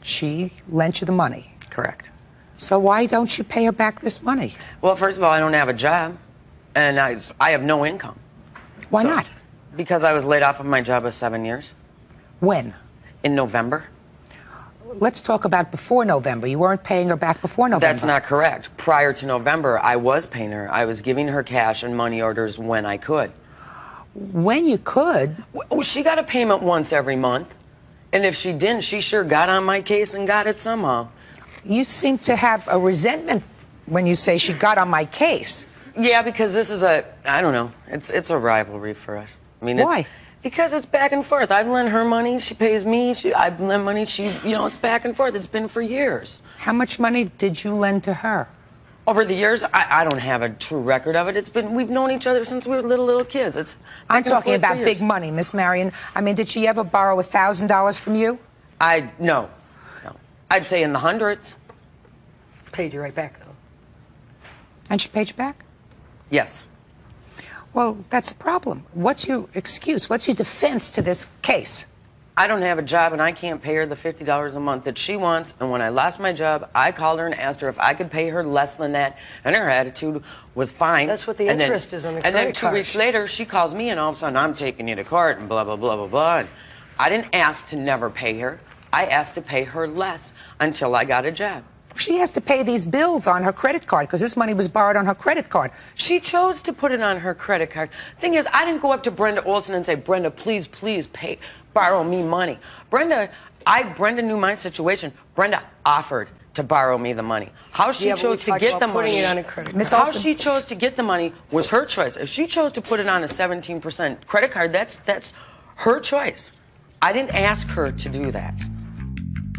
she lent you the money. Correct. So why don't you pay her back this money? Well, first of all, I don't have a job, and I have no income. Why not? Because I was laid off of my job of 7 years. When? In November. Let's talk about before November. You weren't paying her back before November. That's not correct. Prior to November, I was paying her. I was giving her cash and money orders when I could. When you could? Well, she got a payment once every month. And if she didn't, she sure got on my case and got it somehow. You seem to have a resentment when you say she got on my case. Yeah, because this is I don't know, it's a rivalry for us. I mean, Why? Because it's back and forth. I've lent her money, she pays me, I've lent money, it's back and forth. It's been for years. How much money did you lend to her? Over the years, I don't have a true record of it. We've known each other since we were little kids. I'm talking about big money, Miss Marion. I mean, did she ever borrow $1,000 from you? No. I'd say in the hundreds. Paid you right back, though. And she paid you back? Yes. Well, that's the problem. What's your excuse? What's your defense to this case? I don't have a job and I can't pay her the $50 a month that she wants. And when I lost my job, I called her and asked her if I could pay her less than that. And her attitude was fine. That's what the interest is on the credit card. And then 2 card. weeks later, she calls me and all of a sudden, I'm taking you to court and blah, blah, blah, blah, blah. And I didn't ask to never pay her. I asked to pay her less until I got a job. She has to pay these bills on her credit card because this money was borrowed on her credit card. She chose to put it on her credit card. Thing is, I didn't go up to Brenda Olson and say, Brenda, please borrow me money. Brenda knew my situation. Brenda offered to borrow me the money. How she chose to get the money, putting it on a credit card. how she chose to get the money was her choice. If she chose to put it on a 17% credit card, that's her choice. I didn't ask her to do that.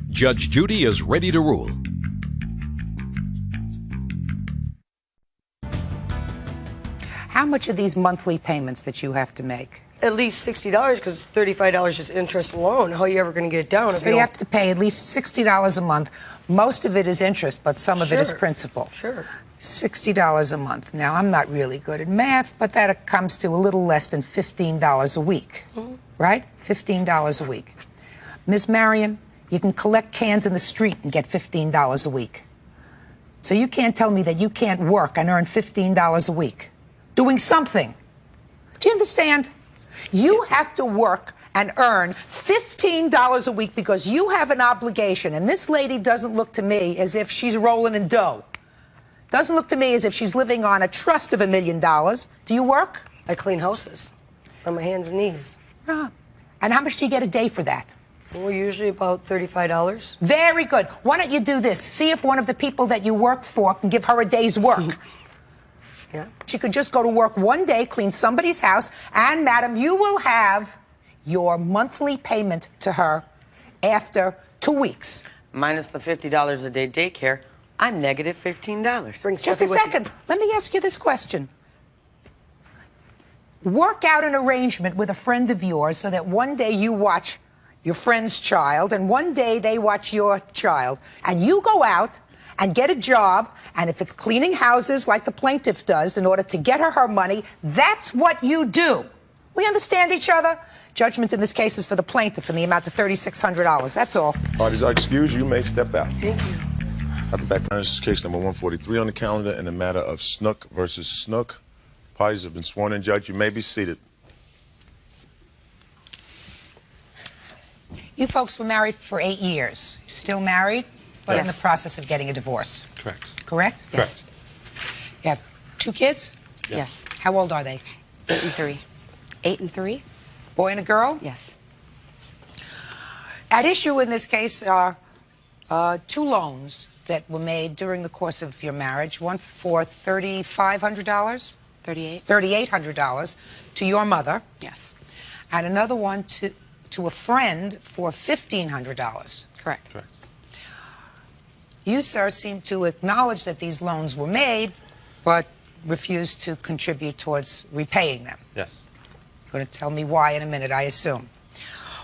Judge Judy is ready to rule. How much are these monthly payments that you have to make? At least $60 because $35 is interest alone. How are you ever going to get it down? So you have to pay at least $60 a month. Most of it is interest, but some of it is principal. Sure. $60 a month. Now, I'm not really good at math, but that comes to a little less than $15 a week, right? $15 a week. Ms. Marion, you can collect cans in the street and get $15 a week. So you can't tell me that you can't work and earn $15 a week. Doing something. Do you understand? You have to work and earn $15 a week because you have an obligation. And this lady doesn't look to me as if she's rolling in dough. Doesn't look to me as if she's living on a trust of $1 million. Do you work? I clean houses on my hands and knees. Ah. And how much do you get a day for that? Well, usually about $35. Very good. Why don't you do this? See if one of the people that you work for can give her a day's work. Yeah. She could just go to work one day, clean somebody's house, and, madam, you will have your monthly payment to her after 2 weeks. Minus the $50 a day daycare, I'm negative $15. Just a second. Let me ask you this question. Work out an arrangement with a friend of yours so that one day you watch your friend's child and one day they watch your child, and you go out and get a job, and if it's cleaning houses like the plaintiff does in order to get her money, that's what you do. We understand each other? Judgment in this case is for the plaintiff in the amount of $3,600. That's all. Parties are excused. You may step out. Thank you. I'll be back. This is case number 143 on the calendar in the matter of Snook versus Snook. Parties have been sworn in. Judge, you may be seated. You folks were married for 8 years. Still married, but in the process of getting a divorce. Correct. Correct? Yes. You have 2 kids? Yes. How old are they? 8 and 3. 8 and 3. Boy and a girl? Yes. At issue in this case are 2 loans that were made during the course of your marriage. One for $3,500? $3,800 to your mother. Yes. And another one to a friend for $1,500. Correct. You, sir, seem to acknowledge that these loans were made, but refuse to contribute towards repaying them. Yes. You're going to tell me why in a minute, I assume.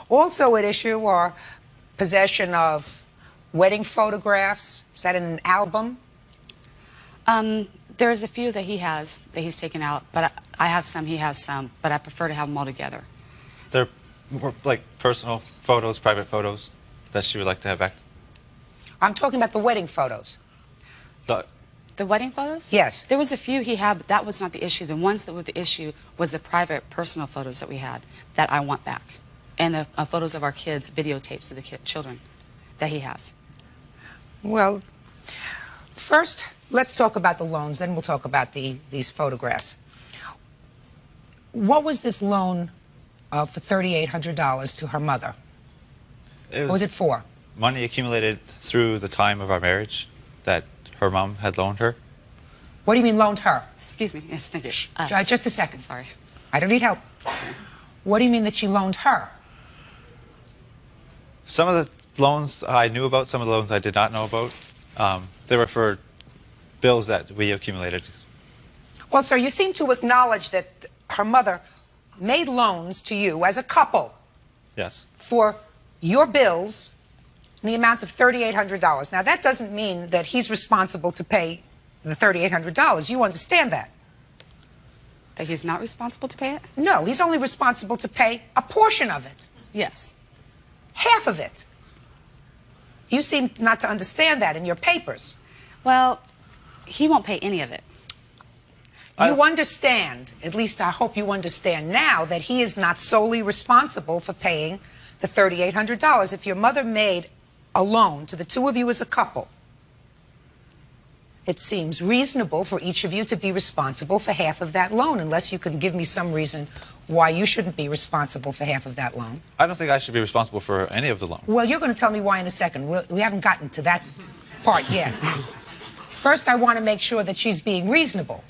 Also at issue are possession of wedding photographs. Is that in an album? There's a few that he has that he's taken out, but I have some, he has some, but I prefer to have them all together. They're more like personal photos, private photos that she would like to have back. I'm talking about the wedding photos. The wedding photos? Yes. There was a few he had, but that was not the issue. The ones that were the issue was the private, personal photos that we had that I want back. And the photos of our kids, videotapes of the children that he has. Well, first, let's talk about the loans, then we'll talk about these photographs. What was this loan for $3,800 to her mother? What was it for? Money accumulated through the time of our marriage that her mom had loaned her. What do you mean loaned her? Excuse me. Yes, thank you. Just a second. Sorry. I don't need help. What do you mean that she loaned her? Some of the loans I knew about, some of the loans I did not know about. They were for bills that we accumulated. Well, sir, you seem to acknowledge that her mother made loans to you as a couple Yes. for your bills in the amount of $3,800. Now, that doesn't mean that he's responsible to pay the $3,800. You understand that? That he's not responsible to pay it? No, he's only responsible to pay a portion of it. Yes. Half of it. You seem not to understand that in your papers. Well, he won't pay any of it. You understand, at least I hope you understand now, that he is not solely responsible for paying the $3,800. If your mother made a loan to the two of you as a couple, it seems reasonable for each of you to be responsible for half of that loan, unless you can give me some reason why you shouldn't be responsible for half of that loan. I don't think I should be responsible for any of the loans. Well, you're going to tell me why in a second. We haven't gotten to that part yet. First, I want to make sure that she's being reasonable.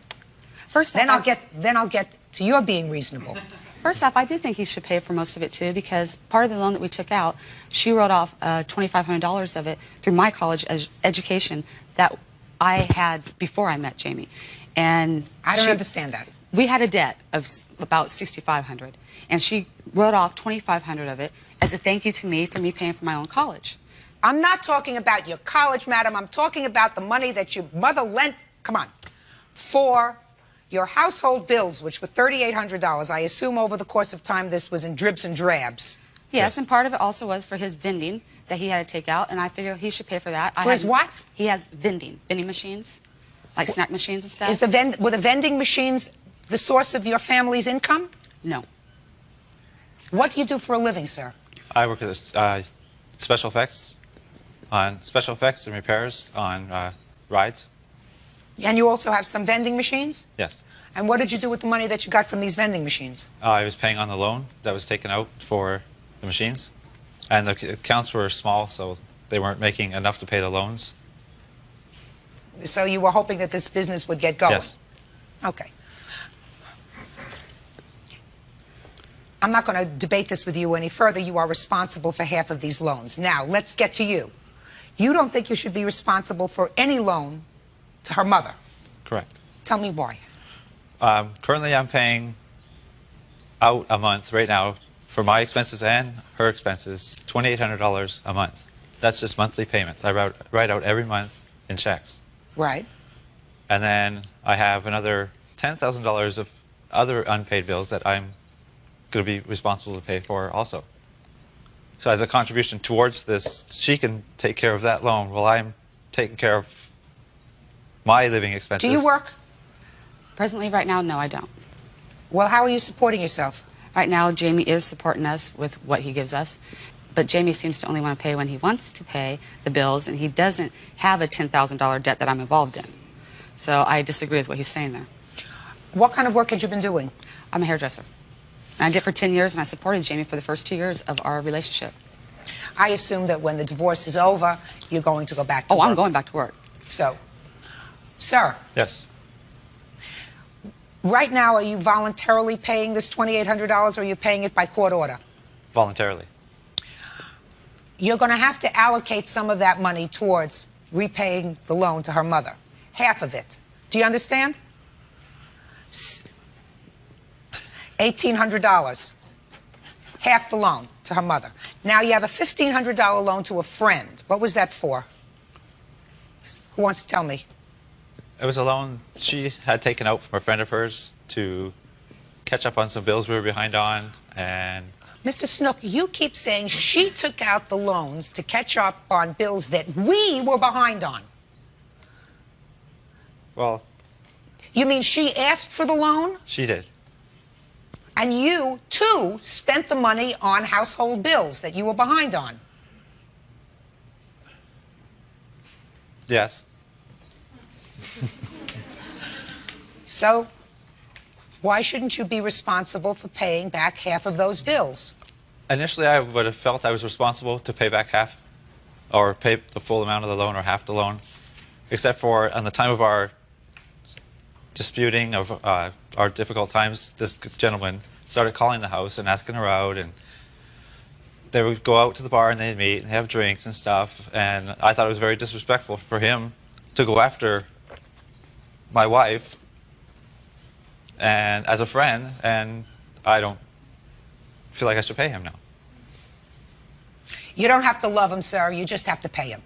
Then I'll get to your being reasonable. First off, I do think he should pay for most of it too, because part of the loan that we took out, she wrote off $2,500 of it through my college education that I had before I met Jamie. And I don't understand that. We had a debt of about $6,500, and she wrote off $2,500 of it as a thank you to me for me paying for my own college. I'm not talking about your college, madam. I'm talking about the money that your mother lent, come on, for your household bills, which were $3,800. I assume over the course of time this was in dribs and drabs. Yes, and part of it also was for his vending that he had to take out, and I figure he should pay for that. For his what? He has vending machines, like snack machines and stuff. Were the vending machines the source of your family's income? No. What do you do for a living, sir? I work at special effects and repairs on rides. And you also have some vending machines? Yes. And what did you do with the money that you got from these vending machines? I was paying on the loan that was taken out for the machines. And the accounts were small, so they weren't making enough to pay the loans. So you were hoping that this business would get going? Yes. Okay. I'm not going to debate this with you any further. You are responsible for half of these loans. Now, let's get to you. You don't think you should be responsible for any loan to her mother? Correct. Tell me why. Currently, I'm paying out a month right now for my expenses and her expenses, $2,800 a month. That's just monthly payments. I write out every month in checks. Right. And then I have another $10,000 of other unpaid bills that I'm going to be responsible to pay for also. So as a contribution towards this, she can take care of that loan while I'm taking care of my living expenses. Do you work? Presently, right now, no, I don't. Well, how are you supporting yourself? Right now, Jamie is supporting us with what he gives us. But Jamie seems to only want to pay when he wants to pay the bills, and he doesn't have a $10,000 debt that I'm involved in. So I disagree with what he's saying there. What kind of work had you been doing? I'm a hairdresser. And I did for 10 years, and I supported Jamie for the first 2 years of our relationship. I assume that when the divorce is over, you're going to go back to work. I'm going back to work. So, sir. Yes. Right now, are you voluntarily paying this $2,800, or are you paying it by court order? Voluntarily. You're going to have to allocate some of that money towards repaying the loan to her mother. Half of it. Do you understand? $1,800. Half the loan to her mother. Now you have a $1,500 loan to a friend. What was that for? Who wants to tell me? It was a loan she had taken out from a friend of hers to catch up on some bills we were behind on. And Mr. Snook, you keep saying she took out the loans to catch up on bills that we were behind on. Well, You mean she asked for the loan? she did. And you, too, spent the money on household bills that you were behind on. Yes. So, why shouldn't you be responsible for paying back half of those bills? Initially, I would have felt I was responsible to pay back half, or pay the full amount of the loan or half the loan, except for on the time of our disputing of our difficult times, this gentleman started calling the house and asking her out, and they would go out to the bar and they'd meet and have drinks and stuff, and I thought it was very disrespectful for him to go after my wife and as a friend, and I don't feel like I should pay him now. You don't have to love him, sir. You just have to pay him.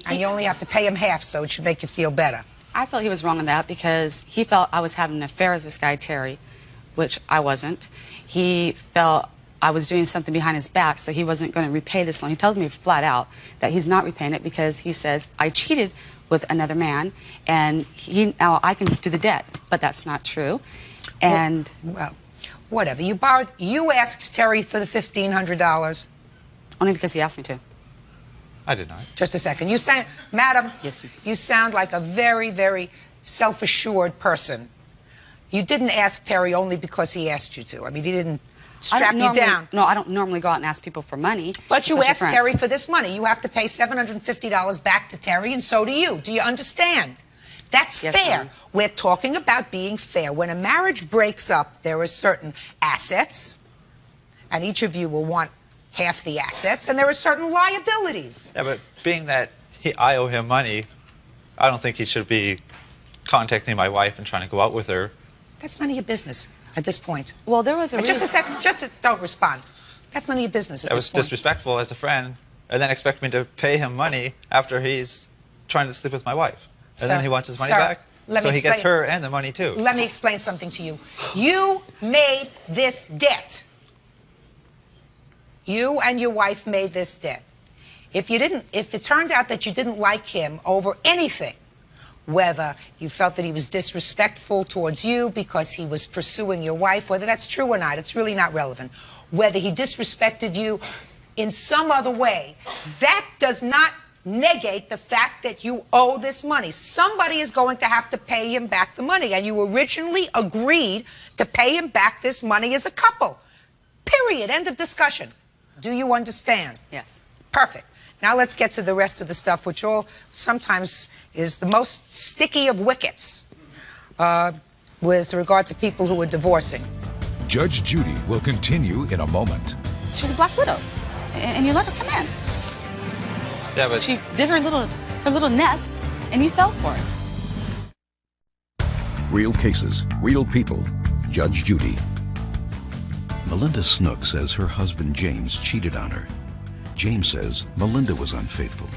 And you only have to pay him half, so it should make you feel better. I felt he was wrong on that because he felt I was having an affair with this guy, Terry, which I wasn't. He felt I was doing something behind his back, so he wasn't going to repay this loan. He tells me flat out that he's not repaying it because he says, I cheated with another man, and now I can do the debt. But that's not true. And well, whatever. You asked Terry for the $1,500. Only because he asked me to. I did not. Just a second. You sound, madam, you sound like a very, very self-assured person. You didn't ask Terry only because he asked you to. I mean, he didn't strap you down. No, I don't normally go out and ask people for money. But you especially asked friends. Terry for this money. You have to pay $750 back to Terry, and so do you. Do you understand? That's Yes, fair. ma'am. We're talking about being fair. When a marriage breaks up, there are certain assets, and each of you will want half the assets, and there are certain liabilities. Yeah, but being that I owe him money, I don't think he should be contacting my wife and trying to go out with her. That's none of your business at this point. Well, there was a Just a second. Don't respond. That's none of your business at That this was point. disrespectful as a friend, and then expect me to pay him money after he's trying to sleep with my wife. And then he wants his money back, so he gets her and the money too. Let me explain something to you. You made this debt. You and your wife made this debt. If it turned out that you didn't like him over anything, whether you felt that he was disrespectful towards you because he was pursuing your wife, whether that's true or not, it's really not relevant. Whether he disrespected you in some other way, that does not negate the fact that you owe this money. Somebody is going to have to pay him back the money, and you originally agreed to pay him back this money as a couple. Period. End of discussion. Do you understand? Yes. Perfect. Now let's get to the rest of the stuff, which all sometimes is the most sticky of wickets with regard to people who are divorcing. Judge Judy will continue in a moment. She's a black widow, and you let her come in. Yeah, but She did her little nest, and you fell for it. Real cases, real people. Judge Judy. Melinda Snook says her husband James cheated on her. James says Melinda was unfaithful.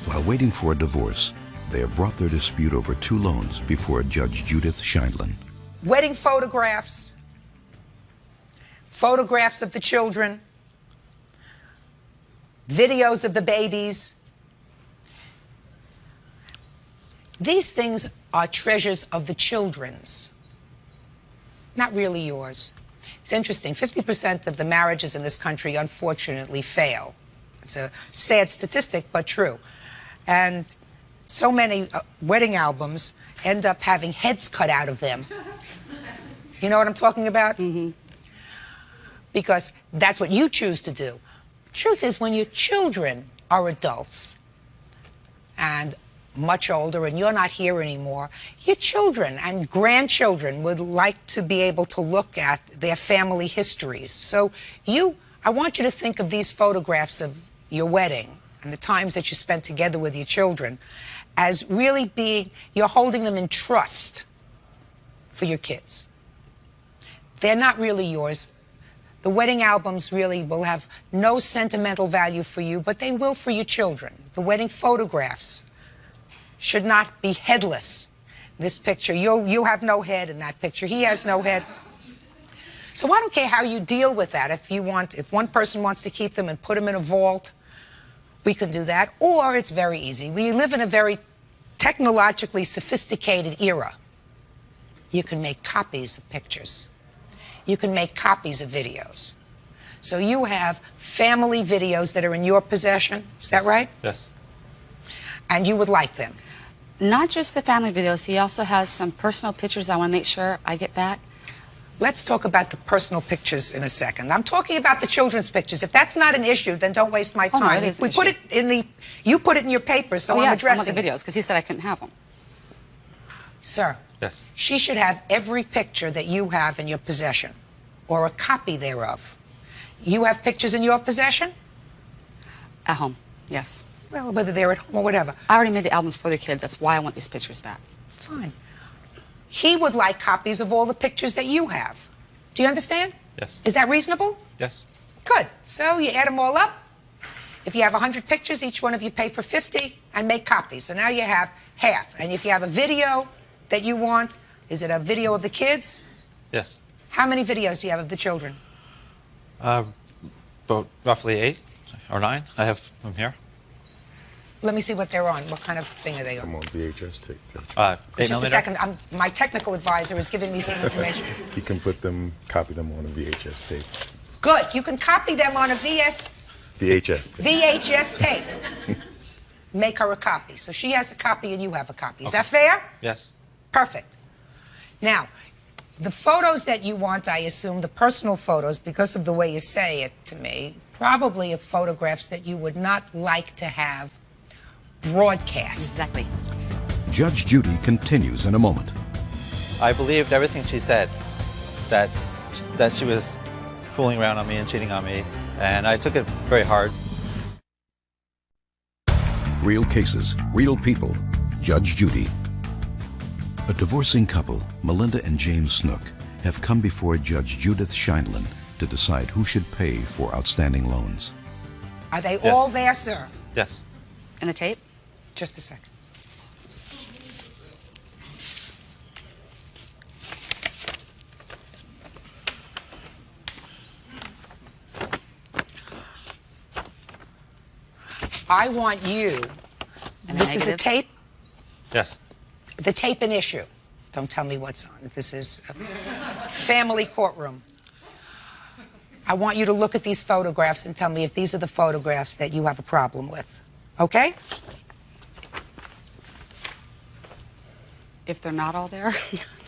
While waiting for a divorce, they have brought their dispute over 2 loans before Judge Judith Scheindlin. Wedding photographs, photographs of the children, videos of the babies. These things are treasures of the children's, not really yours. It's interesting, 50% of the marriages in this country unfortunately fail. It's a sad statistic, but true. And so many wedding albums end up having heads cut out of them. You know what I'm talking about? Mm-hmm. Because that's what you choose to do. Truth is, when your children are adults and much older and you're not here anymore, your children and grandchildren would like to be able to look at their family histories. So I want you to think of these photographs of your wedding and the times that you spent together with your children as really being, you're holding them in trust for your kids. They're not really yours. The wedding albums really will have no sentimental value for you, but they will for your children. The wedding photographs should not be headless. This picture, you have no head in that picture. He has no head. So I don't care how you deal with that. If one person wants to keep them and put them in a vault, We can do that, or it's very easy. We live in a very technologically sophisticated era. You can make copies of pictures. You can make copies of videos. So you have family videos that are in your possession. Is that right? Yes. And you would like them? Not just the family videos. He also has some personal pictures I want to make sure I get back. Let's talk about the personal pictures in a second. I'm talking about the children's pictures. If that's not an issue, then don't waste my time. Oh, no, it is an we put issue. it in the, you put it in your paper, so I'm yes, addressing I want the it. videos because he said I couldn't have them. Sir, Yes. she should have every picture that you have in your possession, or a copy thereof. You have pictures in your possession? At home, yes. Well, whether they're at home or whatever. I already made the albums for the kids. That's why I want these pictures back. Fine. He would like copies of all the pictures that you have. Do you understand? Yes. Is that reasonable? Yes. Good. So you add them all up. If you have 100 pictures, each one of you pay for 50 and make copies. So now you have half. And if you have a video that you want, is it a video of the kids? Yes. How many videos do you have of the children? About roughly 8 or 9. I have them here. Let me see what they're on. What kind of thing are they on? I'm on VHS tape. 8 Just a second. My technical advisor is giving me some information. You can copy them on a VHS tape. Good. You can copy them on a VHS tape. VHS tape. Make her a copy. So she has a copy and you have a copy. Is that fair? Yes. Perfect. Now, the photos that you want, I assume, the personal photos, because of the way you say it to me, probably of photographs that you would not like to have broadcast. Exactly. Judge Judy continues in a moment. I believed everything she said, that she was fooling around on me and cheating on me, and I took it very hard. Real cases, real people. Judge Judy. A divorcing couple, Melinda and James Snook, have come before Judge Judith Scheindlin to decide who should pay for outstanding loans. Are they Yes. all there, sir? Yes. And the tape? Just a second. I want you, And this is a negatives? tape, Yes. the tape in issue. Don't tell me what's on it. This is a family courtroom. I want you to look at these photographs and tell me if these are the photographs that you have a problem with. Okay? If they're not all there?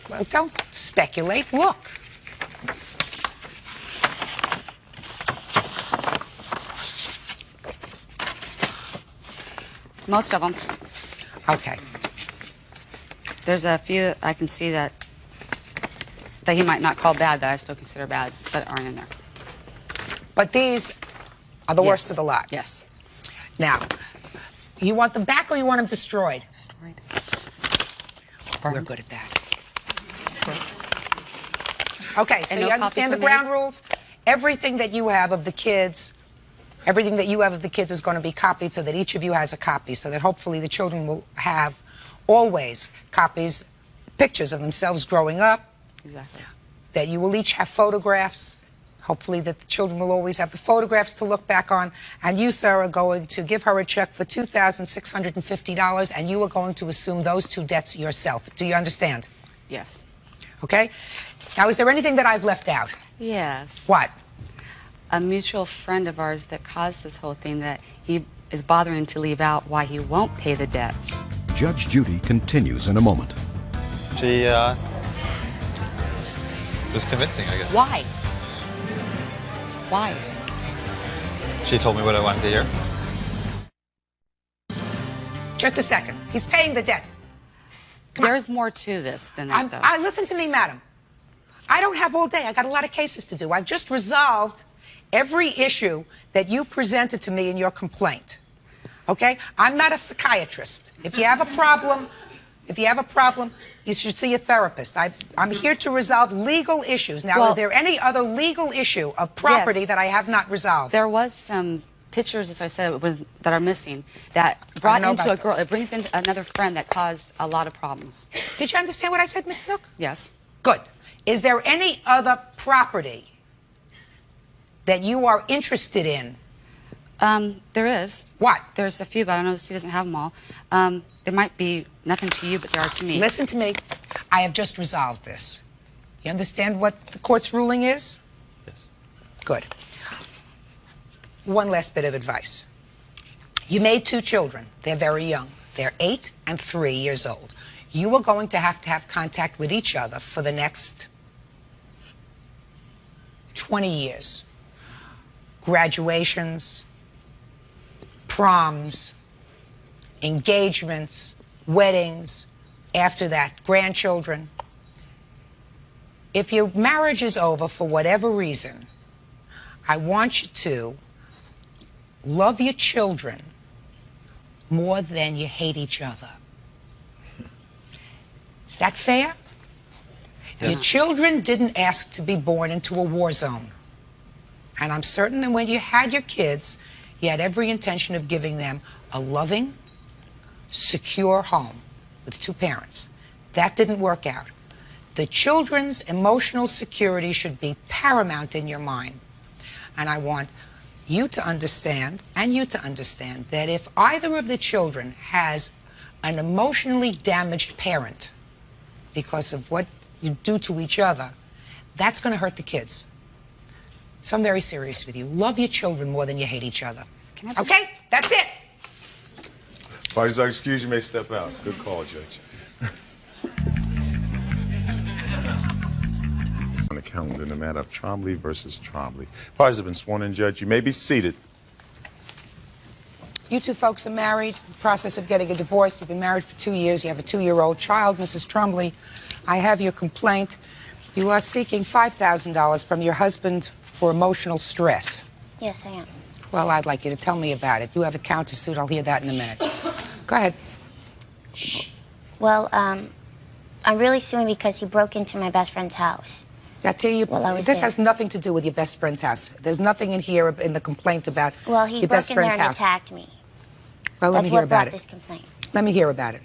Well, don't speculate. Look. Most of them. Okay. There's a few I can see that he might not call bad that I still consider bad, but aren't in there. But these are the worst Yes. of the lot. Yes. Now, you want them back or you want them destroyed? Destroyed. We're good at that. Okay, so And you no understand the copies were ground made? rules? Everything that you have of the kids, everything that you have of the kids is going to be copied so that each of you has a copy, so that hopefully the children will have always copies, pictures of themselves growing up, Exactly. that you will each have photographs. Hopefully that the children will always have the photographs to look back on. And you, sir, are going to give her a check for $2,650, and you are going to assume those two debts yourself. Do you understand? Yes. Okay? Now, is there anything that I've left out? Yes. What? A mutual friend of ours that caused this whole thing that he is bothering to leave out why he won't pay the debts. Judge Judy continues in a moment. She was convincing, I guess. Why? Why? She told me what I wanted to hear. Just a second. He's paying the debt. There's more to this than that, though. Listen to me, madam. I don't have all day. I got a lot of cases to do. I've just resolved every issue that you presented to me in your complaint. Okay? I'm not a psychiatrist. If you have a problem, you should see a therapist. I'm here to resolve legal issues. Now, Well, are there any other legal issue of property Yes. that I have not resolved? There was some pictures, as I said, that are missing that brought know into about a girl. It brings in another friend that caused a lot of problems. Did you understand what I said, Ms. Nook? Yes. Good. Is there any other property that you are interested in There is. What? There's a few, but I know he doesn't have them all. There might be nothing to you, but there are to me. Listen to me. I have just resolved this. You understand what the court's ruling is? Yes. Good. One last bit of advice. You made 2 children. They're very young. They're 8 and 3 years old. You are going to have contact with each other for the next 20 years. Graduations, proms, engagements, weddings, after that, grandchildren. If your marriage is over for whatever reason, I want you to love your children more than you hate each other. Is that fair? Yes. Your children didn't ask to be born into a war zone. And I'm certain that when you had your kids, you had every intention of giving them a loving, secure home with 2 parents. That didn't work out. The children's emotional security should be paramount in your mind. And I want you to understand, and you to understand, that if either of the children has an emotionally damaged parent because of what you do to each other, that's going to hurt the kids. So I'm very serious with you. Love your children more than you hate each other. Okay? That's it. Parties are excused. You may step out. Good call, Judge. On the calendar in the matter of Trombley versus Trombley. Parties have been sworn in, Judge. You may be seated. You 2 folks are married, in the process of getting a divorce. You've been married for 2 years. You have a 2-year-old child, Mrs. Trombley. I have your complaint. You are seeking $5,000 from your husband for emotional stress. Yes, I am. Well, I'd like you to tell me about it. You have a countersuit. I'll hear that in a minute. Go ahead. Well, I'm really suing because he broke into my best friend's house. I tell you, While I was this there. has nothing to do with your best friend's house. There's nothing in here in the complaint about Well, he your broke best in there friend's and house. attacked me. Well, let That's me hear what brought about it. this complaint. Let me hear about it.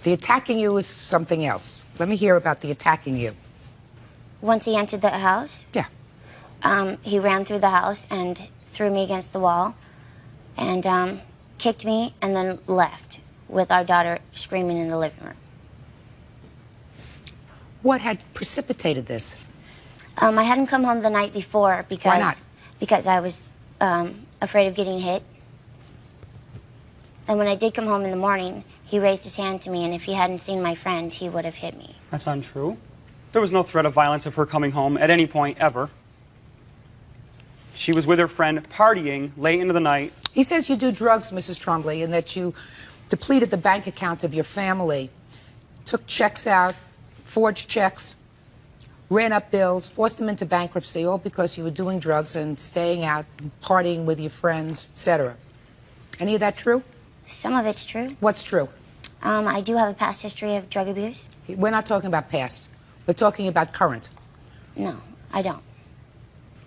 The attacking you is something else. Let me hear about the attacking you. Once he entered the house, Yeah. He ran through the house and threw me against the wall and kicked me and then left with our daughter screaming in the living room. What had precipitated this? I hadn't come home the night before because Why not? Because I was afraid of getting hit. And when I did come home in the morning, he raised his hand to me, and if he hadn't seen my friend, he would have hit me. That's untrue. There was no threat of violence of her coming home at any point ever. She was with her friend partying late into the night. He says you do drugs, Mrs. Trombley, and that you depleted the bank account of your family, took checks out, forged checks, ran up bills, forced them into bankruptcy, all because you were doing drugs and staying out, and partying with your friends, etc. Any of that true? Some of it's true. What's true? I do have a past history of drug abuse. We're not talking about past. We're talking about current. No, I don't.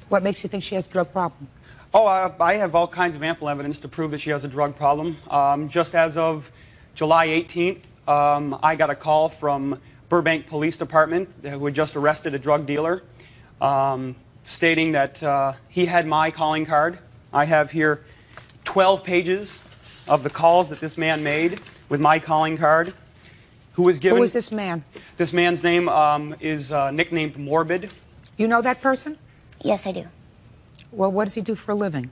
What makes you think she has a drug problem? Oh, I have all kinds of ample evidence to prove that she has a drug problem. Just as of July 18th, I got a call from Burbank Police Department who had just arrested a drug dealer, stating that he had my calling card. I have here 12 pages of the calls that this man made with my calling card. Who was given? Who is this man? This man's name is nicknamed Morbid. You know that person? Yes, I do. Well, what does he do for a living?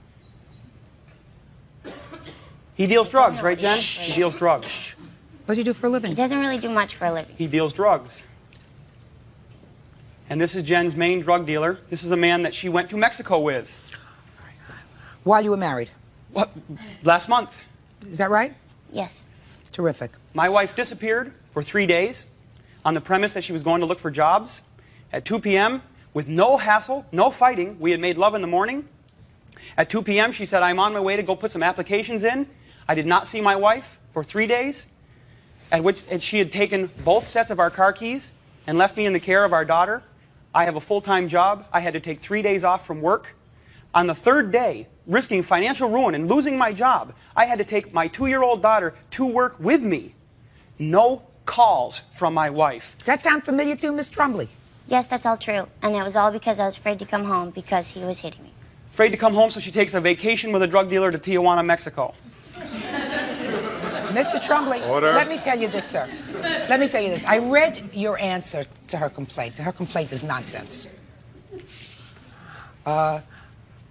He deals drugs, right, Jen? He deals drugs. What does he do for a living? He doesn't really do much for a living. He deals drugs. And this is Jen's main drug dealer. This is a man that she went to Mexico with. While you were married? What? Last month. Is that right? Yes. Terrific. My wife disappeared for 3 days on the premise that she was going to look for jobs. At 2 p.m., with no hassle, no fighting, we had made love in the morning. At 2 p.m., she said, I'm on my way to go put some applications in. I did not see my wife for 3 days, at which she had taken both sets of our car keys and left me in the care of our daughter. I have a full-time job. I had to take 3 days off from work. On the third day, risking financial ruin and losing my job, I had to take my 2-year-old daughter to work with me. No calls from my wife. Does that sound familiar to you, Miss Trombley? Yes, that's all true. And it was all because I was afraid to come home because he was hitting me. Afraid to come home, so she takes a vacation with a drug dealer to Tijuana, Mexico. Mr. Trumbley, Order. let me tell you this, sir. Let me tell you this. I read your answer to her complaint. Her complaint is nonsense. I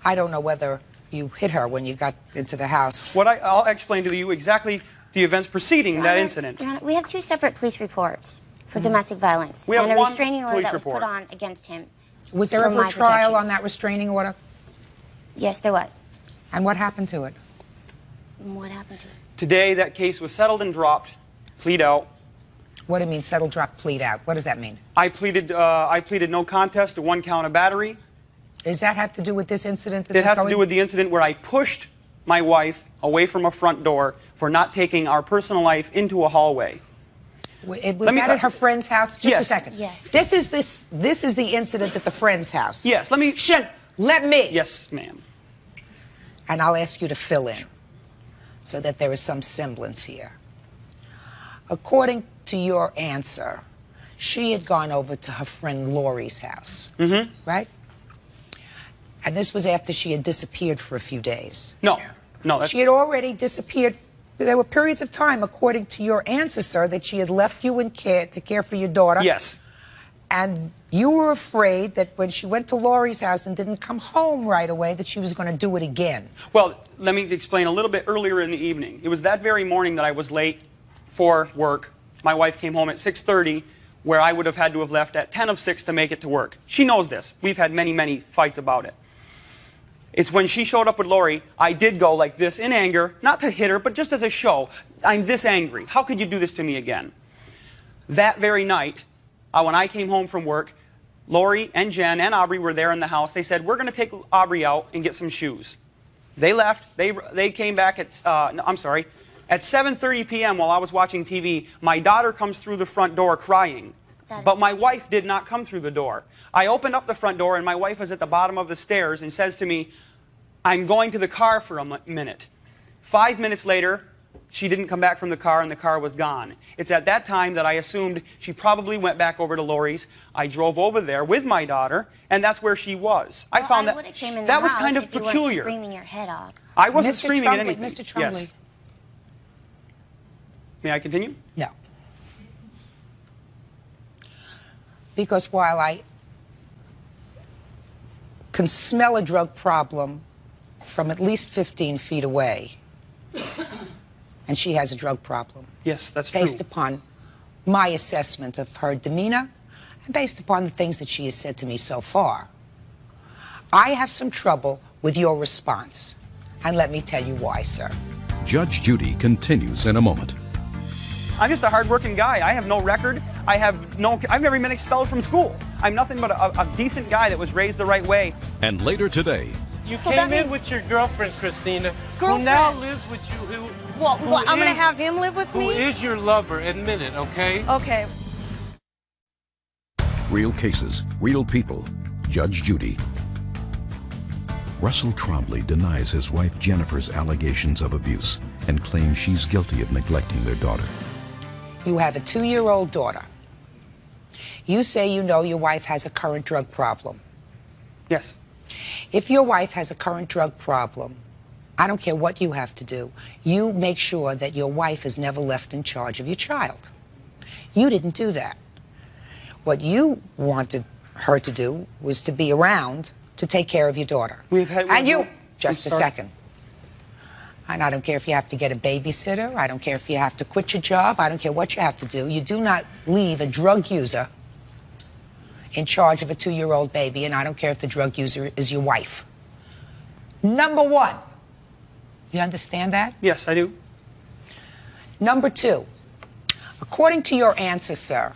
don't know whether you hit her when you got into the house. I'll explain to you exactly the events preceding that incident. Your Honor, we have 2 separate police reports for domestic violence. We have and a one restraining order police that was report. put on against him. Was there for ever a my trial protection. on that restraining order? Yes, there was. And what happened to it? What happened to it? Today, that case was settled and dropped. Plead out. What do you mean, settle, drop, plead out? What does that mean? I pleaded no contest to 1 count of battery. Does that have to do with this incident? It has to do with the incident where I pushed my wife away from a front door for not taking our personal life into a hallway. Was that at her friend's house? Just Yes. a second. Yes. This is the incident at the friend's house. Yes, let me... Let me. Yes, ma'am. And I'll ask you to fill in so that there is some semblance here. According to your answer, she had gone over to her friend Lori's house, right? And this was after she had disappeared for a few days. No, that's... She had already disappeared. There were periods of time, according to your answer, sir, that she had left you in care to care for your daughter. Yes. And you were afraid that when she went to Lori's house and didn't come home right away, that she was going to do it again. Well, let me explain a little bit earlier in the evening. It was that very morning that I was late for work. My wife came home at 6:30, where I would have had to have left at 10 of 6 to make it to work. She knows this. We've had many, many fights about it. It's when she showed up with Lori, I did go like this in anger, not to hit her, but just as a show. I'm this angry. How could you do this to me again? That very night, when I came home from work, Lori and Jen and Aubrey were there in the house. They said, we're going to take Aubrey out and get some shoes. They left. They came back at 7:30 p.m. while I was watching TV. My daughter comes through the front door crying. But my wife did not come through the door. I opened up the front door, and my wife was at the bottom of the stairs and says to me, I'm going to the car for a minute. 5 minutes later, she didn't come back from the car, and the car was gone. It's at that time that I assumed she probably went back over to Lori's. I drove over there with my daughter, and that's where she was. I found that that was kind of peculiar. Screaming your head off. I wasn't screaming at anything. Mr. Trumbley. Yes. May I continue? No. Because while I can smell a drug problem from at least 15 feet away, and she has a drug problem. Yes, that's true. Based upon my assessment of her demeanor and based upon the things that she has said to me so far, I have some trouble with your response. And let me tell you why, sir. Judge Judy continues in a moment. I'm just a hardworking guy. I have no record. I've never been expelled from school. I'm nothing but a decent guy that was raised the right way. And later today, you came in with your girlfriend, Christina, who now lives with you. Who I'm going to have him live with me? Who is your lover? Admit it, okay? Okay. real cases, real people. Judge Judy. Russell Trombley denies his wife Jennifer's allegations of abuse and claims she's guilty of neglecting their daughter. You have a 2-year-old daughter. You say you know your wife has a current drug problem. Yes. If your wife has a current drug problem, I don't care what you have to do, you make sure that your wife is never left in charge of your child. You didn't do that. What you wanted her to do was to be around to take care of your daughter. Just a second. And I don't care if you have to get a babysitter. I don't care if you have to quit your job. I don't care what you have to do. You do not leave a drug user in charge of a 2-year-old baby, and I don't care if the drug user is your wife. Number one. You understand that? Yes, I do. Number two. According to your answer, sir,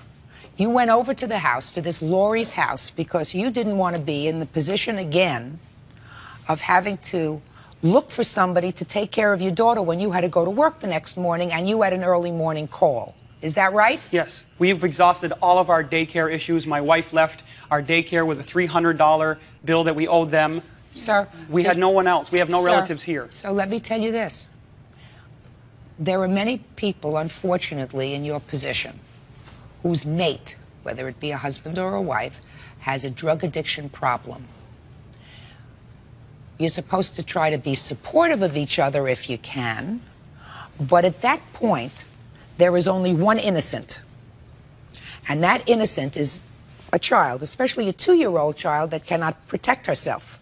you went over to the house, to this Lori's house, because you didn't want to be in the position again of having to look for somebody to take care of your daughter when you had to go to work the next morning and you had an early morning call. Is that right? Yes. We've exhausted all of our daycare issues. My wife left our daycare with a $300 bill that we owed them. Sir. We had no one else. We have no Sir, relatives here. So let me tell you this. There are many people, unfortunately, in your position whose mate, whether it be a husband or a wife, has a drug addiction problem. You're supposed to try to be supportive of each other if you can. But at that point, there is only one innocent. And that innocent is a child, especially a 2-year-old child that cannot protect herself.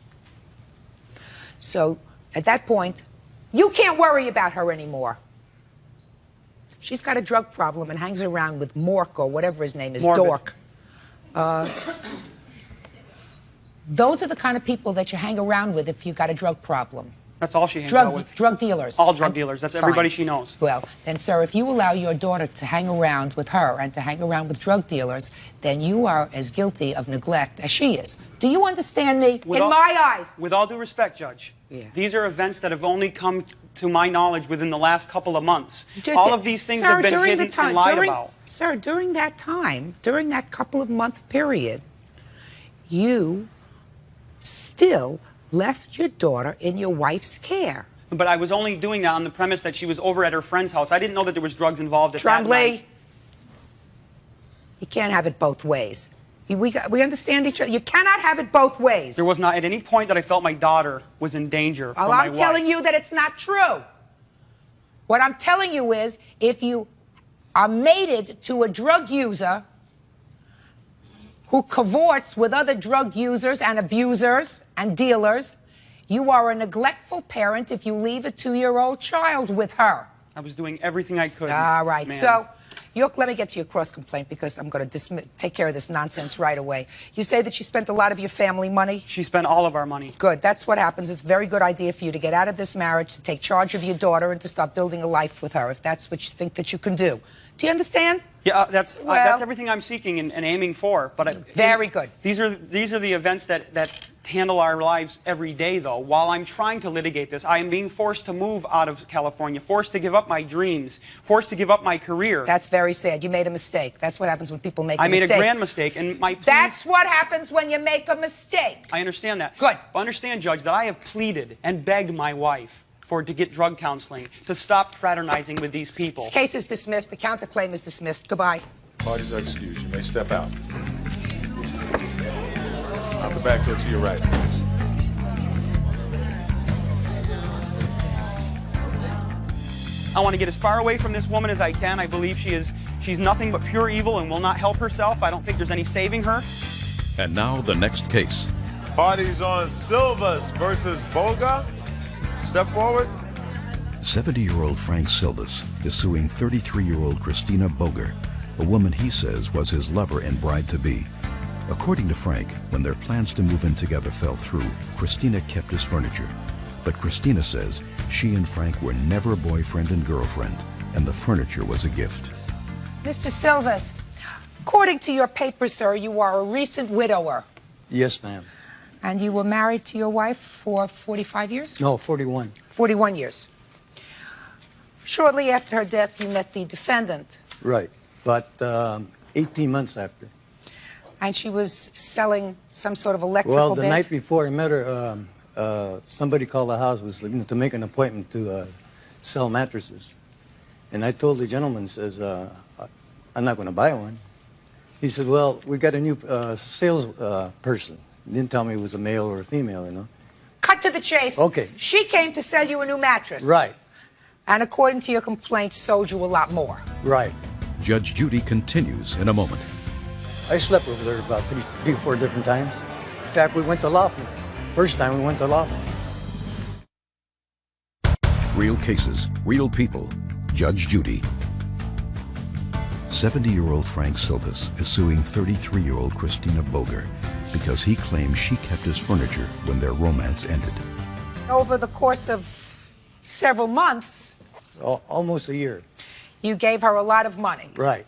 So at that point, you can't worry about her anymore. She's got a drug problem and hangs around with Mork or whatever his name is, Morbid. Dork. Those are the kind of people that you hang around with if you've got a drug problem. That's all she hangs out with. Drug dealers. All drug dealers. That's Fine. everybody she knows. Well, then, sir, if you allow your daughter to hang around with her and to hang around with drug dealers, then you are as guilty of neglect as she is. Do you understand me? In my eyes. With all due respect, Judge, these are events that have only come to my knowledge within the last couple of months. All of these things have been hidden and lied about. Sir, during that time, during that couple of month period, you still left your daughter in your wife's care. But I was only doing that on the premise that she was over at her friend's house. I didn't know that there was drugs involved at that night. You can't have it both ways. We understand each other. You cannot have it both ways. There was not at any point that I felt my daughter was in danger from my wife. I'm telling you that it's not true. What I'm telling you is, if you are mated to a drug user who cavorts with other drug users and abusers and dealers, you are a neglectful parent if you leave a 2-year-old child with her. I was doing everything I could. All right. ma'am. So, let me get to your cross complaint because I'm going to take care of this nonsense right away. You say that she spent a lot of your family money? She spent all of our money. Good. That's what happens. It's a very good idea for you to get out of this marriage, to take charge of your daughter, and to start building a life with her, if that's what you think that you can do. Do you understand? Yeah, that's everything I'm seeking and aiming for. But very good. These are the events that handle our lives every day, though. While I'm trying to litigate this, I am being forced to move out of California, forced to give up my dreams, forced to give up my career. That's very sad. You made a mistake. That's what happens when people make a mistake. I made a grand mistake, and my pleas, That's what happens when you make a mistake. I understand that. Good. But understand, Judge, that I have pleaded and begged my wife to get drug counseling, to stop fraternizing with these people. This case is dismissed. The counterclaim is dismissed. Goodbye. Parties are excused. You may step out. Out the back door to your right, please. I want to get as far away from this woman as I can. I believe she's nothing but pure evil and will not help herself. I don't think there's any saving her. And now the next case. Parties on Silvas versus Boga. Step forward. 70-year-old Frank Silvas is suing 33-year-old Christina Boger, a woman he says was his lover and bride-to-be. According to Frank, when their plans to move in together fell through, Christina kept his furniture. But Christina says she and Frank were never boyfriend and girlfriend, and the furniture was a gift. Mr. Silvas, according to your papers, sir, you are a recent widower. Yes, ma'am. And you were married to your wife for 45 years? No, 41. 41 years. Shortly after her death, you met the defendant. Right, but 18 months after. And she was selling some sort of electrical Well, the bed? night before I met her, somebody called the house was looking to make an appointment to sell mattresses. And I told the gentleman, says, I'm not going to buy one. He said, well, we got a new sales person. He didn't tell me it was a male or a female, you know. Cut to the chase. Okay. She came to sell you a new mattress. Right. And according to your complaint, sold you a lot more. Right. Judge Judy continues in a moment. I slept over there about three or four different times. In fact, we went to Laughlin. First time we went to Laughlin. Real cases, real people. Judge Judy. 70-year-old Frank Silvas is suing 33-year-old Christina Boger because he claims she kept his furniture when their romance ended. Over the course of several months, Almost a year. you gave her a lot of money. Right.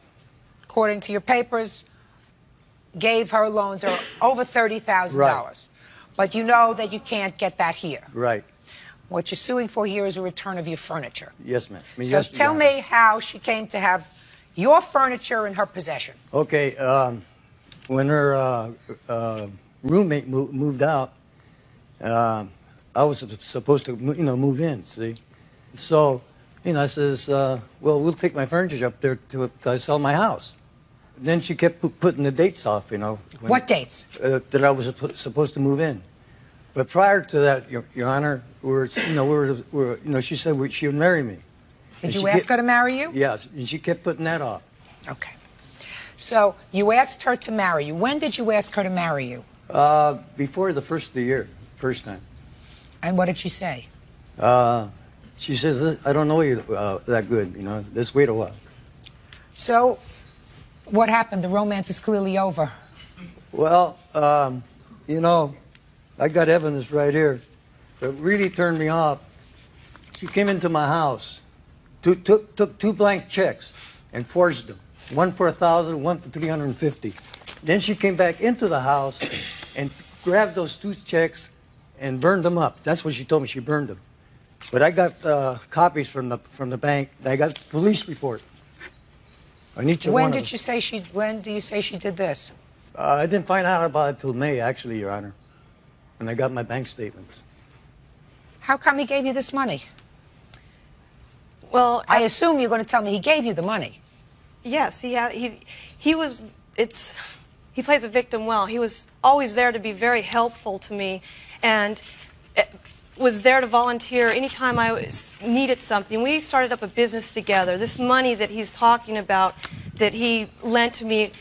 According to your papers, gave her loans of over $30,000. Right. But you know that you can't get that here. Right. What you're suing for here is a return of your furniture. Yes, ma'am. I mean, So yes, you tell got me how she came to have your furniture in her possession. it. Okay, when her roommate moved out, I was supposed to, move in, see? So, I says, well, we'll take my furniture up there to sell my house. Then she kept putting the dates off, What dates? That I was supposed to move in. But prior to that, Your Honor, she said she would marry me. Did you ask her to marry you? Yes, and she kept putting that off. Okay. So you asked her to marry you. When did you ask her to marry you? Before the first of the year, first time. And what did she say? She says, I don't know you that good, let's wait a while. So what happened? The romance is clearly over. Well, I got evidence right here that really turned me off. She came into my house, took 2 blank checks and forged them. One for $1,000, one for $350. Then she came back into the house and grabbed those 2 checks and burned them up. That's what she told me. She burned them. But I got copies from the bank. And I got the police report on each one of them. When do you say she did this? I didn't find out about it till May, actually, Your Honor. And I got my bank statements. How come he gave you this money? Well, I assume you're going to tell me he gave you the money. Yes, he plays a victim well. He was always there to be very helpful to me, and was there to volunteer anytime I needed something. We started up a business together. This money that he's talking about that he lent to me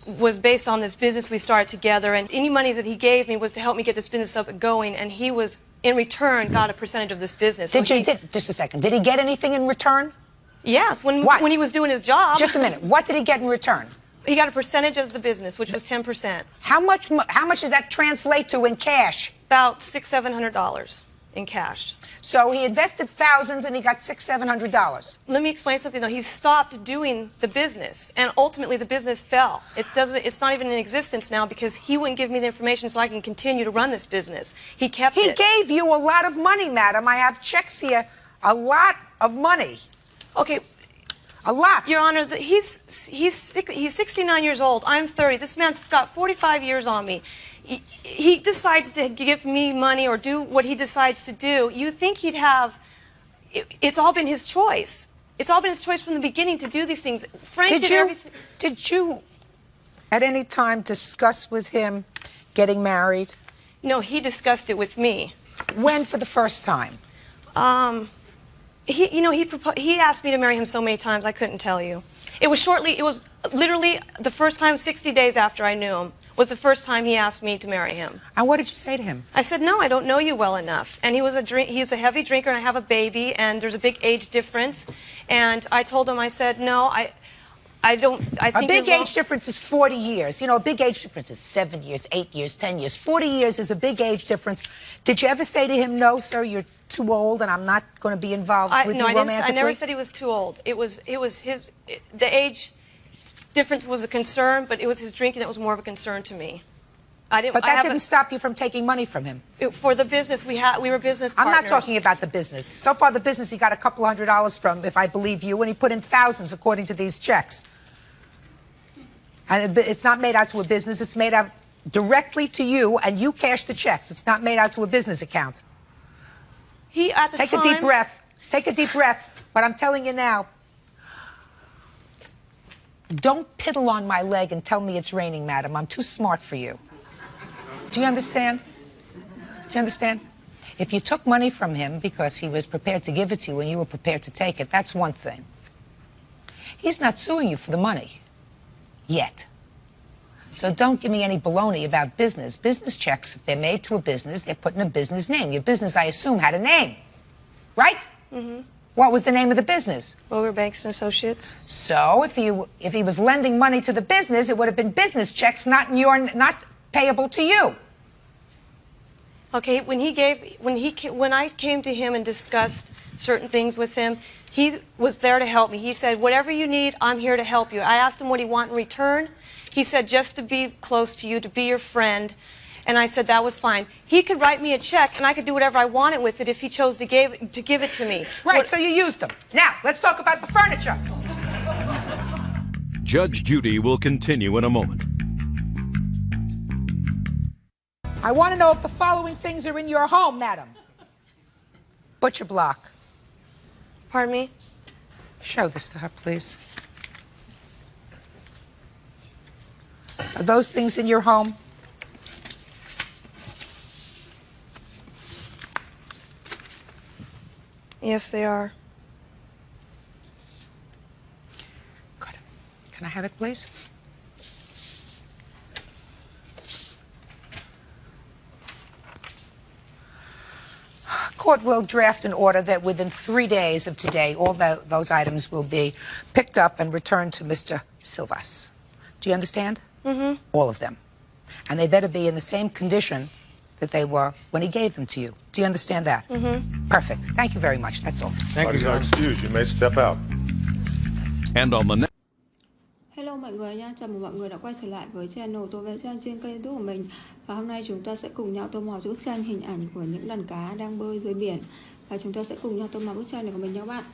was based on this business we started together, and any money that he gave me was to help me get this business up and going, and he was, in return, got a percentage of this business. Just a second. Did he get anything in return? Yes, when he was doing his job. Just a minute. What did he get in return? He got a percentage of the business, which was 10%. How much does that translate to in cash? About $600-700 in cash. So he invested thousands and he got $600-700. Let me explain something though. He stopped doing the business, and ultimately the business fell. It's not even in existence now because he wouldn't give me the information so I can continue to run this business. He kept it. He gave you a lot of money, madam. I have checks here. A lot of money. Okay. A lot. Your Honor, he's 69 years old. I'm 30. This man's got 45 years on me. He decides to give me money or do what he decides to do. You think he'd have... It's all been his choice. It's all been his choice from the beginning to do these things. Frank did everything. Did you at any time discuss with him getting married? No, he discussed it with me. When for the first time? He asked me to marry him so many times, I couldn't tell you. It was literally the first time 60 days after I knew him was the first time he asked me to marry him. And what did you say to him? I said, no, I don't know you well enough. And he was a heavy drinker, and I have a baby, and there's a big age difference. And I told him, I said, no, I think a big age difference is 40 years. A big age difference is 7 years, 8 years, 10 years. 40 years is a big age difference. Did you ever say to him, no, sir, you're too old and I'm not going to be involved with you romantically? I never said he was too old. The age difference was a concern, but it was his drinking that was more of a concern to me. But that didn't stop you from taking money from him. For the business, we were business partners. I'm not talking about the business. So far, the business he got a couple $100 from, if I believe you, and he put in thousands according to these checks. And it's not made out to a business. It's made out directly to you, and you cash the checks. It's not made out to a business account. Take a deep breath. Take a deep breath. But I'm telling you now, don't piddle on my leg and tell me it's raining, madam. I'm too smart for you. Do you understand? Do you understand? If you took money from him because he was prepared to give it to you and you were prepared to take it, that's one thing. He's not suing you for the money. Yet. So don't give me any baloney about business. Business checks, if they're made to a business, they're put in a business name. Your business, I assume, had a name. Right? Mm-hmm. What was the name of the business? Well, we were Banks and Associates. So if he was lending money to the business, it would have been business checks, not payable to you. Okay, when I came to him and discussed certain things with him, he was there to help me. He said, whatever you need, I'm here to help you. I asked him what he wanted in return. He said, just to be close to you, to be your friend. And I said that was fine. He could write me a check, and I could do whatever I wanted with it if he chose to give it to me. Right, so you used them. Now, let's talk about the furniture. Judge Judy will continue in a moment. I want to know if the following things are in your home, madam. Butcher block. Pardon me? Show this to her, please. Are those things in your home? Yes, they are. Can I have it, please? Court will draft an order that within 3 days of today, all those items will be picked up and returned to Mr. Silvas. Do you understand? Mm-hmm. All of them. And they better be in the same condition that they were when he gave them to you. Do you understand that? Mm-hmm. Perfect. Thank you very much. That's all. Parties are excused. You may step out. And on the next. Hello mọi người nha, chào mừng mọi người đã quay trở lại với channel tôi vẽ tranh trên kênh YouTube của mình. Và hôm nay chúng ta sẽ cùng nhau tô màu cho bức tranh hình ảnh của những đàn cá đang bơi dưới biển. Và chúng ta sẽ cùng nhau tô màu bức tranh này của mình nha các bạn.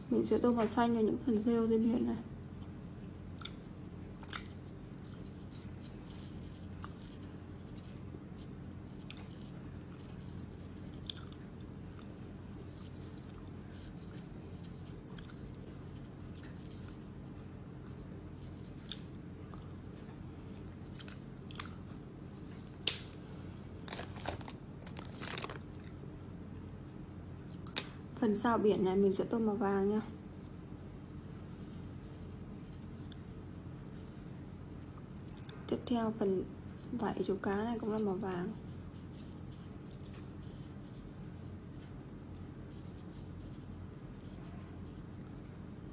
Mình sẽ tô màu xanh vào những phần rêu dưới biển này. Phần sao biển này mình sẽ tô màu vàng nha. Tiếp theo phần vảy chú cá này cũng là màu vàng.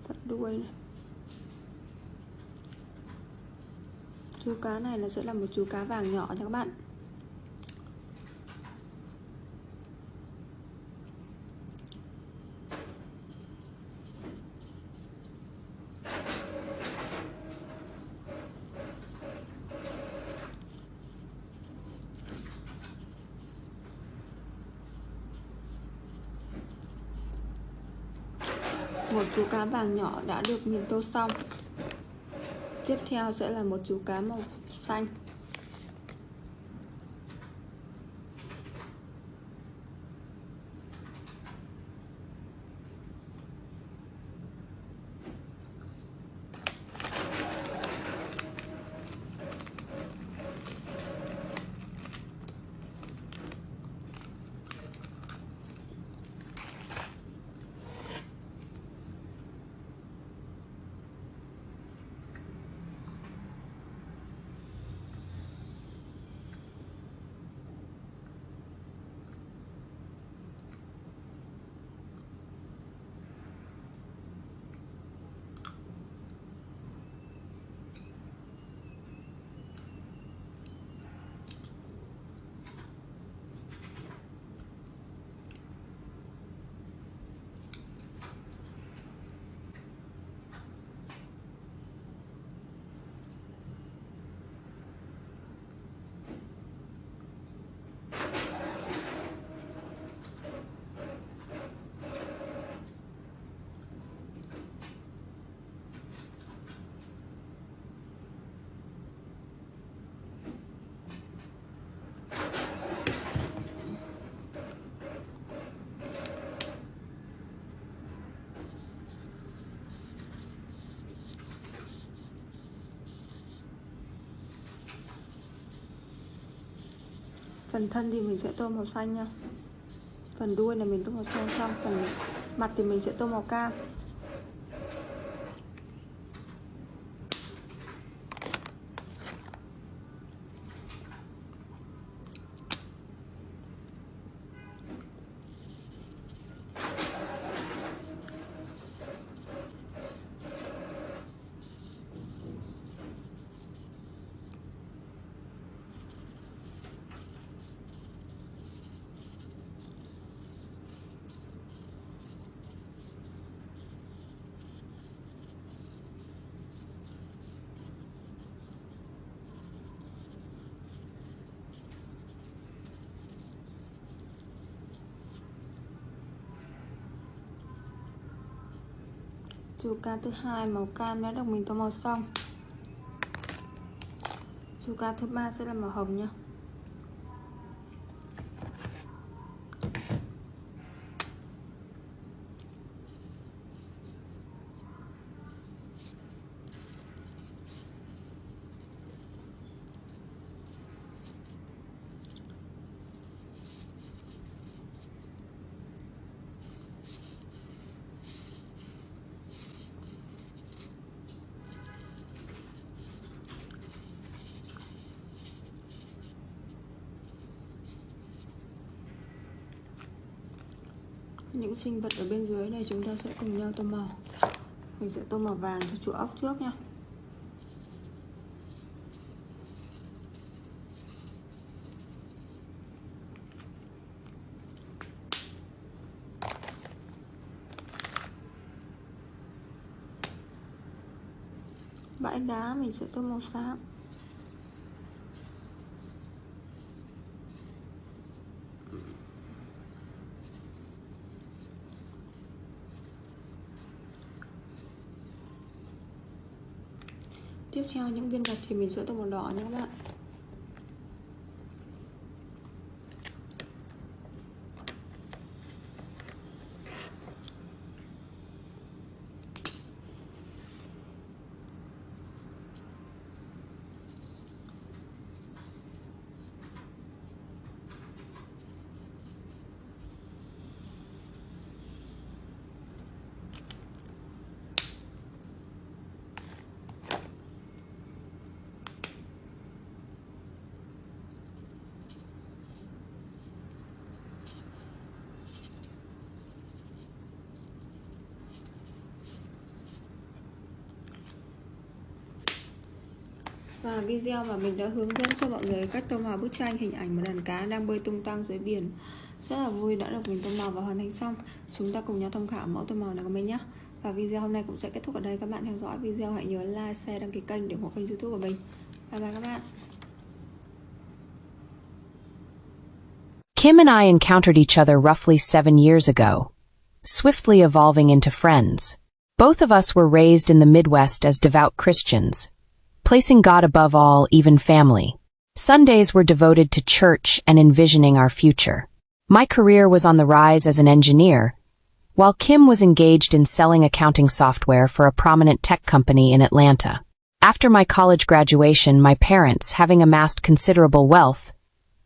Phần đuôi này. Chú cá này là sẽ là một chú cá vàng nhỏ nha các bạn. Một chú cá vàng nhỏ đã được mình tô xong. Tiếp theo sẽ là một chú cá màu xanh. Phần thân thì mình sẽ tô màu xanh nha. Phần đuôi là mình tô màu xanh xong. Phần mặt thì mình sẽ tô màu cam. Chú cá thứ hai màu cam đã được mình tô màu xong. Chú cá thứ ba sẽ là màu hồng nhá. Những sinh vật ở bên dưới này chúng ta sẽ cùng nhau tô màu. Mình sẽ tô màu vàng cho chú ốc trước nha. Bãi đá mình sẽ tô màu xám. Tiếp theo những viên gạch thì mình sẽ tô màu đỏ nha các bạn. Và video mà mình đã hướng dẫn cho mọi người cách tô màu bức tranh hình ảnh một đàn cá đang bơi tung tăng dưới biển rất là vui đã được mình tô màu và hoàn thành xong. Chúng ta cùng nhau tham khảo mẫu tô màu này của mình nhé. Và video hôm nay cũng sẽ kết thúc ở đây. Các bạn theo dõi video hãy nhớ like, share, đăng ký kênh để ủng hộ kênh YouTube của mình. Bye bye các bạn. Kim and I encountered each other roughly 7 years ago, swiftly evolving into friends. Both of us were raised in the Midwest as devout Christians, placing God above all, even family. Sundays were devoted to church and envisioning our future. My career was on the rise as an engineer, while Kim was engaged in selling accounting software for a prominent tech company in Atlanta. After my college graduation, my parents, having amassed considerable wealth,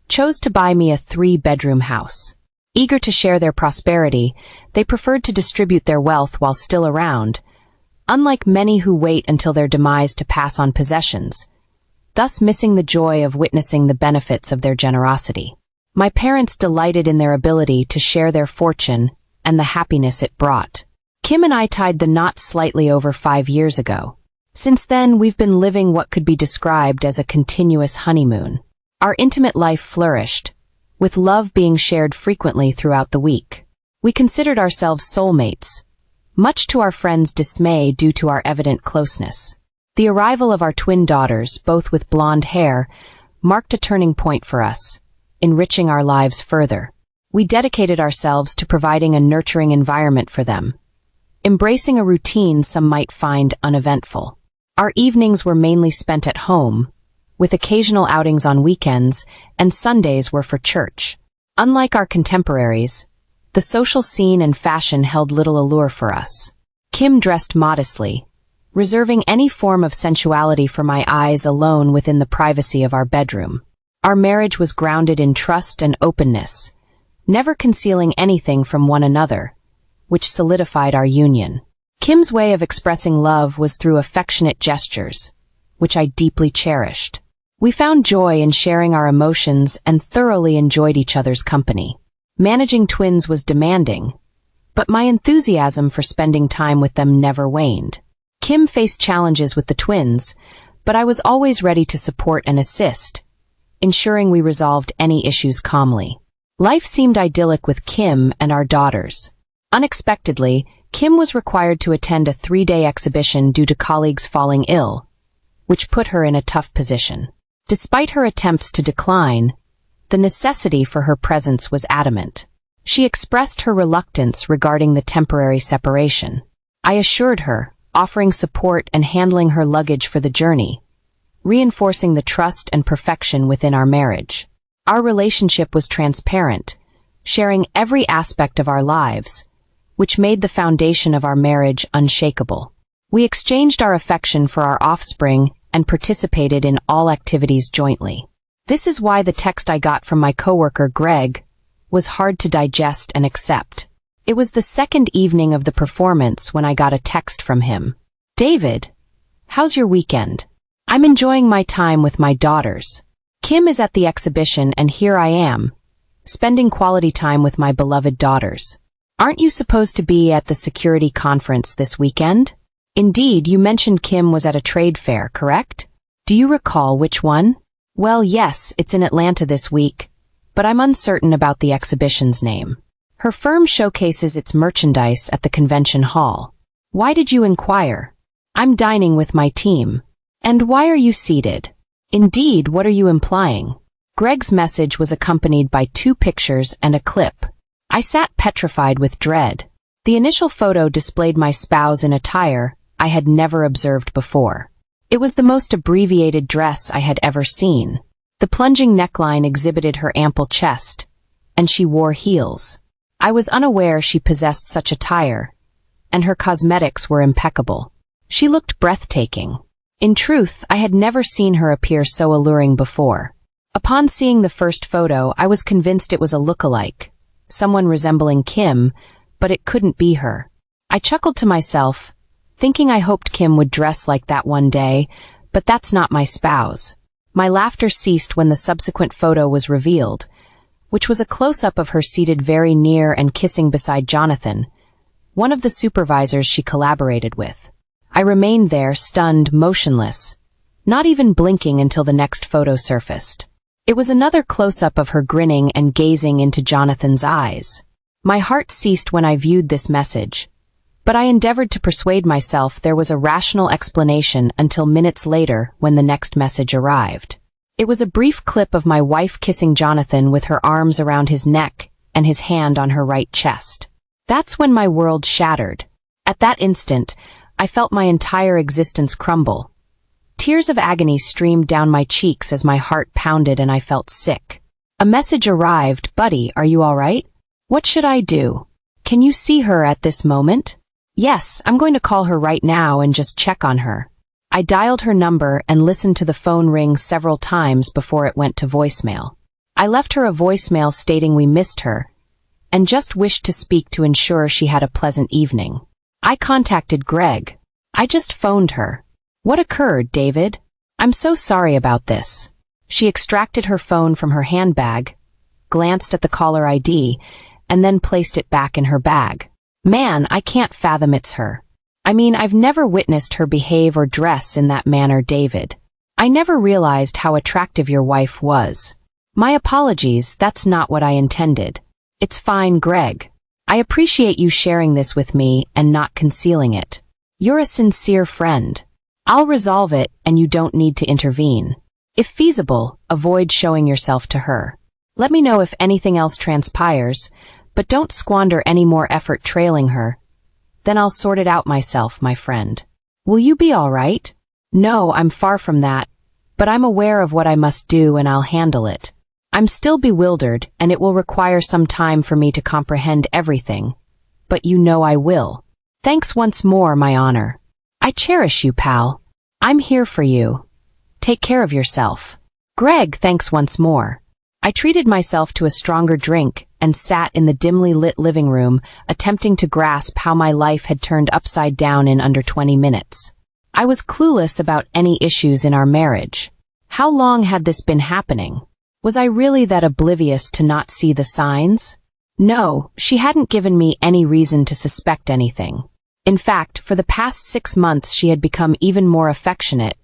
chose to buy me a 3-bedroom house. Eager to share their prosperity, they preferred to distribute their wealth while still around, unlike many who wait until their demise to pass on possessions, thus missing the joy of witnessing the benefits of their generosity. My parents delighted in their ability to share their fortune and the happiness it brought. Kim and I tied the knot slightly over 5 years ago. Since then, we've been living what could be described as a continuous honeymoon. Our intimate life flourished, with love being shared frequently throughout the week. We considered ourselves soulmates, much to our friends' dismay due to our evident closeness. The arrival of our twin daughters, both with blonde hair, marked a turning point for us, enriching our lives further. We dedicated ourselves to providing a nurturing environment for them, embracing a routine some might find uneventful. Our evenings were mainly spent at home, with occasional outings on weekends, and Sundays were for church. Unlike our contemporaries, the social scene and fashion held little allure for us. Kim dressed modestly, reserving any form of sensuality for my eyes alone within the privacy of our bedroom. Our marriage was grounded in trust and openness, never concealing anything from one another, which solidified our union. Kim's way of expressing love was through affectionate gestures, which I deeply cherished. We found joy in sharing our emotions and thoroughly enjoyed each other's company. Managing twins was demanding, but my enthusiasm for spending time with them never waned. Kim faced challenges with the twins, but I was always ready to support and assist, ensuring we resolved any issues calmly. Life seemed idyllic with Kim and our daughters. Unexpectedly, Kim was required to attend a 3-day exhibition due to colleagues falling ill, which put her in a tough position. Despite her attempts to decline, the necessity for her presence was adamant. She expressed her reluctance regarding the temporary separation. I assured her, offering support and handling her luggage for the journey, reinforcing the trust and perfection within our marriage. Our relationship was transparent, sharing every aspect of our lives, which made the foundation of our marriage unshakable. We exchanged our affection for our offspring and participated in all activities jointly. This is why the text I got from my coworker, Greg, was hard to digest and accept. It was the second evening of the performance when I got a text from him. David, how's your weekend? I'm enjoying my time with my daughters. Kim is at the exhibition and here I am, spending quality time with my beloved daughters. Aren't you supposed to be at the security conference this weekend? Indeed, you mentioned Kim was at a trade fair, correct? Do you recall which one? Well, yes, it's in Atlanta this week, but I'm uncertain about the exhibition's name. Her firm showcases its merchandise at the convention hall. Why did you inquire? I'm dining with my team. And why are you seated? Indeed, what are you implying? Greg's message was accompanied by 2 pictures and a clip. I sat petrified with dread. The initial photo displayed my spouse in attire I had never observed before. It was the most abbreviated dress I had ever seen. The plunging neckline exhibited her ample chest, and she wore heels. I was unaware she possessed such attire, and her cosmetics were impeccable. She looked breathtaking. In truth, I had never seen her appear so alluring before. Upon seeing the first photo, I was convinced it was a look-alike, someone resembling Kim, but it couldn't be her. I chuckled to myself, thinking I hoped Kim would dress like that one day, but that's not my spouse. My laughter ceased when the subsequent photo was revealed, which was a close-up of her seated very near and kissing beside Jonathan, one of the supervisors she collaborated with. I remained there, stunned, motionless, not even blinking until the next photo surfaced. It was another close-up of her grinning and gazing into Jonathan's eyes. My heart ceased when I viewed this message, but I endeavored to persuade myself there was a rational explanation until minutes later when the next message arrived. It was a brief clip of my wife kissing Jonathan with her arms around his neck and his hand on her right chest. That's when my world shattered. At that instant, I felt my entire existence crumble. Tears of agony streamed down my cheeks as my heart pounded and I felt sick. A message arrived, "Buddy, are you all right? What should I do? Can you see her at this moment?" "Yes, I'm going to call her right now and just check on her." I dialed her number and listened to the phone ring several times before it went to voicemail. I left her a voicemail stating we missed her and just wished to speak to ensure she had a pleasant evening. I contacted Greg. I just phoned her. "What occurred, David? I'm so sorry about this." She extracted her phone from her handbag, glanced at the caller ID, and then placed it back in her bag. "Man, I can't fathom it's her. I mean, I've never witnessed her behave or dress in that manner, David. I never realized how attractive your wife was. My apologies, that's not what I intended." "It's fine, Greg. I appreciate you sharing this with me and not concealing it. You're a sincere friend. I'll resolve it and you don't need to intervene. If feasible, avoid showing yourself to her. Let me know if anything else transpires, but don't squander any more effort trailing her. Then I'll sort it out myself, my friend. Will you be all right?" "No, I'm far from that, but I'm aware of what I must do and I'll handle it. I'm still bewildered and it will require some time for me to comprehend everything, but you know I will. Thanks once more, my honor. I cherish you, pal. I'm here for you. Take care of yourself." "Greg, thanks once more." I treated myself to a stronger drink and sat in the dimly lit living room, attempting to grasp how my life had turned upside down in under 20 minutes. I was clueless about any issues in our marriage. How long had this been happening? Was I really that oblivious to not see the signs? No, she hadn't given me any reason to suspect anything. In fact, for the past 6 months she had become even more affectionate.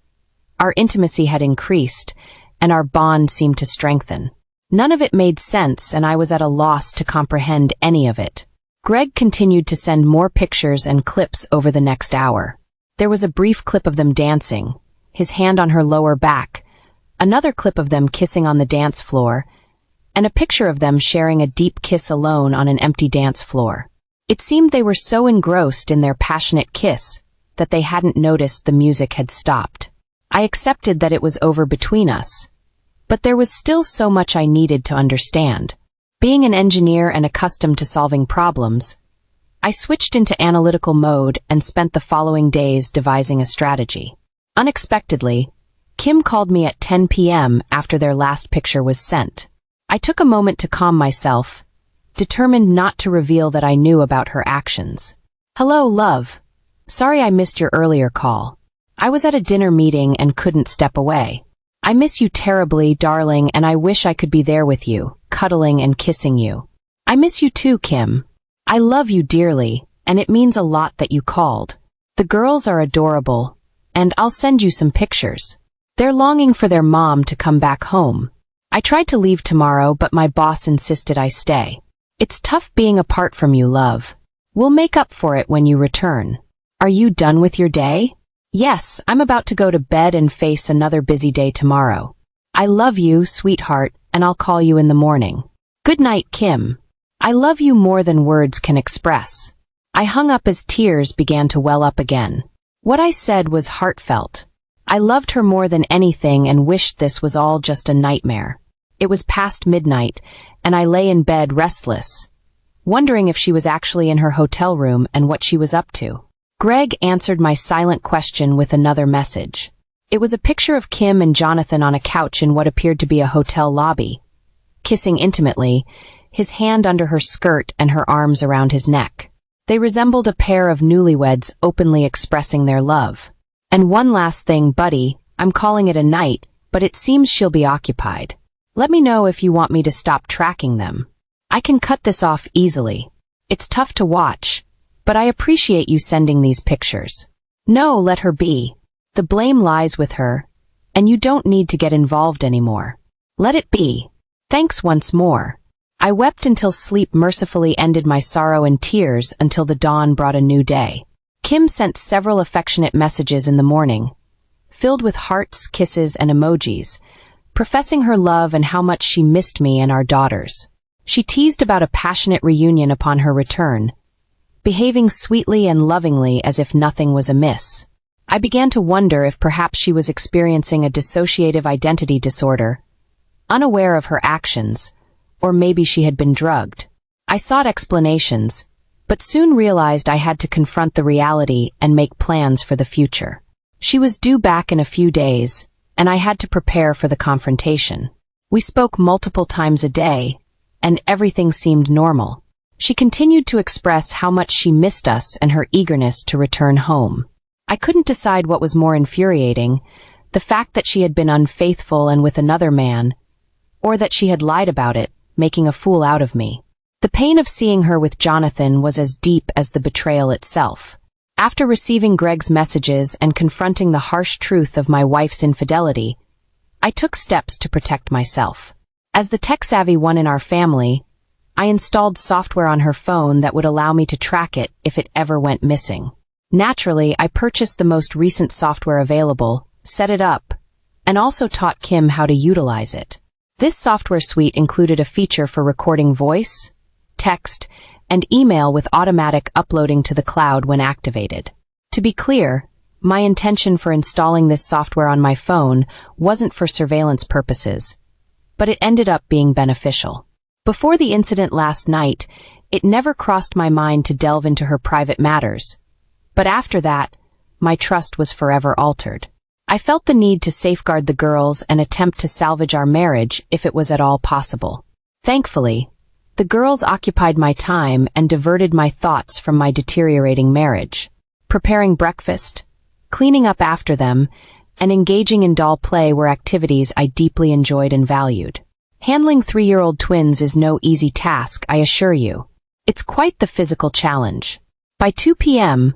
Our intimacy had increased, and our bond seemed to strengthen. None of it made sense, and I was at a loss to comprehend any of it. Greg continued to send more pictures and clips over the next hour. There was a brief clip of them dancing, his hand on her lower back, another clip of them kissing on the dance floor, and a picture of them sharing a deep kiss alone on an empty dance floor. It seemed they were so engrossed in their passionate kiss that they hadn't noticed the music had stopped. I accepted that it was over between us, but there was still so much I needed to understand. Being an engineer and accustomed to solving problems, I switched into analytical mode and spent the following days devising a strategy. Unexpectedly, Kim called me at 10 p.m. after their last picture was sent. I took a moment to calm myself, determined not to reveal that I knew about her actions. "Hello, love. Sorry I missed your earlier call. I was at a dinner meeting and couldn't step away. I miss you terribly, darling, and I wish I could be there with you, cuddling and kissing you. I miss you too, Kim. I love you dearly, and it means a lot that you called. The girls are adorable, and I'll send you some pictures. They're longing for their mom to come back home. I tried to leave tomorrow, but my boss insisted I stay. It's tough being apart from you, love. We'll make up for it when you return. Are you done with your day? Yes, I'm about to go to bed and face another busy day tomorrow. I love you, sweetheart, and I'll call you in the morning. Good night, Kim. I love you more than words can express." I hung up as tears began to well up again. What I said was heartfelt. I loved her more than anything and wished this was all just a nightmare. It was past midnight, and I lay in bed restless, wondering if she was actually in her hotel room and what she was up to. Greg answered my silent question with another message. It was a picture of Kim and Jonathan on a couch in what appeared to be a hotel lobby, kissing intimately, his hand under her skirt and her arms around his neck. They resembled a pair of newlyweds openly expressing their love. "And one last thing, buddy, I'm calling it a night, but it seems she'll be occupied. Let me know if you want me to stop tracking them. I can cut this off easily. It's tough to watch, but I appreciate you sending these pictures. No, let her be. The blame lies with her, and you don't need to get involved anymore. Let it be. Thanks once more." I wept until sleep mercifully ended my sorrow and tears until the dawn brought a new day. Kim sent several affectionate messages in the morning, filled with hearts, kisses, and emojis, professing her love and how much she missed me and our daughters. She teased about a passionate reunion upon her return, behaving sweetly and lovingly as if nothing was amiss. I began to wonder if perhaps she was experiencing a dissociative identity disorder, unaware of her actions, or maybe she had been drugged. I sought explanations, but soon realized I had to confront the reality and make plans for the future. She was due back in a few days, and I had to prepare for the confrontation. We spoke multiple times a day, and everything seemed normal. She continued to express how much she missed us and her eagerness to return home. I couldn't decide what was more infuriating, the fact that she had been unfaithful and with another man, or that she had lied about it, making a fool out of me. The pain of seeing her with Jonathan was as deep as the betrayal itself. After receiving Greg's messages and confronting the harsh truth of my wife's infidelity, I took steps to protect myself. As the tech-savvy one in our family, I installed software on her phone that would allow me to track it if it ever went missing. Naturally, I purchased the most recent software available, set it up, and also taught Kim how to utilize it. This software suite included a feature for recording voice, text, and email with automatic uploading to the cloud when activated. To be clear, my intention for installing this software on my phone wasn't for surveillance purposes, but it ended up being beneficial. Before the incident last night, it never crossed my mind to delve into her private matters, but after that, my trust was forever altered. I felt the need to safeguard the girls and attempt to salvage our marriage if it was at all possible. Thankfully, the girls occupied my time and diverted my thoughts from my deteriorating marriage. Preparing breakfast, cleaning up after them, and engaging in doll play were activities I deeply enjoyed and valued. Handling 3-year-old twins is no easy task, I assure you. It's quite the physical challenge. By 2 p.m.,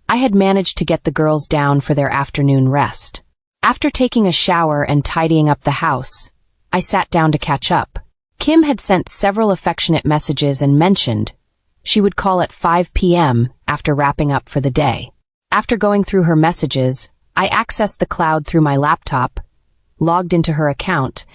I had managed to get the girls down for their afternoon rest. After taking a shower and tidying up the house, I sat down to catch up. Kim had sent several affectionate messages and mentioned she would call at 5 p.m. after wrapping up for the day. After going through her messages, I accessed the cloud through my laptop, logged into her account,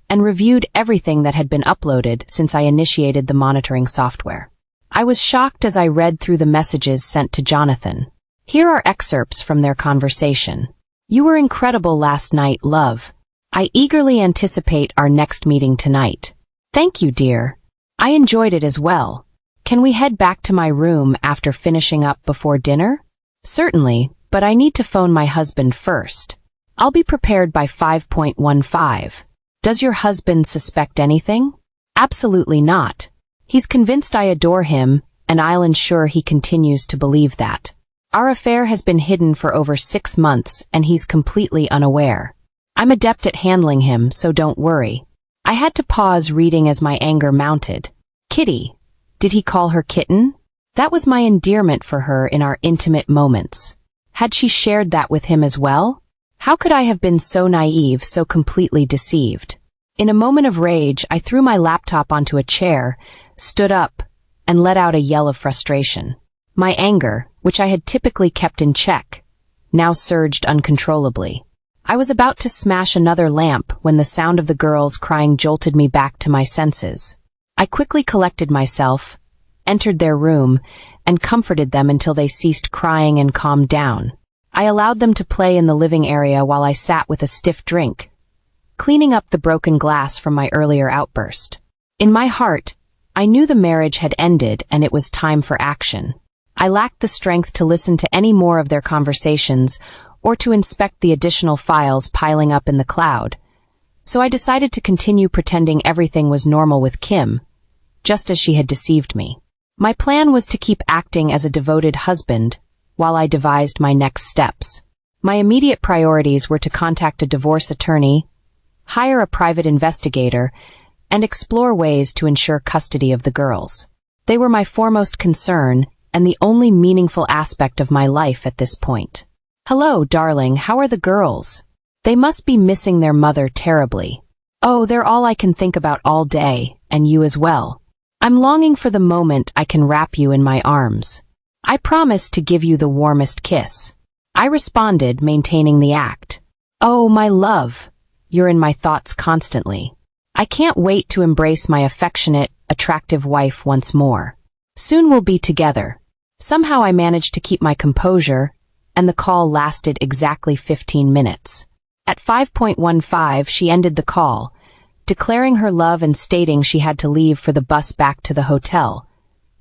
and reviewed everything that had been uploaded since I initiated the monitoring software. I was shocked as I read through the messages sent to Jonathan. Here are excerpts from their conversation. You were incredible last night, love. I eagerly anticipate our next meeting tonight. Thank you, dear. I enjoyed it as well. Can we head back to my room after finishing up before dinner? Certainly, but I need to phone my husband first. I'll be prepared by 5:15. Does your husband suspect anything? Absolutely not. He's convinced I adore him, and I'll ensure he continues to believe that. Our affair has been hidden for over 6 months, and he's completely unaware. I'm adept at handling him, so don't worry. I had to pause reading as my anger mounted. Kitty. Did he call her kitten? That was my endearment for her in our intimate moments. Had she shared that with him as well? How could I have been so naive, so completely deceived? In a moment of rage, I threw my laptop onto a chair, stood up, and let out a yell of frustration. My anger, which I had typically kept in check, now surged uncontrollably. I was about to smash another lamp when the sound of the girls crying jolted me back to my senses. I quickly collected myself, entered their room, and comforted them until they ceased crying and calmed down. I allowed them to play in the living area while I sat with a stiff drink, cleaning up the broken glass from my earlier outburst. In my heart, I knew the marriage had ended and it was time for action. I lacked the strength to listen to any more of their conversations or to inspect the additional files piling up in the cloud, so I decided to continue pretending everything was normal with Kim, just as she had deceived me. My plan was to keep acting as a devoted husband while I devised my next steps. My immediate priorities were to contact a divorce attorney, hire a private investigator, and explore ways to ensure custody of the girls. They were my foremost concern and the only meaningful aspect of my life at this point. Hello, darling, how are the girls? They must be missing their mother terribly. Oh, they're all I can think about all day, and you as well. I'm longing for the moment I can wrap you in my arms. I promise to give you the warmest kiss. I responded, maintaining the act. Oh, my love, you're in my thoughts constantly. I can't wait to embrace my affectionate, attractive wife once more. Soon we'll be together. Somehow I managed to keep my composure, and the call lasted exactly 15 minutes. At 5:15, she ended the call, declaring her love and stating she had to leave for the bus back to the hotel,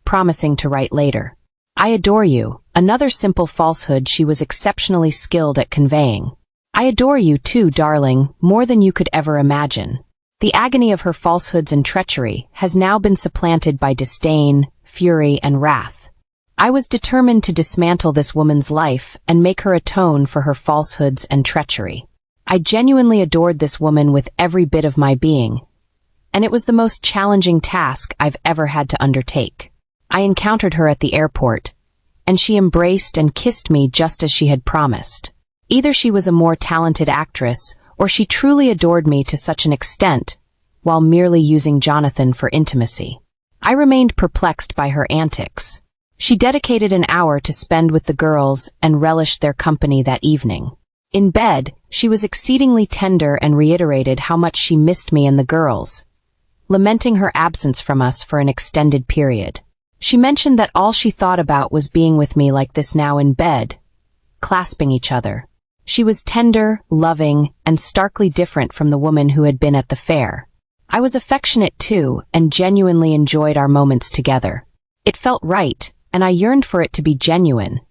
promising to write later. I adore you, another simple falsehood she was exceptionally skilled at conveying. I adore you too, darling, more than you could ever imagine. The agony of her falsehoods and treachery has now been supplanted by disdain, fury, and wrath. I was determined to dismantle this woman's life and make her atone for her falsehoods and treachery. I genuinely adored this woman with every bit of my being, and it was the most challenging task I've ever had to undertake. I encountered her at the airport, and she embraced and kissed me just as she had promised. Either she was a more talented actress, or she truly adored me to such an extent, while merely using Jonathan for intimacy. I remained perplexed by her antics. She dedicated an hour to spend with the girls and relished their company that evening. In bed, she was exceedingly tender and reiterated how much she missed me and the girls, lamenting her absence from us for an extended period. She mentioned that all she thought about was being with me like this now in bed, clasping each other. She was tender, loving, and starkly different from the woman who had been at the fair. I was affectionate too, and genuinely enjoyed our moments together. It felt right, and I yearned for it to be genuine,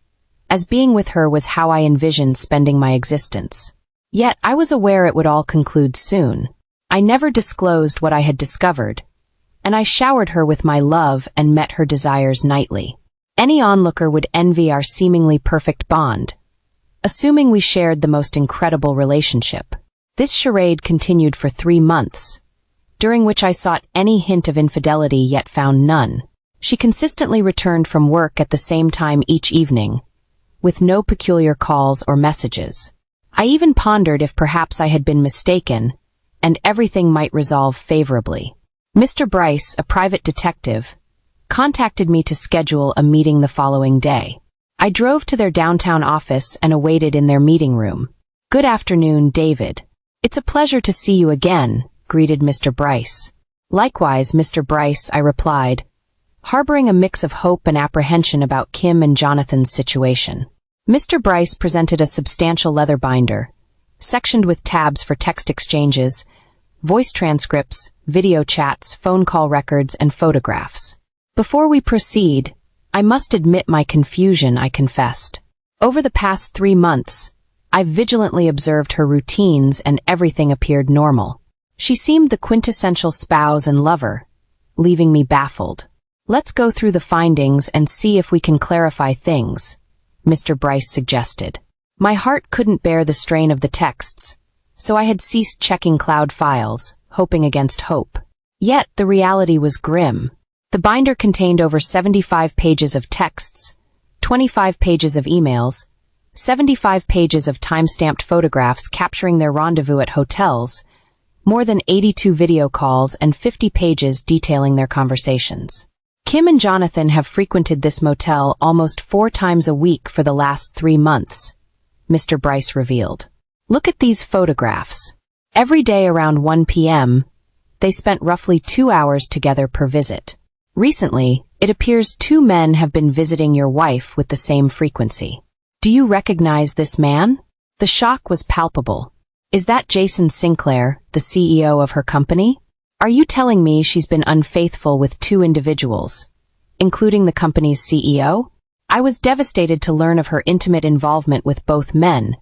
as being with her was how I envisioned spending my existence. Yet I was aware it would all conclude soon. I never disclosed what I had discovered, and I showered her with my love and met her desires nightly. Any onlooker would envy our seemingly perfect bond, assuming we shared the most incredible relationship. This charade continued for 3 months, during which I sought any hint of infidelity yet found none. She consistently returned from work at the same time each evening, with no peculiar calls or messages. I even pondered if perhaps I had been mistaken, and everything might resolve favorably. Mr. Bryce, a private detective, contacted me to schedule a meeting the following day. I drove to their downtown office and awaited in their meeting room. Good afternoon, David. It's a pleasure to see you again, greeted Mr. Bryce. Likewise, Mr. Bryce, I replied, harboring a mix of hope and apprehension about Kim and Jonathan's situation. Mr. Bryce presented a substantial leather binder, sectioned with tabs for text exchanges, voice transcripts, video chats, phone call records, and photographs. Before we proceed, I must admit my confusion, I confessed. Over the past 3 months, I've vigilantly observed her routines and everything appeared normal. She seemed the quintessential spouse and lover, leaving me baffled. Let's go through the findings and see if we can clarify things, Mr. Bryce suggested. My heart couldn't bear the strain of the texts, so I had ceased checking cloud files, hoping against hope. Yet the reality was grim. The binder contained over 75 pages of texts, 25 pages of emails, 75 pages of time-stamped photographs capturing their rendezvous at hotels, more than 82 video calls, and 50 pages detailing their conversations. Kim and Jonathan have frequented this motel almost 4 times a week for the last 3 months, Mr. Bryce revealed. Look at these photographs. Every day around 1 p.m., they spent roughly 2 hours together per visit. Recently, it appears 2 men have been visiting your wife with the same frequency. Do you recognize this man? The shock was palpable. Is that Jason Sinclair, the CEO of her company? Are you telling me she's been unfaithful with 2 individuals, including the company's CEO? I was devastated to learn of her intimate involvement with both men,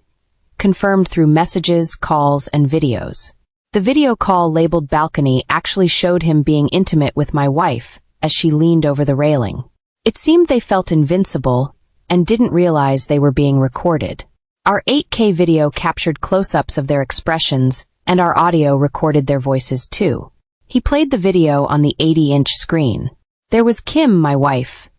confirmed through messages, calls, and videos. The video call labeled balcony actually showed him being intimate with my wife as she leaned over the railing. It seemed they felt invincible and didn't realize they were being recorded. Our 8K video captured close-ups of their expressions, and our audio recorded their voices too. He played the video on the 80-inch screen. There was Kim, my wife,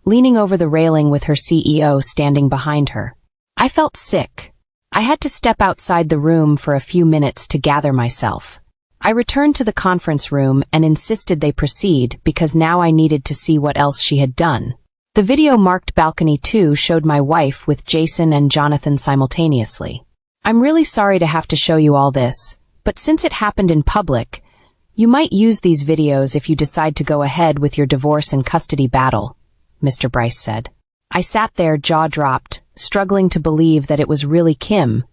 leaning over the railing with her CEO standing behind her. I felt sick. I had to step outside the room for a few minutes to gather myself. I returned to the conference room and insisted they proceed because now I needed to see what else she had done. The video marked Balcony 2 showed my wife with Jason and Jonathan simultaneously. I'm really sorry to have to show you all this, but since it happened in public, you might use these videos if you decide to go ahead with your divorce and custody battle, Mr. Bryce said. I sat there, jaw dropped, struggling to believe that it was really Kim,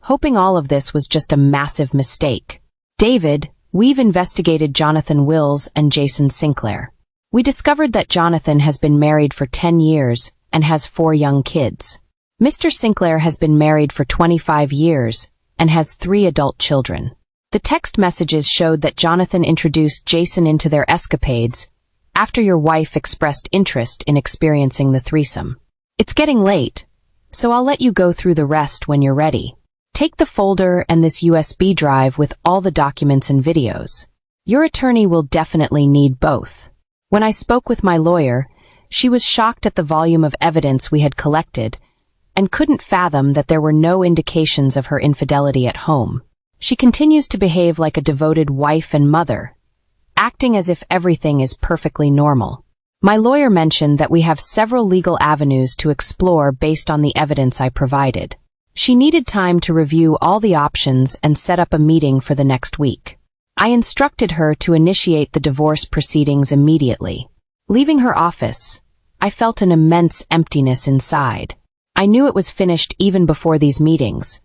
hoping all of this was just a massive mistake. David, we've investigated Jonathan Wills and Jason Sinclair. We discovered that Jonathan has been married for 10 years and has 4 young kids. Mr. Sinclair has been married for 25 years and has 3 adult children. The text messages showed that Jonathan introduced Jason into their escapades after your wife expressed interest in experiencing the threesome. It's getting late, so I'll let you go through the rest when you're ready. Take the folder and this USB drive with all the documents and videos. Your attorney will definitely need both. When I spoke with my lawyer, she was shocked at the volume of evidence we had collected and couldn't fathom that there were no indications of her infidelity at home. She continues to behave like a devoted wife and mother, acting as if everything is perfectly normal. My lawyer mentioned that we have several legal avenues to explore based on the evidence I provided. She needed time to review all the options and set up a meeting for the next week. I instructed her to initiate the divorce proceedings immediately. Leaving her office, I felt an immense emptiness inside. I knew it was finished even before these meetings,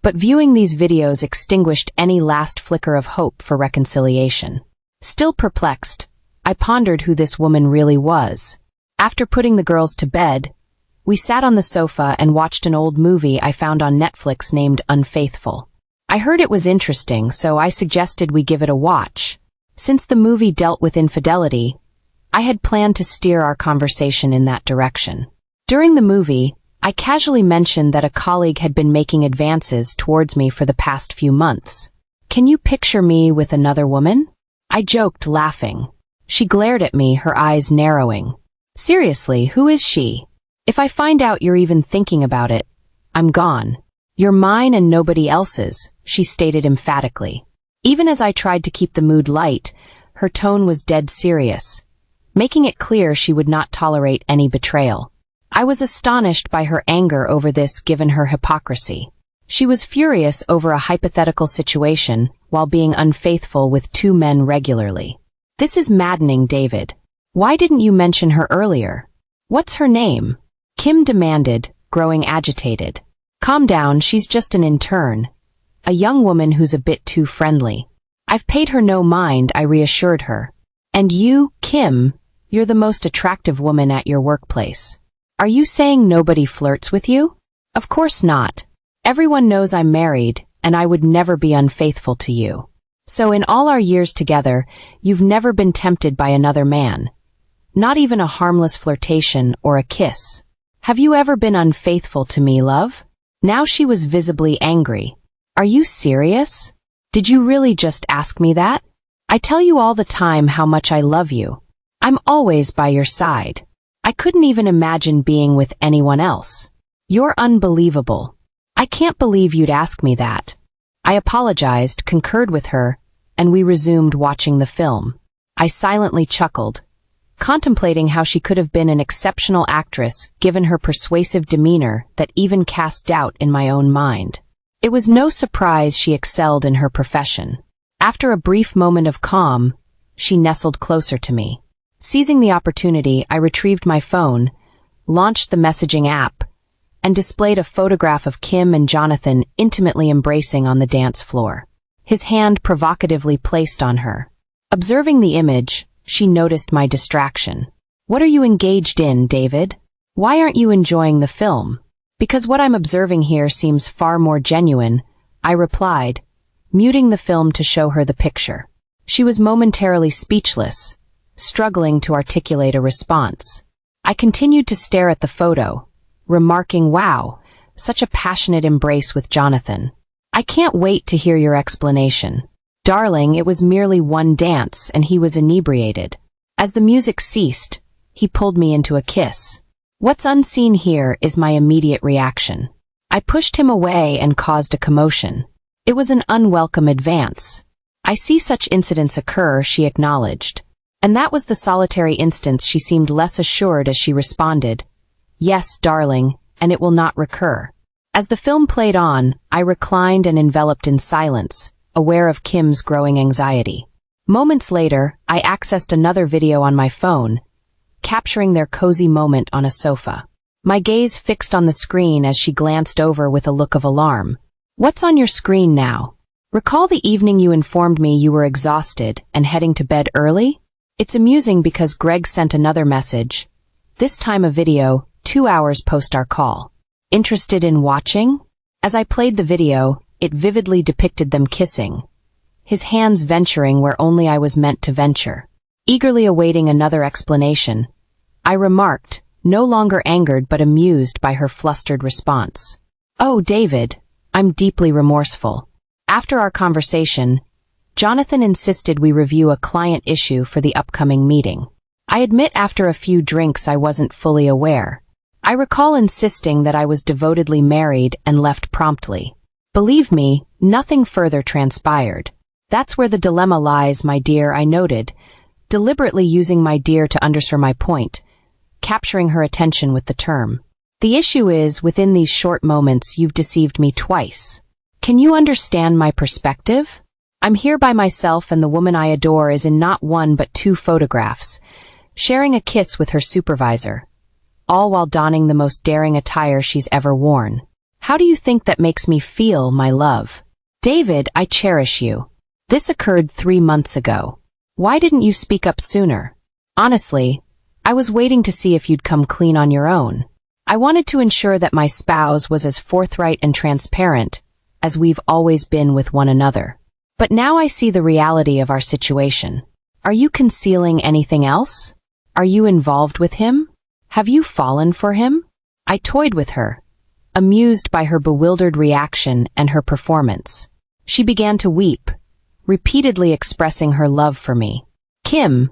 but viewing these videos extinguished any last flicker of hope for reconciliation. Still perplexed, I pondered who this woman really was. After putting the girls to bed, we sat on the sofa and watched an old movie I found on Netflix named Unfaithful. I heard it was interesting, so I suggested we give it a watch. Since the movie dealt with infidelity, I had planned to steer our conversation in that direction. During the movie, I casually mentioned that a colleague had been making advances towards me for the past few months. Can you picture me with another woman? I joked, laughing. She glared at me, her eyes narrowing. Seriously, who is she? If I find out you're even thinking about it, I'm gone. You're mine and nobody else's, she stated emphatically. Even as I tried to keep the mood light, her tone was dead serious, making it clear she would not tolerate any betrayal. I was astonished by her anger over this given her hypocrisy. She was furious over a hypothetical situation while being unfaithful with 2 men regularly. This is maddening, David. Why didn't you mention her earlier? What's her name? Kim demanded, growing agitated. Calm down, she's just an intern. A young woman who's a bit too friendly. I've paid her no mind, I reassured her. And you, Kim, you're the most attractive woman at your workplace. Are you saying nobody flirts with you? Of course not. Everyone knows I'm married, and I would never be unfaithful to you. So in all our years together, you've never been tempted by another man. Not even a harmless flirtation or a kiss. Have you ever been unfaithful to me, love? Now she was visibly angry. Are you serious? Did you really just ask me that? I tell you all the time how much I love you. I'm always by your side. I couldn't even imagine being with anyone else. You're unbelievable. I can't believe you'd ask me that. I apologized, concurred with her, and we resumed watching the film. I silently chuckled, contemplating how she could have been an exceptional actress given her persuasive demeanor that even cast doubt in my own mind. It was no surprise she excelled in her profession. After a brief moment of calm, she nestled closer to me. Seizing the opportunity, I retrieved my phone, launched the messaging app, and displayed a photograph of Kim and Jonathan intimately embracing on the dance floor, his hand provocatively placed on her. Observing the image, she noticed my distraction. What are you engaged in, David? Why aren't you enjoying the film? Because what I'm observing here seems far more genuine, I replied, muting the film to show her the picture. She was momentarily speechless, struggling to articulate a response. I continued to stare at the photo, remarking, wow, such a passionate embrace with Jonathan. I can't wait to hear your explanation. Darling, it was merely one dance and he was inebriated. As the music ceased, he pulled me into a kiss. What's unseen here is my immediate reaction. I pushed him away and caused a commotion. It was an unwelcome advance. I see such incidents occur, she acknowledged. And that was the solitary instance she seemed less assured as she responded, yes, darling, and it will not recur. As the film played on, I reclined and enveloped in silence, aware of Kim's growing anxiety. Moments later, I accessed another video on my phone, capturing their cozy moment on a sofa. My gaze fixed on the screen as she glanced over with a look of alarm. What's on your screen now? Recall the evening you informed me you were exhausted and heading to bed early? It's amusing because Greg sent another message, this time a video, 2 hours post our call. Interested in watching? As I played the video, it vividly depicted them kissing, his hands venturing where only I was meant to venture. Eagerly awaiting another explanation, I remarked, no longer angered but amused by her flustered response. Oh, David, I'm deeply remorseful. After our conversation, Jonathan insisted we review a client issue for the upcoming meeting. I admit after a few drinks I wasn't fully aware. I recall insisting that I was devotedly married and left promptly. Believe me, nothing further transpired. That's where the dilemma lies, my dear, I noted, deliberately using my dear to underscore my point, capturing her attention with the term. The issue is, within these short moments, you've deceived me twice. Can you understand my perspective? I'm here by myself and the woman I adore is in not one but 2 photographs, sharing a kiss with her supervisor, all while donning the most daring attire she's ever worn. How do you think that makes me feel, my love? David, I cherish you. This occurred 3 months ago. Why didn't you speak up sooner? Honestly, I was waiting to see if you'd come clean on your own. I wanted to ensure that my spouse was as forthright and transparent as we've always been with one another. But now I see the reality of our situation. Are you concealing anything else? Are you involved with him? Have you fallen for him? I toyed with her, amused by her bewildered reaction and her performance. She began to weep, repeatedly expressing her love for me. Kim,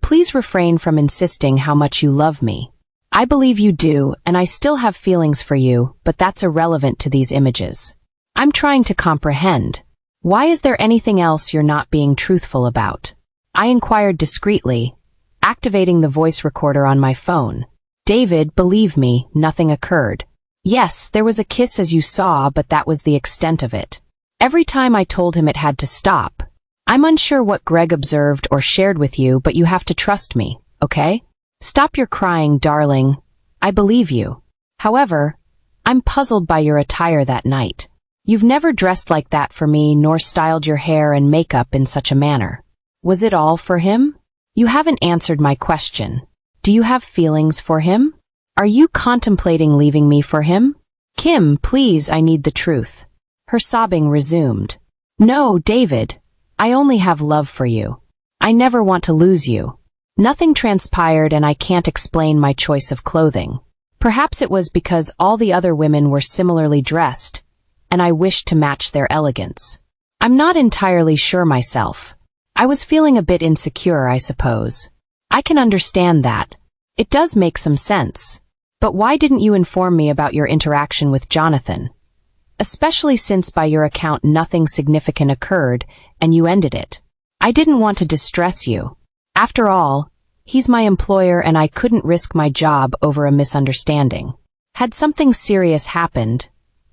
please refrain from insisting how much you love me. I believe you do, and I still have feelings for you, but that's irrelevant to these images. I'm trying to comprehend. Why is there anything else you're not being truthful about? I inquired discreetly, activating the voice recorder on my phone. David, believe me, nothing occurred. Yes, there was a kiss as you saw, but that was the extent of it. Every time I told him it had to stop. I'm unsure what Greg observed or shared with you, but you have to trust me. okay? Stop your crying, darling. I believe you. However, I'm puzzled by your attire that night. You've never dressed like that for me, nor styled your hair and makeup in such a manner. Was it all for him? You haven't answered my question. Do you have feelings for him? Are you contemplating leaving me for him? Kim, please, I need the truth. Her sobbing resumed. No, David. I only have love for you. I never want to lose you. Nothing transpired and I can't explain my choice of clothing. Perhaps it was because all the other women were similarly dressed, and I wished to match their elegance. I'm not entirely sure myself. I was feeling a bit insecure, I suppose. I can understand that. It does make some sense. But why didn't you inform me about your interaction with Jonathan? Especially since by your account nothing significant occurred and you ended it. I didn't want to distress you. After all, he's my employer and I couldn't risk my job over a misunderstanding. Had something serious happened,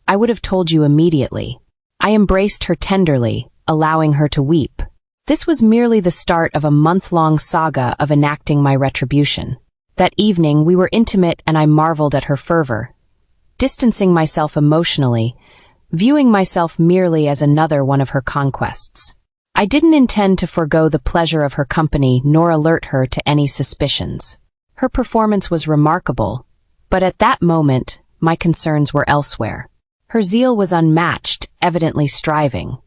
I would have told you immediately. I embraced her tenderly, allowing her to weep. This was merely the start of a month-long saga of enacting my retribution. That evening, we were intimate and I marveled at her fervor. Distancing myself emotionally, viewing myself merely as another one of her conquests. I didn't intend to forego the pleasure of her company nor alert her to any suspicions. Her performance was remarkable, but at that moment, my concerns were elsewhere. Her zeal was unmatched, evidently striving.